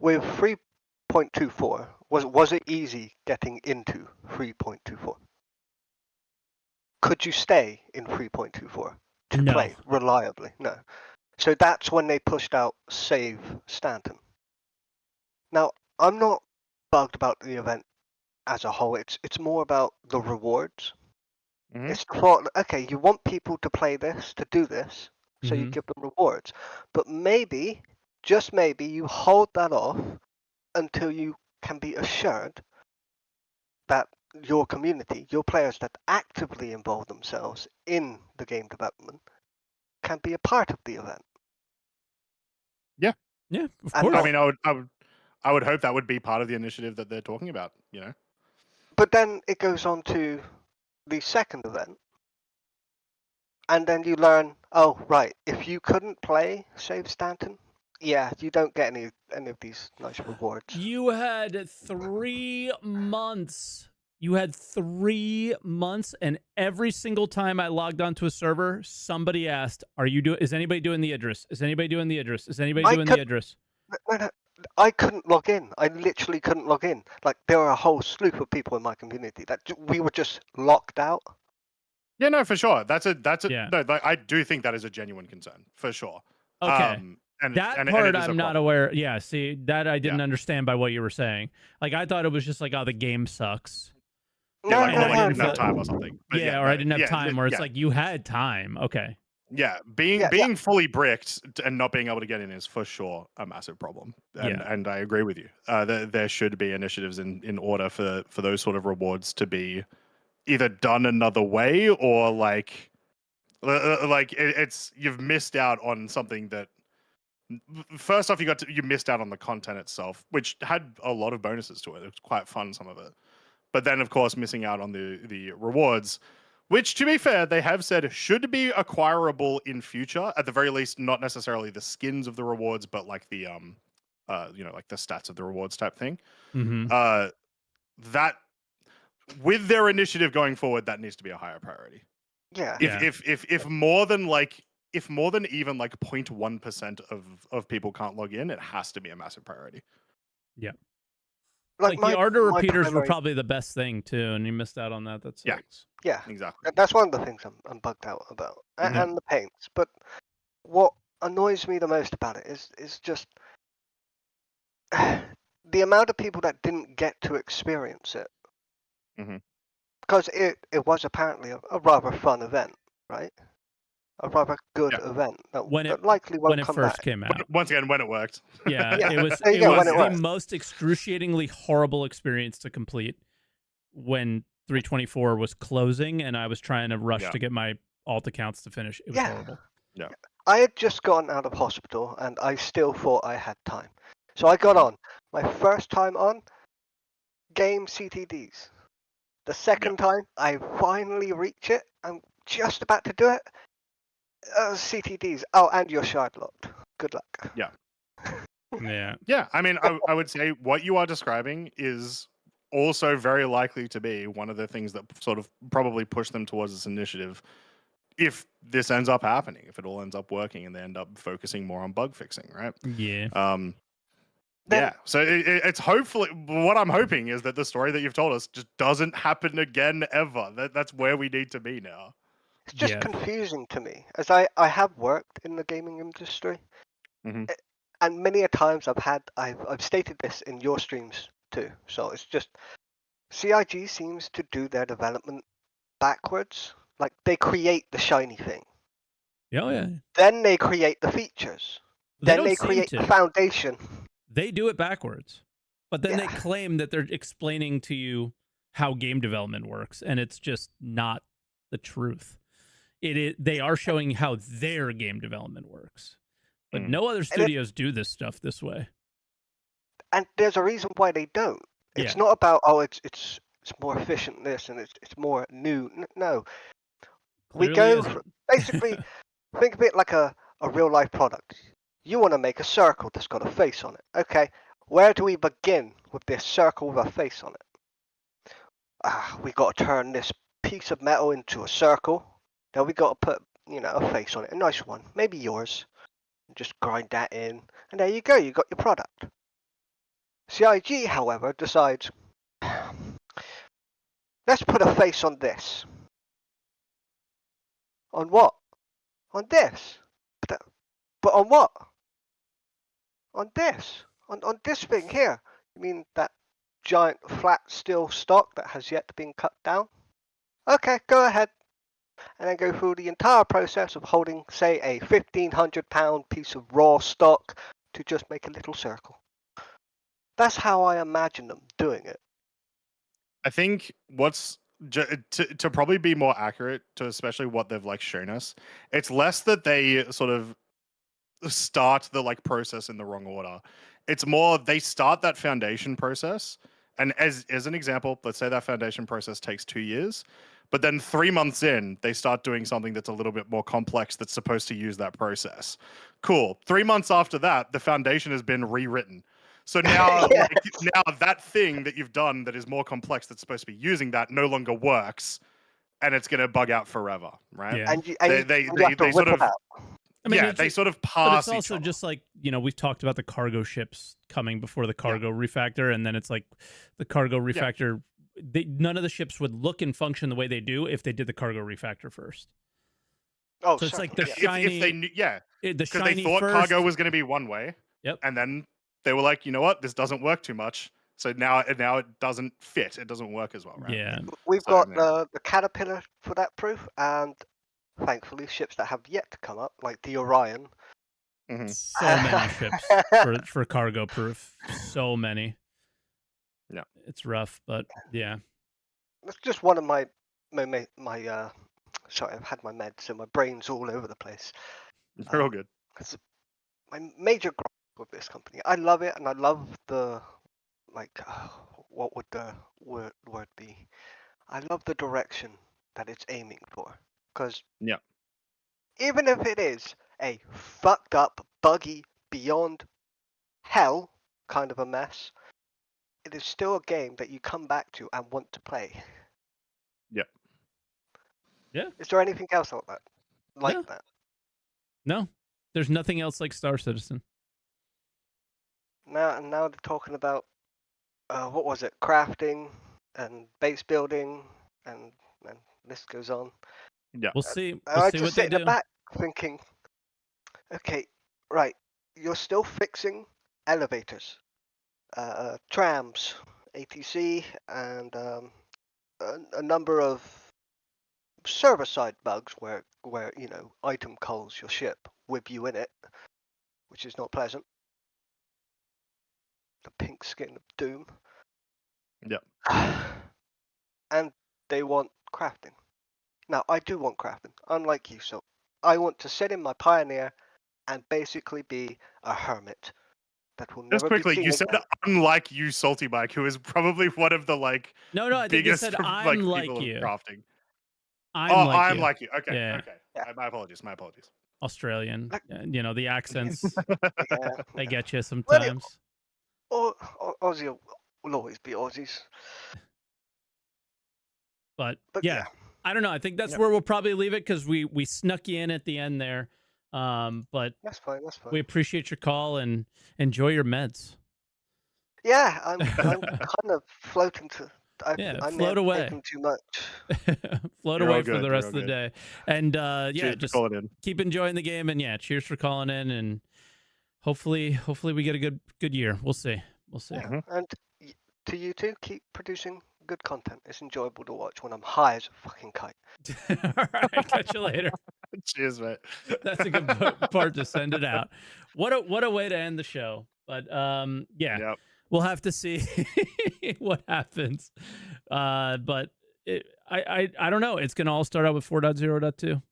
with 3.24, was it easy getting into 3.24? Could you stay in 3.24 to play reliably? No. So that's when they pushed out Save Stanton. Now, I'm not bugged about the event as a whole. It's more about the rewards. It's the thought, okay, you want people to play this, to do this, so you give them rewards. But maybe, just maybe, you hold that off until you can be assured that your community, your players that actively involve themselves in the game development, can be a part of the event. Yeah, of course. I mean, I would hope that would be part of the initiative that they're talking about. But then it goes on to the second event, and then you learn, oh right, if you couldn't play Save Stanton, yeah, you don't get any of these nice rewards. You had 3 months. You had 3 months, and every single time I logged onto a server, somebody asked, is anybody doing the Idris? Is anybody doing the Idris? Is anybody doing the Idris? No, I couldn't log in. I literally couldn't log in. Like, there were a whole slew of people in my community that we were just locked out. Yeah, no, for sure. No, I do think that is a genuine concern, for sure. Okay. And I'm not aware. Yeah, see, that I didn't understand by what you were saying. Like, I thought it was just like, oh, the game sucks. Yeah, I didn't have time or something. But or I didn't have time, where it's like, you had time. Okay. Yeah, being fully bricked and not being able to get in is for sure a massive problem. And I agree with you. There should be initiatives in order for those sort of rewards to be either done another way, or like it's you've missed out on something that. First off, you missed out on the content itself, which had a lot of bonuses to it. It was quite fun, some of it. But then, of course, missing out on the rewards, which, to be fair, they have said should be acquirable in future. At the very least, not necessarily the skins of the rewards, but like the like the stats of the rewards type thing. That with their initiative going forward, that needs to be a higher priority. Yeah. If more than even like 0.1% of people can't log in, it has to be a massive priority. Yeah. Like the Ardor repeaters were probably the best thing too, and you missed out on that. That's yeah, exactly. That's one of the things I'm bugged out about, and the paints. But what annoys me the most about it is just the amount of people that didn't get to experience it. Because it was apparently a rather fun event, right? A rather good event that likely won't come first back. came out. Once again, when it worked. Yeah, it was the most excruciatingly horrible experience to complete when 324 was closing, and I was trying to rush to get my alt accounts to finish. It was horrible. Yeah. I had just gotten out of hospital, and I still thought I had time. So I got on. My first time on, game CTDs. The second time, I finally reach it. I'm just about to do it. CTDs. Oh, and you're shard locked. Good luck. Yeah. Yeah. I mean, I would say what you are describing is also very likely to be one of the things that sort of probably push them towards this initiative. If this ends up happening, if it all ends up working and they end up focusing more on bug fixing, right? Yeah. Yeah, so it's hopefully what I'm hoping is that the story that you've told us just doesn't happen again ever. That's where we need to be now. It's just confusing to me, as I have worked in the gaming industry, and many a times I've stated this in your streams too. So it's just CIG seems to do their development backwards. Like they create the shiny thing, Oh yeah. then they create the features, then don't they seem create to. the foundation. They do it backwards, but then they claim that they're explaining to you how game development works, and it's just not the truth. They are showing how their game development works, but no other studios do this stuff this way. And there's a reason why they don't. It's not about it's more efficient this and it's more new. No, we go basically think of it like a real life product. You want to make a circle that's got a face on it. Okay, where do we begin with this circle with a face on it? We got to turn this piece of metal into a circle. Then we got to put, a face on it, a nice one, maybe yours. Just grind that in, and there you go. You got your product. CIG, however, decides, let's put a face on this. On what? On this. But on what? On this. On this thing here. You mean that giant flat steel stock that has yet to be cut down? Okay, go ahead. And then go through the entire process of holding, say, a 1,500-pound piece of raw stock to just make a little circle. That's how I imagine them doing it. I think what's to probably be more accurate to especially what they've shown us, it's less that they sort of start the process in the wrong order. It's more they start that foundation process, and as an example, let's say that foundation process takes 2 years, but then 3 months in they start doing something that's a little bit more complex that's supposed to use that process. Cool. 3 months after that, the foundation has been rewritten. So now, now that thing that you've done that is more complex that's supposed to be using that no longer works, and it's going to bug out forever, right? Yeah. And they sort of, they sort of pass. But it's also just we've talked about the cargo ships coming before the cargo refactor, and then it's like the cargo refactor. None of the ships would look and function the way they do if they did the cargo refactor first. Oh, so it's like the shiny. If they knew, because they thought first. cargo was going to be one way. Yep. And then they were like, you know what, this doesn't work too much. So now it doesn't fit. It doesn't work as well, right? Yeah. We've got the Caterpillar for that proof, and thankfully ships that have yet to come up, like the Orion. So many ships for cargo proof. So many. Yeah. It's rough, but yeah. That's just one of my sorry, I've had my meds, so my brain's all over the place. They're all good. My major gripe with this company, I love it, and I love the what would the word be? I love the direction that it's aiming for, because even if it is a fucked up, buggy, beyond hell kind of a mess, it is still a game that you come back to and want to play. Yeah. Is there anything else like that? No, there's nothing else like Star Citizen. Now they're talking about what was it? Crafting and base building, and this goes on. Yeah, we'll see. I see just what sit they in do. the back thinking, okay, right, you're still fixing elevators, trams, ATC, and a number of server-side bugs where item calls your ship with you in it, which is not pleasant. The pink skin of doom. Yep. And they want crafting. Now, I do want crafting, unlike you, so I want to sit in my Pioneer and basically be a hermit that will never Just quickly, be seen you said again. unlike you, SaltEMike, who is probably one of the No, I think you biggest said I'm like people you. of crafting. I'm like you. Okay, Yeah. okay. My apologies. Australian. The accents. They get you Well, sometimes. Aussie will always be Aussies. But yeah, I don't know. I think that's where we'll probably leave it, because we snuck you in at the end there. But That's fine. we appreciate your call and enjoy your meds. Yeah, I'm kind of floating to. I may float have away. taken too much. Float You're away all for good, the you're rest all of the good. day. And yeah, Cheers for just calling in. keep enjoying the game. And yeah, cheers for calling in. And hopefully we get a good year. We'll see. We'll see. Yeah. And to you two, keep producing good content. It's enjoyable to watch when I'm high as a fucking kite. All right, catch you later. Cheers, mate. That's a good part to send it out. What a way to end the show. But yeah, Yep. we'll have to see what happens. But I don't know. It's gonna all start out with 4.0.2.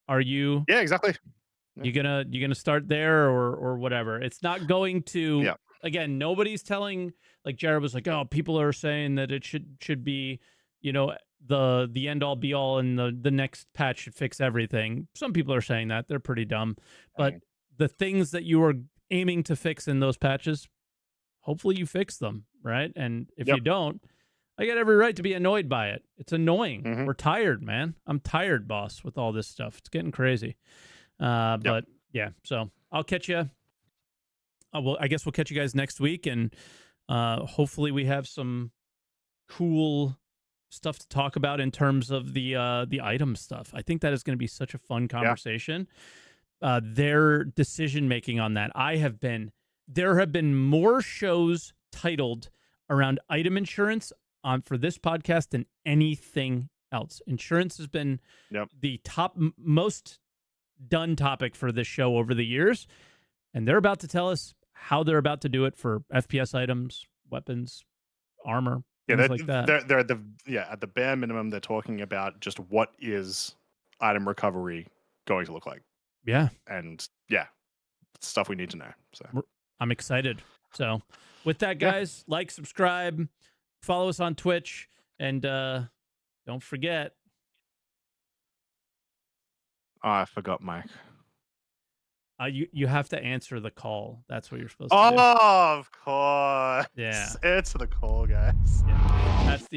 Are you? Yeah, exactly. You gonna start there or whatever? It's not going to. Yeah. Again, nobody's telling. Like Jared was like, oh, people are saying that it should be, the end all be all, and the next patch should fix everything. Some people are saying that. They're pretty dumb. But the things that you are aiming to fix in those patches, hopefully you fix them, right? And if you don't, I got every right to be annoyed by it. It's annoying. We're tired, man. I'm tired, boss, with all this stuff. It's getting crazy. But yeah, so I'll catch you. I guess we'll catch you guys next week, and hopefully we have some cool stuff to talk about in terms of the item stuff. I think that is going to be such a fun conversation. Their decision making on that. There have been more shows titled around item insurance for this podcast than anything else. Insurance has been the top most done topic for this show over the years, and they're about to tell us how they're about to do it for FPS items, weapons, armor, things like that. They're at the bare minimum, they're talking about just what is item recovery going to look like. Yeah. And stuff we need to know. So I'm excited. So with that, guys, like, subscribe, follow us on Twitch, and don't forget. Oh, I forgot, Mike. You have to answer the call. That's what you're supposed to do. Oh, of course. Yeah. Answer the call, guys. Yeah. That's the